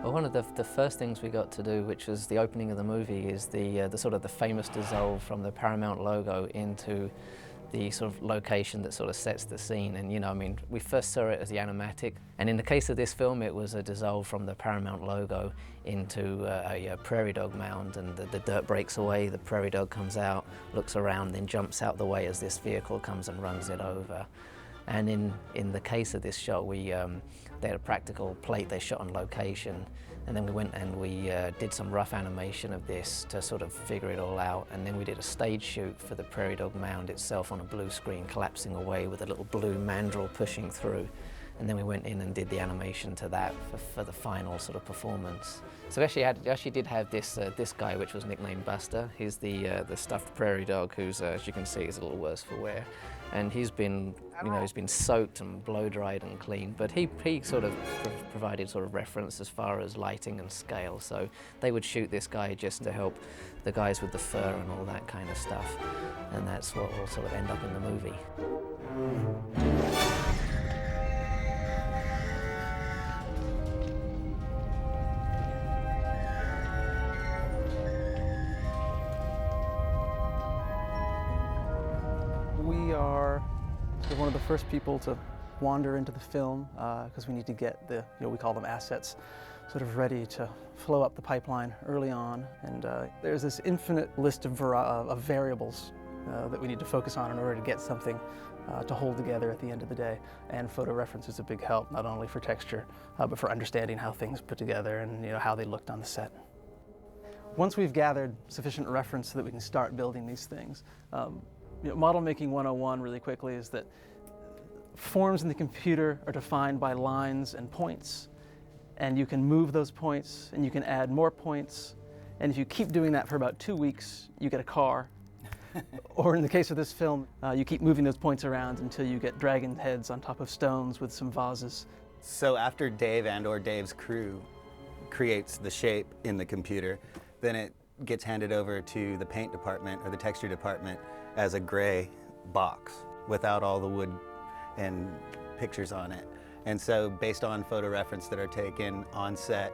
Well, one of the first things we got to do, which was the opening of the movie, is the sort of the famous dissolve from the Paramount logo into the sort of location that sort of sets the scene. And, you know, I mean, we first saw it as the animatic, and in the case of this film, it was a dissolve from the Paramount logo into a prairie dog mound, and the dirt breaks away, the prairie dog comes out, looks around, then jumps out the way as this vehicle comes and runs it over. And in the case of this shot, they had a practical plate they shot on location, and then we went and we did some rough animation of this to sort of figure it all out, and then we did a stage shoot for the prairie dog mound itself on a blue screen collapsing away with a little blue mandrel pushing through, and then we went in and did the animation to that for the final sort of performance. So we actually did have this guy, which was nicknamed Buster. He's the stuffed prairie dog who's, as you can see, is a little worse for wear. And he's been, you know, he's been soaked and blow-dried and cleaned, but he sort of provided sort of reference as far as lighting and scale. So they would shoot this guy just to help the guys with the fur and all that kind of stuff. And that's what will sort of end up in the movie. We're one of the first people to wander into the film because we need to get the, we call them assets, sort of ready to flow up the pipeline early on. And there's this infinite list of variables that we need to focus on in order to get something to hold together at the end of the day. And photo reference is a big help, not only for texture, but for understanding how things put together and how they looked on the set. Once we've gathered sufficient reference so that we can start building these things, Model Making 101 really quickly is that forms in the computer are defined by lines and points, and you can move those points and you can add more points, and if you keep doing that for about 2 weeks, you get a car. Or in the case of this film, you keep moving those points around until you get dragon heads on top of stones with some vases. So after Dave or Dave's crew creates the shape in the computer, then it gets handed over to the paint department or the texture department as a gray box without all the wood and pictures on it. And so based on photo reference that are taken on set,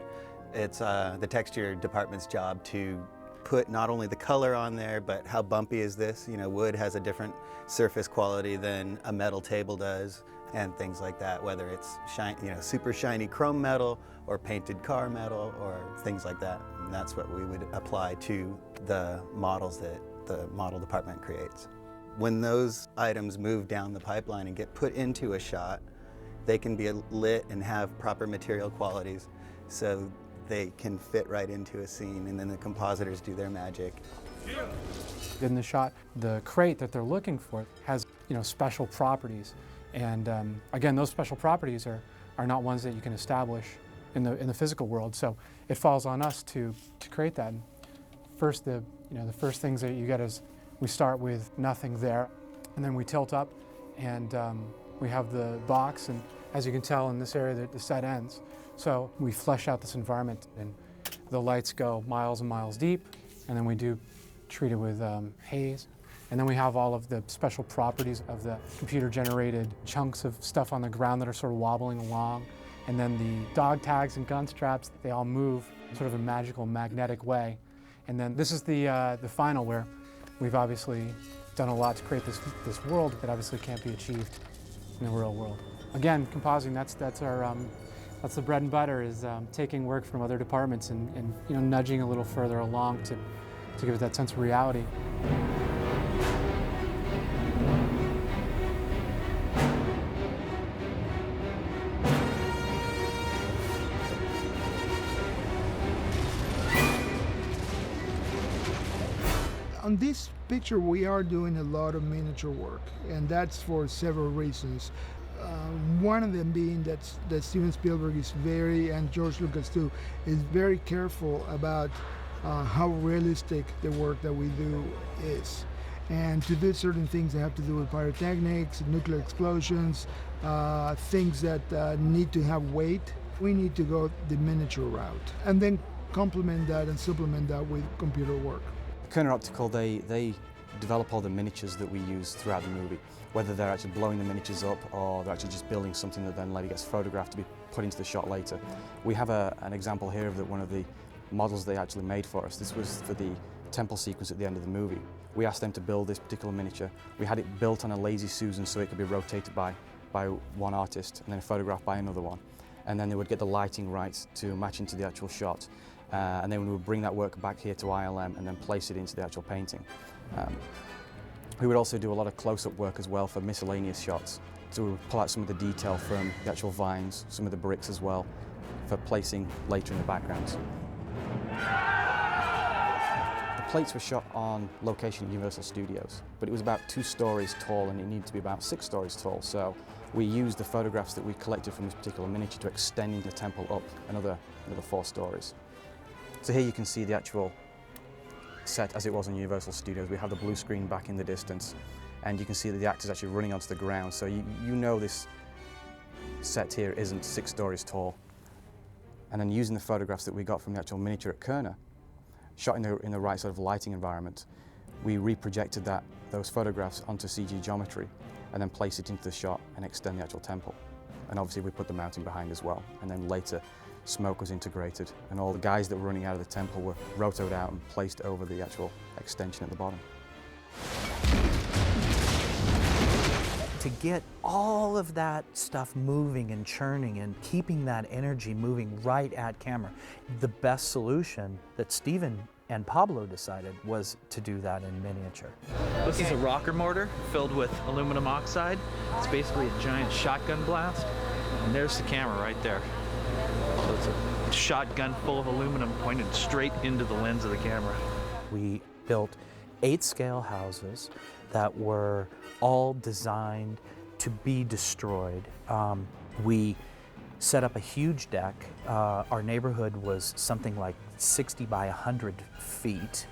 it's the texture department's job to put not only the color on there, but how bumpy is this? Wood has a different surface quality than a metal table does, and things like that, whether it's super shiny chrome metal or painted car metal or things like that. And that's what we would apply to the models that the model department creates. When those items move down the pipeline and get put into a shot, they can be lit and have proper material qualities so they can fit right into a scene, and then the compositors do their magic. In the shot, the crate that they're looking for has special properties, and again, those special properties are not ones that you can establish in the physical world. So it falls on us to create that. First, the first things that you get is we start with nothing there, and then we tilt up, and we have the box, and as you can tell in this area, the set ends. So we flesh out this environment, and the lights go miles and miles deep, and then we do treat it with haze. And then we have all of the special properties of the computer-generated chunks of stuff on the ground that are sort of wobbling along. And then the dog tags and gun straps, they all move sort of a magical, magnetic way. And then this is the final, where we've obviously done a lot to create this world that obviously can't be achieved in the real world. Again, compositing, that's our that's the bread and butter, is taking work from other departments and nudging a little further along to give it that sense of reality. On this picture, we are doing a lot of miniature work, and that's for several reasons. One of them being that Steven Spielberg is and George Lucas too, is very careful about how realistic the work that we do is. And to do certain things that have to do with pyrotechnics, nuclear explosions, things that need to have weight, we need to go the miniature route. And then complement that and supplement that with computer work. Kerner Optical, they develop all the miniatures that we use throughout the movie, whether they're actually blowing the miniatures up or they're actually just building something that then later gets photographed to be put into the shot later. We have an example here of one of the models they actually made for us. This was for the temple sequence at the end of the movie. We asked them to build this particular miniature. We had it built on a Lazy Susan so it could be rotated by one artist and then photographed by another one. And then they would get the lighting right to match into the actual shot. And then we would bring that work back here to ILM and then place it into the actual painting. We would also do a lot of close-up work as well for miscellaneous shots. So we would pull out some of the detail from the actual vines, some of the bricks as well, for placing later in the backgrounds. The plates were shot on location at Universal Studios, but it was about 2 stories tall and it needed to be about 6 stories tall. So we used the photographs that we collected from this particular miniature to extend the temple up another 4 stories. So here you can see the actual set as it was in Universal Studios. We have the blue screen back in the distance, and you can see that the actor's actually running onto the ground. So you know this set here isn't 6 stories tall. And then using the photographs that we got from the actual miniature at Kerner, shot in the right sort of lighting environment, we reprojected those photographs onto CG geometry and then place it into the shot and extend the actual temple. And obviously we put the mountain behind as well. And then later, smoke was integrated, and all the guys that were running out of the temple were rotoed out and placed over the actual extension at the bottom. To get all of that stuff moving and churning and keeping that energy moving right at camera, the best solution that Steven and Pablo decided was to do that in miniature. This is a rocker mortar filled with aluminum oxide. It's basically a giant shotgun blast, and there's the camera right there. So it's a shotgun full of aluminum pointed straight into the lens of the camera. We built 8 scale houses that were all designed to be destroyed. We set up a huge deck. Our neighborhood was something like 60 by 100 feet.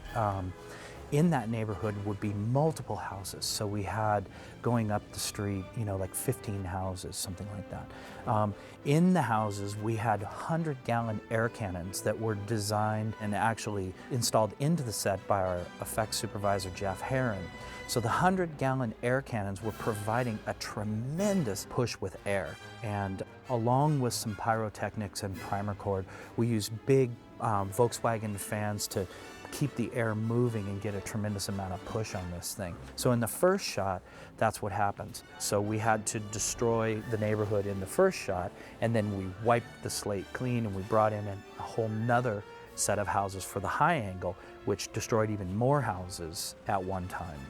In that neighborhood would be multiple houses. So we had, going up the street, like 15 houses, something like that. In the houses, we had 100-gallon air cannons that were designed and actually installed into the set by our effects supervisor, Jeff Herron. So the 100-gallon air cannons were providing a tremendous push with air. And along with some pyrotechnics and primer cord, we used big Volkswagen fans to keep the air moving and get a tremendous amount of push on this thing. So in the first shot, that's what happens. So we had to destroy the neighborhood in the first shot, and then we wiped the slate clean and we brought in a whole nother set of houses for the high angle, which destroyed even more houses at one time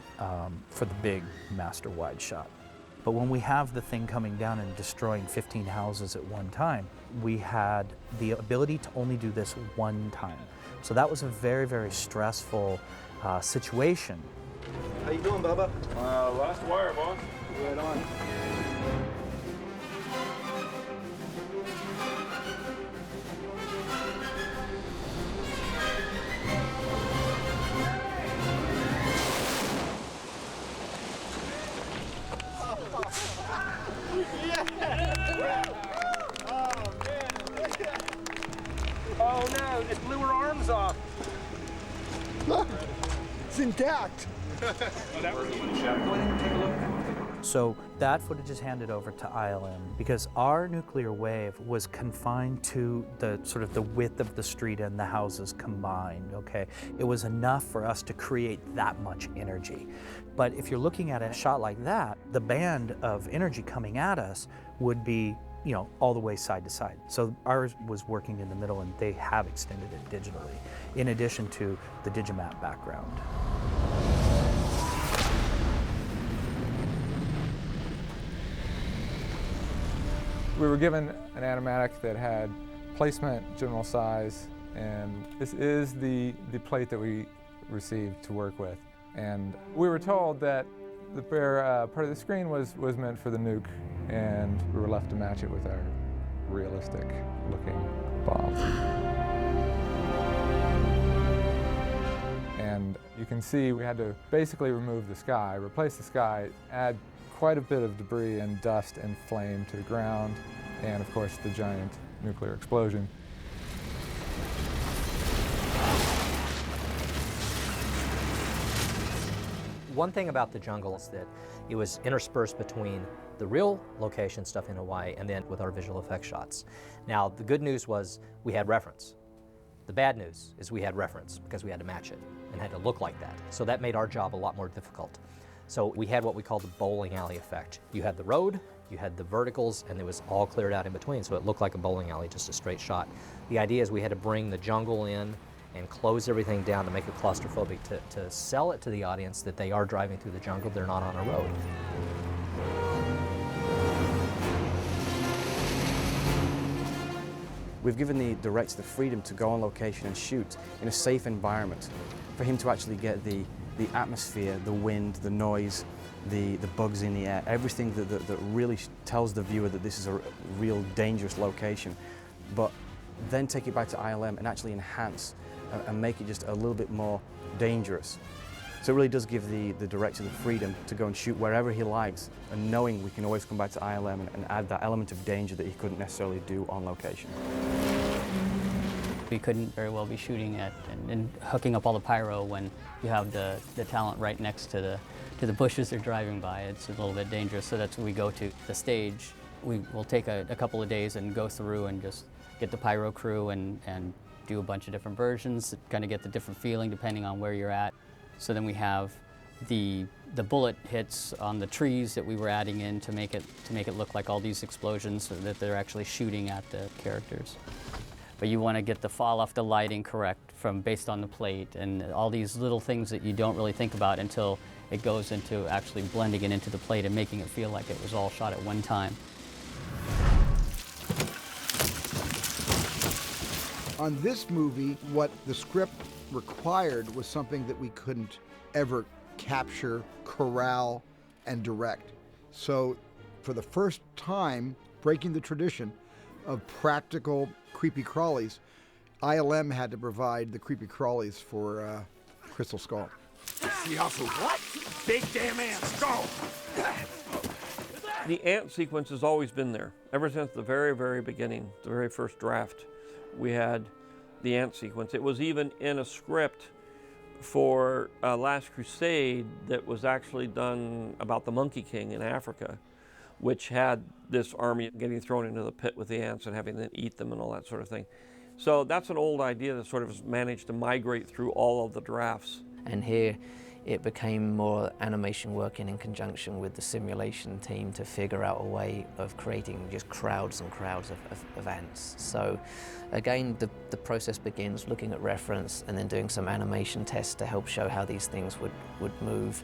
for the big master wide shot. But when we have the thing coming down and destroying 15 houses at one time, we had the ability to only do this one time. So that was a very, very stressful situation. How you doing, Bubba? Last wire, boss. Right on. Oh no, it blew her arms off. Look, it's intact. Oh, that was the one shot. Go ahead and take a look. So that footage is handed over to ILM because our nuclear wave was confined to the sort of the width of the street and the houses combined, okay? It was enough for us to create that much energy. But if you're looking at a shot like that, the band of energy coming at us would be, all the way side to side. So ours was working in the middle, and they have extended it digitally, in addition to the Digimap background. We were given an animatic that had placement, general size, and this is the plate that we received to work with. And we were told that the bare part of the screen was meant for the nuke, and we were left to match it with our realistic-looking bomb. And you can see we had to basically remove the sky, replace the sky, add quite a bit of debris and dust and flame to the ground, and of course the giant nuclear explosion. One thing about the jungle is that it was interspersed between the real location stuff in Hawaii and then with our visual effects shots. Now, the good news was we had reference. The bad news is we had reference because we had to match it and had to look like that. So that made our job a lot more difficult. So we had what we call the bowling alley effect. You had the road, you had the verticals, and it was all cleared out in between, so it looked like a bowling alley, just a straight shot. The idea is we had to bring the jungle in and close everything down to make it claustrophobic, to sell it to the audience that they are driving through the jungle, they're not on a road. We've given the director the freedom to go on location and shoot in a safe environment, for him to actually get the atmosphere, the wind, the noise, the bugs in the air, everything that really tells the viewer that this is a real dangerous location, but then take it back to ILM and actually enhance and make it just a little bit more dangerous. So it really does give the director the freedom to go and shoot wherever he likes, and knowing we can always come back to ILM and add that element of danger that he couldn't necessarily do on location. We couldn't very well be shooting at and hooking up all the pyro when you have the talent right next to the bushes they're driving by. It's a little bit dangerous, so that's when we go to the stage. We will take a couple of days and go through and just get the pyro crew and do a bunch of different versions, kind of get the different feeling depending on where you're at. So then we have the bullet hits on the trees that we were adding in to make it look like all these explosions, so that they're actually shooting at the characters. But you want to get the fall off the lighting correct based on the plate, and all these little things that you don't really think about until it goes into actually blending it into the plate and making it feel like it was all shot at one time. On this movie, what the script required was something that we couldn't ever capture, corral, and direct. So for the first time, breaking the tradition of practical creepy crawlies, ILM had to provide the creepy crawlies for Crystal Skull. What? Big damn ants, go! The ant sequence has always been there. Ever since the very, very beginning, the very first draft, we had the ant sequence. It was even in a script for Last Crusade that was actually done about the Monkey King in Africa, which had this army getting thrown into the pit with the ants and having them eat them and all that sort of thing. So that's an old idea that sort of has managed to migrate through all of the drafts. And here it became more animation working in conjunction with the simulation team to figure out a way of creating just crowds and crowds of ants. So again, the process begins looking at reference and then doing some animation tests to help show how these things would move.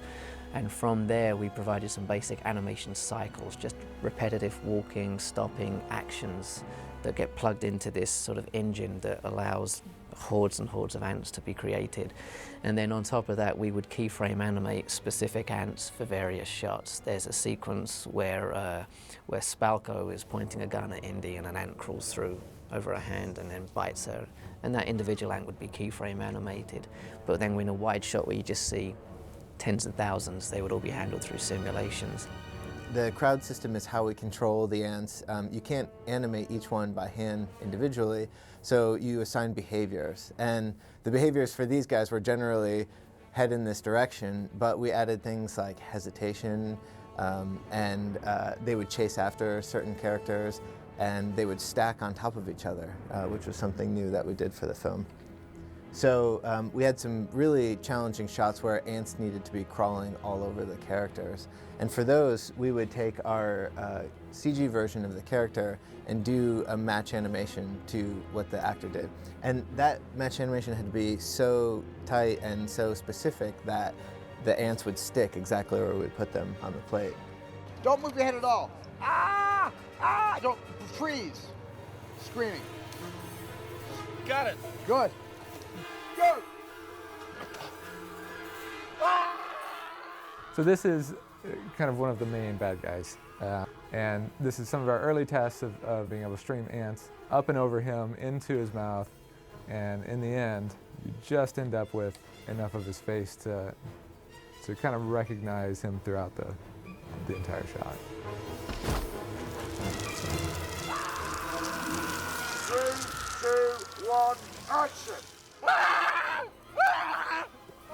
And from there, we provided some basic animation cycles, just repetitive walking, stopping actions that get plugged into this sort of engine that allows hordes and hordes of ants to be created. And then on top of that, we would keyframe animate specific ants for various shots. There's a sequence where Spalko is pointing a gun at Indy and an ant crawls through over her hand and then bites her. And that individual ant would be keyframe animated. But then in a wide shot where you just see tens of thousands, they would all be handled through simulations. The crowd system is how we control the ants. You can't animate each one by hand individually, so you assign behaviors. And the behaviors for these guys were generally head in this direction, but we added things like hesitation, and they would chase after certain characters, and they would stack on top of each other, which was something new that we did for the film. So we had some really challenging shots where ants needed to be crawling all over the characters. And for those, we would take our CG version of the character and do a match animation to what the actor did. And that match animation had to be so tight and so specific that the ants would stick exactly where we put them on the plate. Don't move your head at all. Ah! Ah! Don't freeze. Screaming. Got it. Good. Go! Ah! So this is kind of one of the main bad guys. And this is some of our early tests of being able to stream ants up and over him into his mouth. And in the end, you just end up with enough of his face to kind of recognize him throughout the entire shot. 3, 2, 1, action!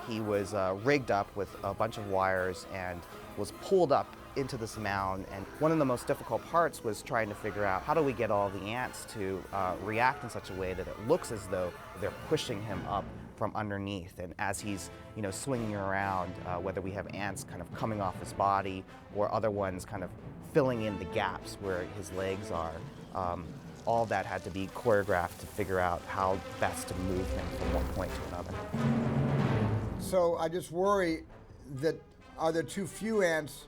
He was rigged up with a bunch of wires and was pulled up into this mound. And one of the most difficult parts was trying to figure out how do we get all the ants to react in such a way that it looks as though they're pushing him up from underneath. And as he's swinging around, whether we have ants kind of coming off his body or other ones kind of filling in the gaps where his legs are, all that had to be choreographed to figure out how best to move him from one point to another. So I just worry that are there too few ants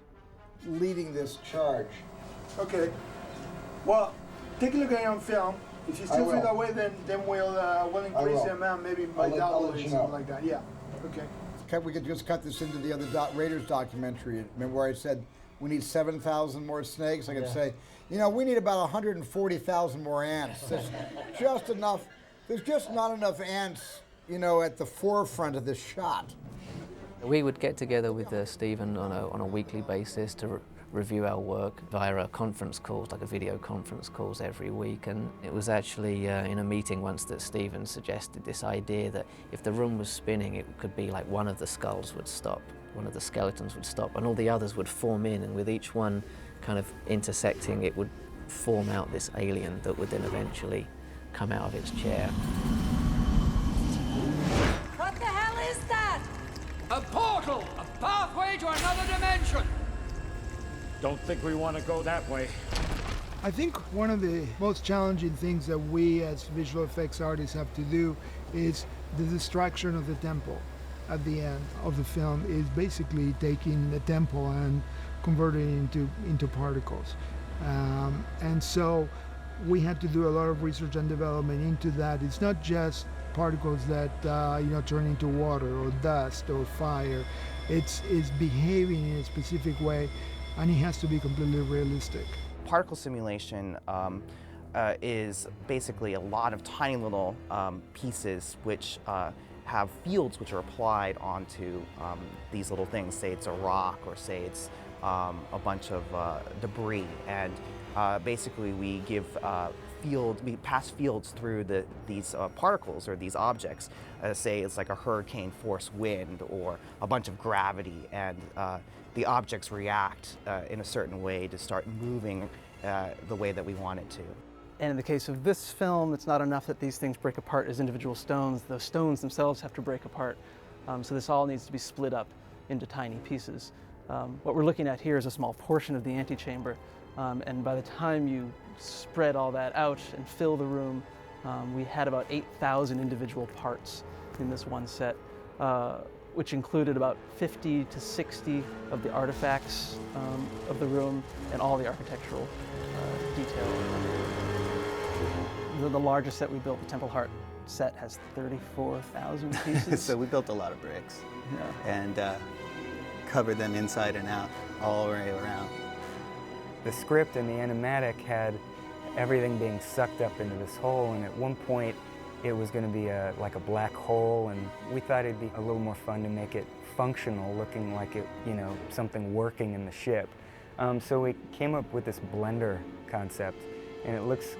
leading this charge? Okay. Well, take a look at it on film. If you still feel that way, then we'll increase the amount, maybe by double or something like that. Yeah. Okay. We could just cut this into the other Raiders documentary. Remember where I said we need 7,000 more snakes? I could say, we need about 140,000 more ants. There's just enough. There's just not enough ants, at the forefront of this shot. We would get together with Stephen on a weekly basis to review our work via conference calls, like a video conference calls every week. And it was actually in a meeting once that Stephen suggested this idea that if the room was spinning, it could be like one of the skulls would stop, one of the skeletons would stop, and all the others would form in, and with each one kind of intersecting, it would form out this alien that would then eventually come out of its chair. What the hell is that? A portal! A pathway to another dimension! Don't think we want to go that way. I think one of the most challenging things that we as visual effects artists have to do is the destruction of the temple. At the end of the film is basically taking the temple and converting it into particles. And so we had to do a lot of research and development into that. It's not just particles that turn into water or dust or fire. It's behaving in a specific way, and it has to be completely realistic. Particle simulation is basically a lot of tiny little pieces which have fields which are applied onto these little things. Say it's a rock, or say it's a bunch of debris, and basically we give we pass fields through these particles or these objects. Say it's like a hurricane force wind or a bunch of gravity, and the objects react in a certain way to start moving the way that we want it to. And in the case of this film, it's not enough that these things break apart as individual stones. The stones themselves have to break apart. So this all needs to be split up into tiny pieces. What we're looking at here is a small portion of the antechamber. And by the time you spread all that out and fill the room, we had about 8,000 individual parts in this one set, which included about 50 to 60 of the artifacts of the room and all the architectural detail. The largest set we built, the Temple Heart set, has 34,000 pieces. So we built a lot of bricks and covered them inside and out, all the way around. The script and the animatic had everything being sucked up into this hole, and at one point it was going to be like a black hole, and we thought it'd be a little more fun to make it functional, looking like it, something working in the ship. So we came up with this blender concept, and it looks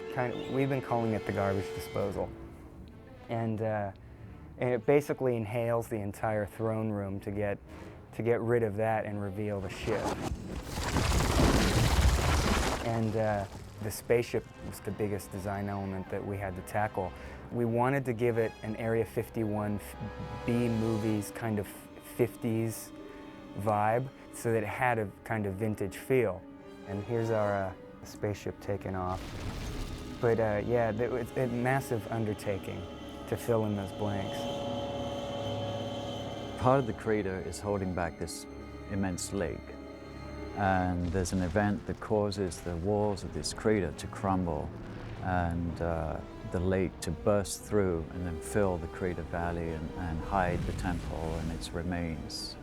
we've been calling it the garbage disposal. And it basically inhales the entire throne room to get rid of that and reveal the ship. And the spaceship was the biggest design element that we had to tackle. We wanted to give it an Area 51 B-movies kind of 50s vibe, so that it had a kind of vintage feel. And here's our spaceship taking off. But yeah, it's a massive undertaking to fill in those blanks. Part of the crater is holding back this immense lake. And there's an event that causes the walls of this crater to crumble and the lake to burst through and then fill the crater valley and hide the temple and its remains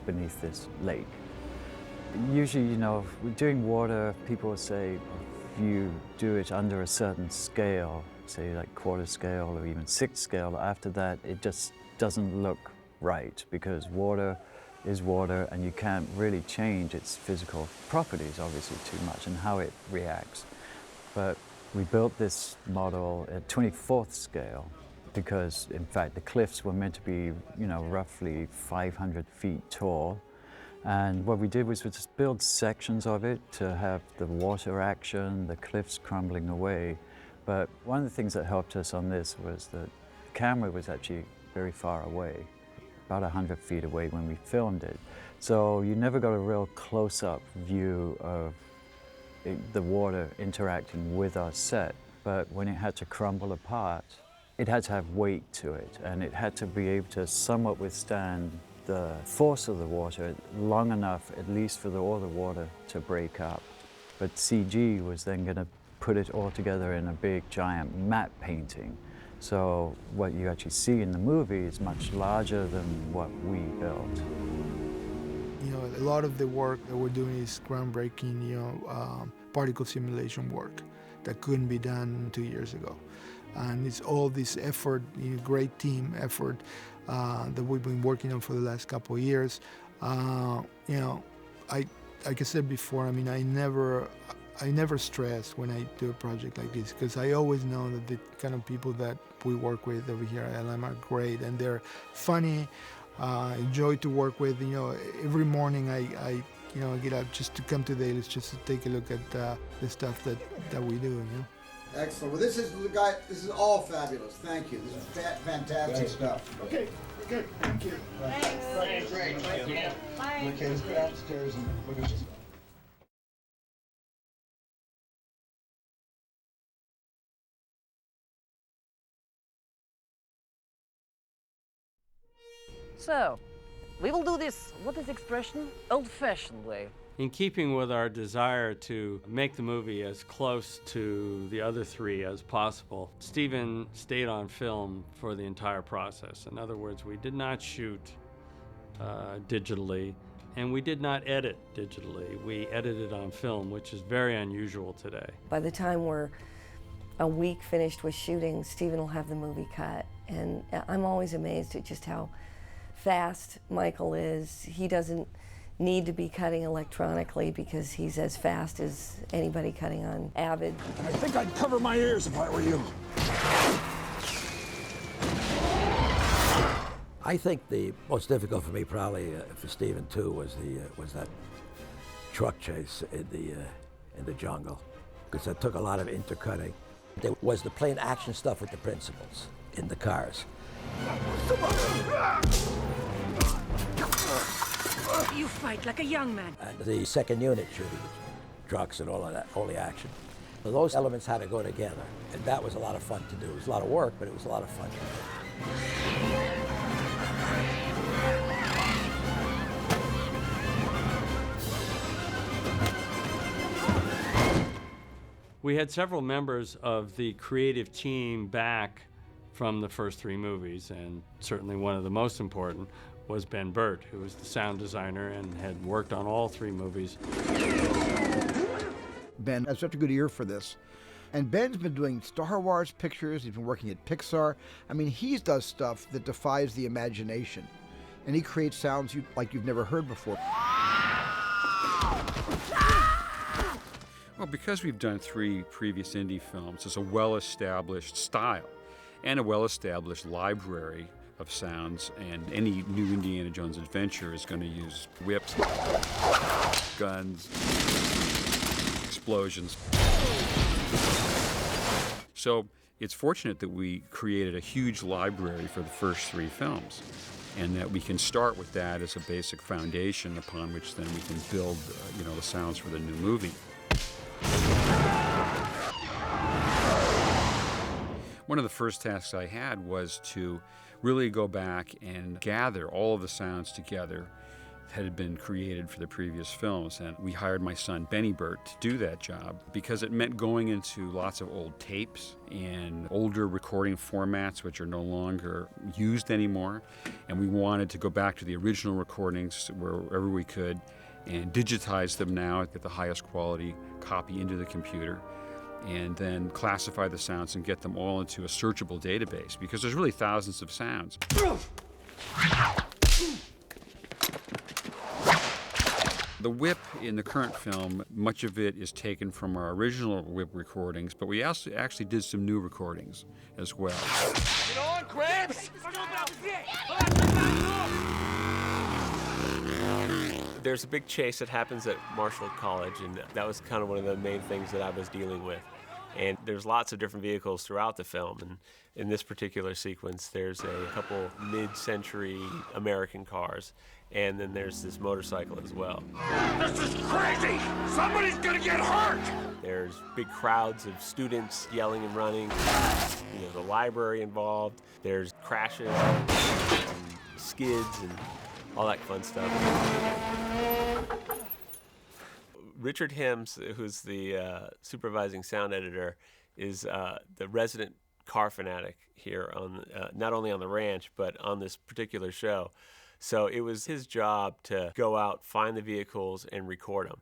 beneath this lake. Usually, you know, if we're doing water, people will say if you do it under a certain scale, say like quarter scale or even sixth scale, after that it just doesn't look right, because water is water and you can't really change its physical properties obviously too much and how it reacts. But we built this model at 24th scale because in fact the cliffs were meant to be, you know, roughly 500 feet tall. And what we did was we just build sections of it to have the water action, the cliffs crumbling away. But one of the things that helped us on this was that the camera was actually very far away, about 100 feet away when we filmed it. So you never got a real close-up view of the water interacting with our set. But when it had to crumble apart, it had to have weight to it, and it had to be able to somewhat withstand the force of the water long enough, at least for all the water to break up. But CG was then going to put it all together in a big giant matte painting. So what you actually see in the movie is much larger than what we built. You know, a lot of the work that we're doing is groundbreaking, you know, particle simulation work that couldn't be done 2 years ago. And it's all this effort, you know, great team effort that we've been working on for the last couple of years. You know, like I said before, I mean, I never stress when I do a project like this, because I always know that the kind of people that we work with over here at LM are great, and they're funny, enjoy to work with. You know, every morning I you know, get up just to come to Dailies just to take a look at the stuff that we do. You know. Excellent. Well, this is all fabulous. Thank you. This is fantastic stuff. Okay, good. Thank you. Thanks. Great. Thank you. Bye. Okay, let's go downstairs and look at this. So, we will do this, what is the expression? Old-fashioned way. In keeping with our desire to make the movie as close to the other three as possible, Steven stayed on film for the entire process. In other words, we did not shoot digitally, and we did not edit digitally. We edited on film, which is very unusual today. By the time we're a week finished with shooting, Steven will have the movie cut, and I'm always amazed at just how fast Michael is. He doesn't need to be cutting electronically because he's as fast as anybody cutting on Avid. I think I'd cover my ears if I were you. I think the most difficult for me, probably for Steven too, was that truck chase in the jungle, because that took a lot of intercutting. There was the plain action stuff with the principals in the cars. You fight like a young man. And the second unit shooting trucks and all of that, all the action. So those elements had to go together, and that was a lot of fun to do. It was a lot of work, but it was a lot of fun to do. We had several members of the creative team back from the first three movies, and certainly one of the most important was Ben Burtt, who was the sound designer and had worked on all three movies. Ben has such a good ear for this. And Ben's been doing Star Wars pictures, he's been working at Pixar. I mean, he does stuff that defies the imagination. And he creates sounds like you've never heard before. Well, because we've done 3 previous indie films, it's a well-established style and a well-established library of sounds, and any new Indiana Jones adventure is going to use whips, guns, explosions. So it's fortunate that we created a huge library for the first 3 films, and that we can start with that as a basic foundation upon which then we can build the sounds for the new movie. One of the first tasks I had was to really go back and gather all of the sounds together that had been created for the previous films. And we hired my son Benny Burt to do that job because it meant going into lots of old tapes and older recording formats which are no longer used anymore. And we wanted to go back to the original recordings wherever we could and digitize them now at the highest quality copy into the computer, and then classify the sounds and get them all into a searchable database, because there's really thousands of sounds. The whip in the current film, much of it is taken from our original whip recordings, but we also actually did some new recordings as well. Get on, Krabs! There's a big chase that happens at Marshall College, and that was kind of one of the main things that I was dealing with. And there's lots of different vehicles throughout the film, and in this particular sequence there's a couple mid-century American cars, and then there's this motorcycle as well. This is crazy! Somebody's gonna get hurt! There's big crowds of students yelling and running, the library involved, there's crashes and skids and all that fun stuff. Richard Hims, who's the supervising sound editor, is the resident car fanatic here on not only on the ranch but on this particular show. So it was his job to go out, find the vehicles, and record them.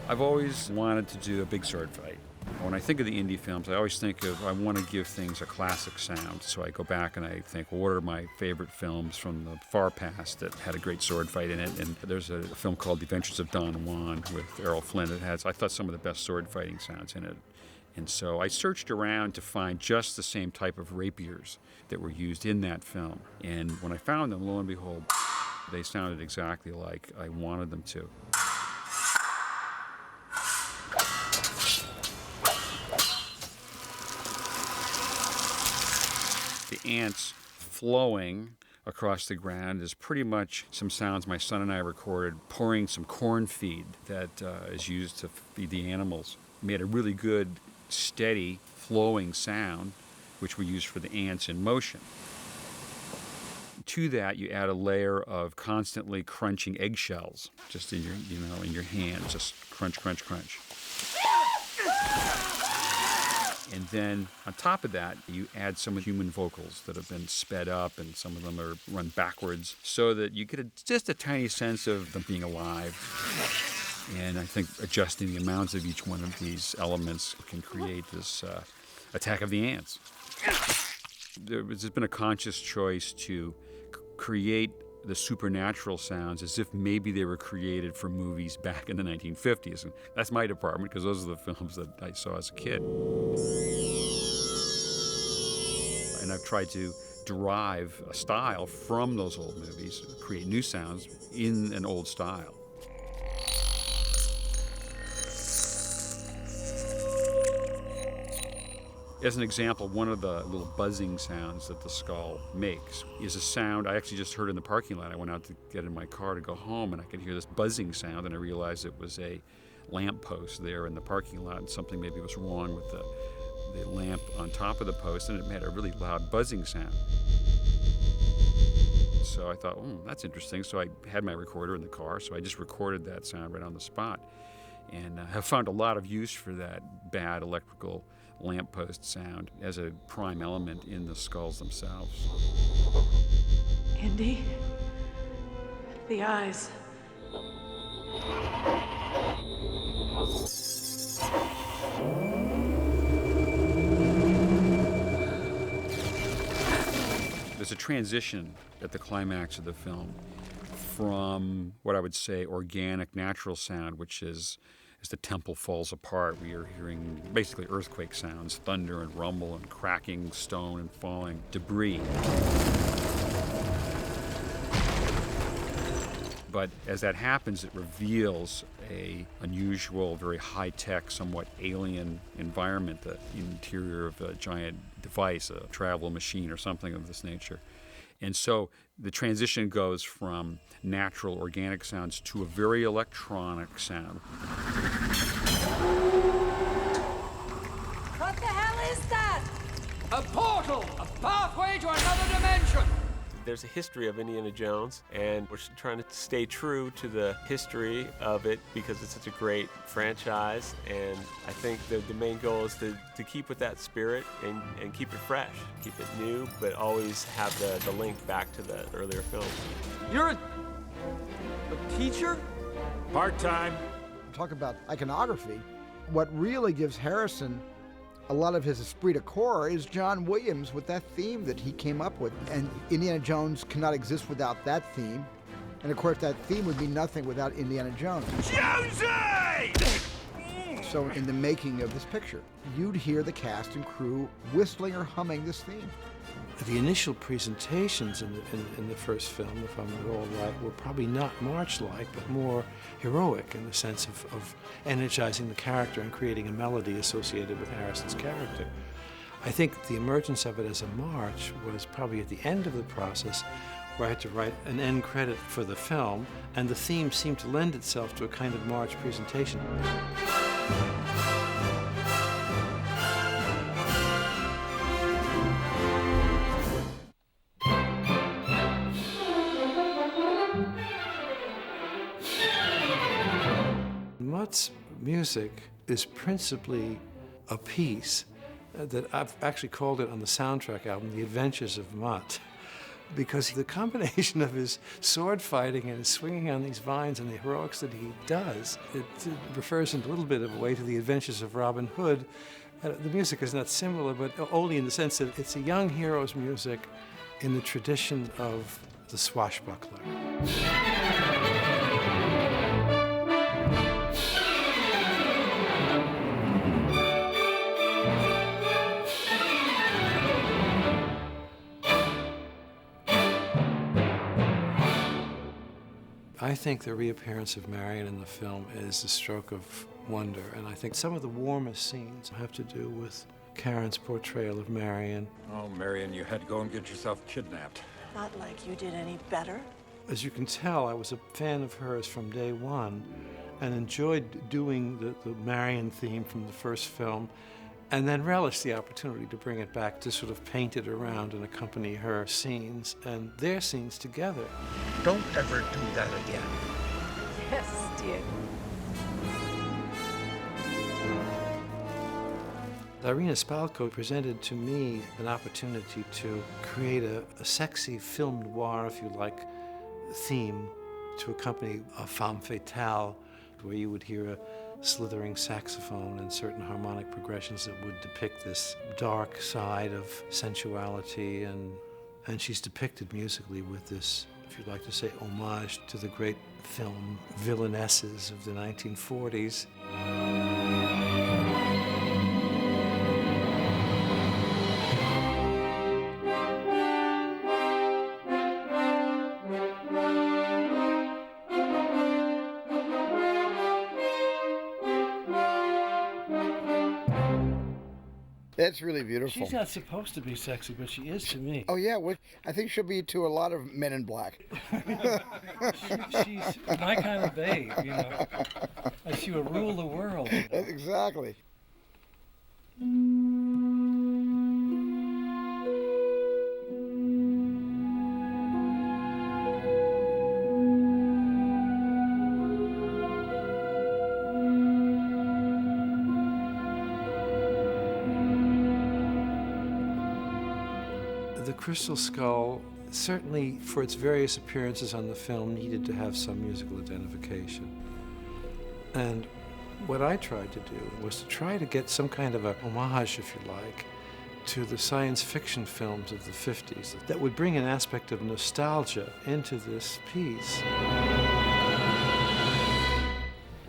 I've always wanted to do a big sword fight. When I think of the indie films, I always think of, I want to give things a classic sound. So I go back and I think, well, what are my favorite films from the far past that had a great sword fight in it? And there's a film called The Adventures of Don Juan with Errol Flynn that has, I thought, some of the best sword fighting sounds in it. And so I searched around to find just the same type of rapiers that were used in that film. And when I found them, lo and behold, they sounded exactly like I wanted them to. The ants flowing across the ground is pretty much some sounds my son and I recorded pouring some corn feed that is used to feed the animals. We made a really good, steady, flowing sound, which we use for the ants in motion. To that, you add a layer of constantly crunching eggshells, just in your, in your hand, just crunch, crunch, crunch. And then on top of that, you add some human vocals that have been sped up, and some of them are run backwards, so that you get just a tiny sense of them being alive. And I think adjusting the amounts of each one of these elements can create this attack of the ants. There's been a conscious choice to create the supernatural sounds as if maybe they were created for movies back in the 1950s. And that's my department, because those are the films that I saw as a kid. And I've tried to derive a style from those old movies, create new sounds in an old style. As an example, one of the little buzzing sounds that the skull makes is a sound I actually just heard in the parking lot. I went out to get in my car to go home, and I could hear this buzzing sound, and I realized it was a lamp post there in the parking lot, and something maybe was wrong with the lamp on top of the post, and it made a really loud buzzing sound. So I thought, that's interesting. So I had my recorder in the car, so I just recorded that sound right on the spot, and have found a lot of use for that bad electrical lamppost sound as a prime element in the skulls themselves. Indy, the eyes. There's a transition at the climax of the film from what I would say organic, natural sound, which is as the temple falls apart, we are hearing basically earthquake sounds, thunder and rumble and cracking stone and falling debris. But as that happens, it reveals an unusual, very high-tech, somewhat alien environment, the interior of a giant device, a travel machine or something of this nature. And so the transition goes from natural, organic sounds to a very electronic sound. What the hell is that? A portal! A pathway to another dimension! There's a history of Indiana Jones, and we're trying to stay true to the history of it because it's such a great franchise. And I think the main goal is to keep with that spirit and keep it fresh, keep it new, but always have the link back to the earlier films. You're a teacher? Part-time. Talk about iconography. What really gives Harrison a lot of his esprit de corps is John Williams with that theme that he came up with. And Indiana Jones cannot exist without that theme. And of course, that theme would be nothing without Indiana Jones. Jonesy! So in the making of this picture, you'd hear the cast and crew whistling or humming this theme. The initial presentations in the first film, if I'm at all right, were probably not march-like, but more heroic in the sense of energizing the character and creating a melody associated with Harrison's character. I think the emergence of it as a march was probably at the end of the process, where I had to write an end credit for the film, and the theme seemed to lend itself to a kind of march presentation. Mutt's music is principally a piece that I've actually called it on the soundtrack album, The Adventures of Mutt, because the combination of his sword fighting and his swinging on these vines and the heroics that he does, it refers in a little bit of a way to The Adventures of Robin Hood. The music is not similar, but only in the sense that it's a young hero's music in the tradition of the swashbuckler. I think the reappearance of Marion in the film is a stroke of wonder, and I think some of the warmest scenes have to do with Karen's portrayal of Marion. Oh, Marion, you had to go and get yourself kidnapped. Not like you did any better. As you can tell, I was a fan of hers from day one and enjoyed doing the Marion theme from the first film, and then relished the opportunity to bring it back to sort of paint it around and accompany her scenes and their scenes together. Don't ever do that again. Yes, dear. Irina Spalko presented to me an opportunity to create a sexy film noir, if you like, theme to accompany a femme fatale, where you would hear a slithering saxophone and certain harmonic progressions that would depict this dark side of sensuality, and she's depicted musically with this, if you'd like to say, homage to the great film villainesses of the 1940s. It's really beautiful. She's not supposed to be sexy, but she is to me. Oh, yeah. Well, I think she'll be to a lot of men in black. She's my kind of babe, you know. Like she would rule the world. Exactly. The Crystal Skull, certainly for its various appearances on the film, needed to have some musical identification. And what I tried to do was to try to get some kind of a homage, if you like, to the science fiction films of the 50s that would bring an aspect of nostalgia into this piece.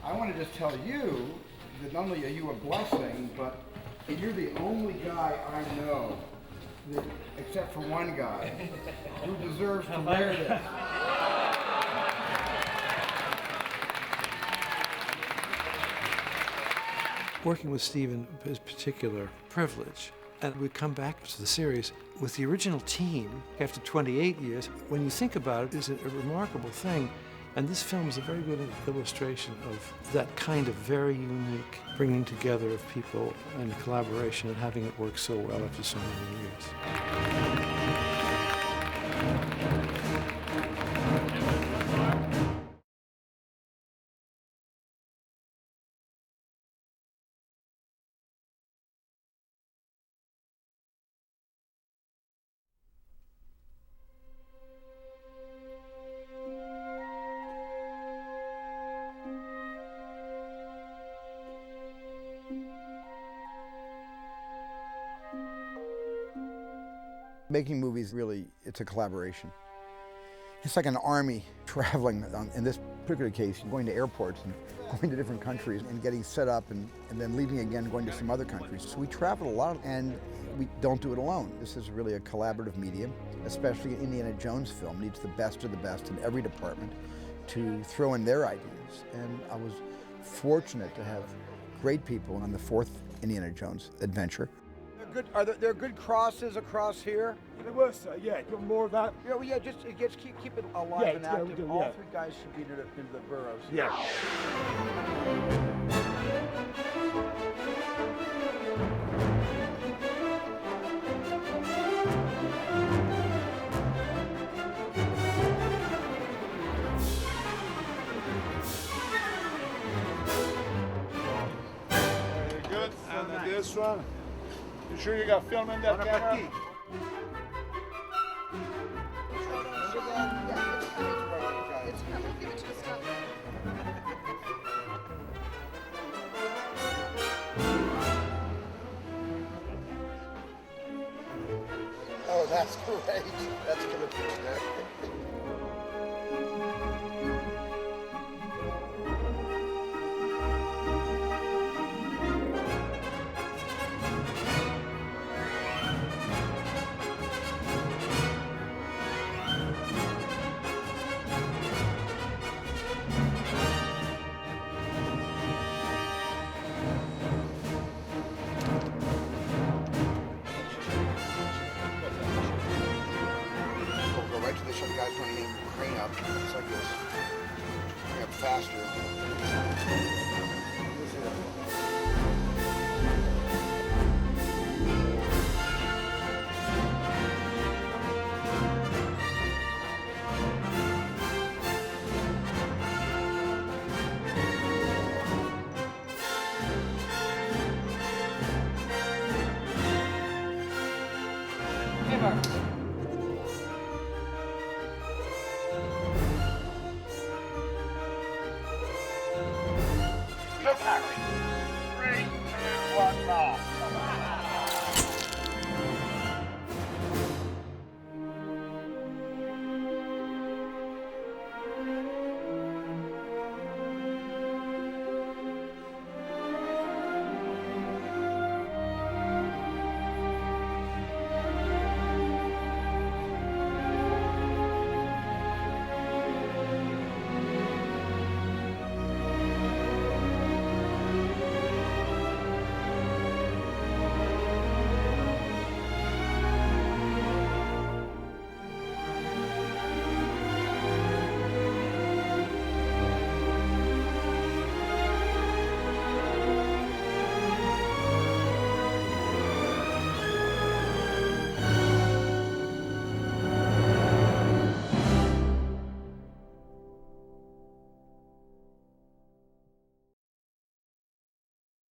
I want to just tell you that not only are you a blessing, but you're the only guy I know, that, except for one guy, who deserves to wear this. Working with Steven is a particular privilege. And we come back to the series with the original team after 28 years. When you think about it, it's a remarkable thing. And this film is a very good illustration of that kind of very unique bringing together of people and collaboration and having it work so well after so many years. Making movies really, it's a collaboration. It's like an army traveling, in this particular case, going to airports and going to different countries and getting set up and then leaving again, going to some other countries. So we travel a lot and we don't do it alone. This is really a collaborative medium, especially an Indiana Jones film needs the best of the best in every department to throw in their ideas. And I was fortunate to have great people on the fourth Indiana Jones adventure. Are there good crosses across here? There were, sir. Yeah, you want more of that? Yeah, well, yeah, just keep it alive Yeah, and yeah, active. we do, All yeah. three guys should be into the burrows. Yeah. Very good. And then this one. You sure you got film in that camera? Oh, that's great. That's gonna be there. Go right to the show. The guy's running in, crane up. It's like this. Bring up faster. Look, Harry.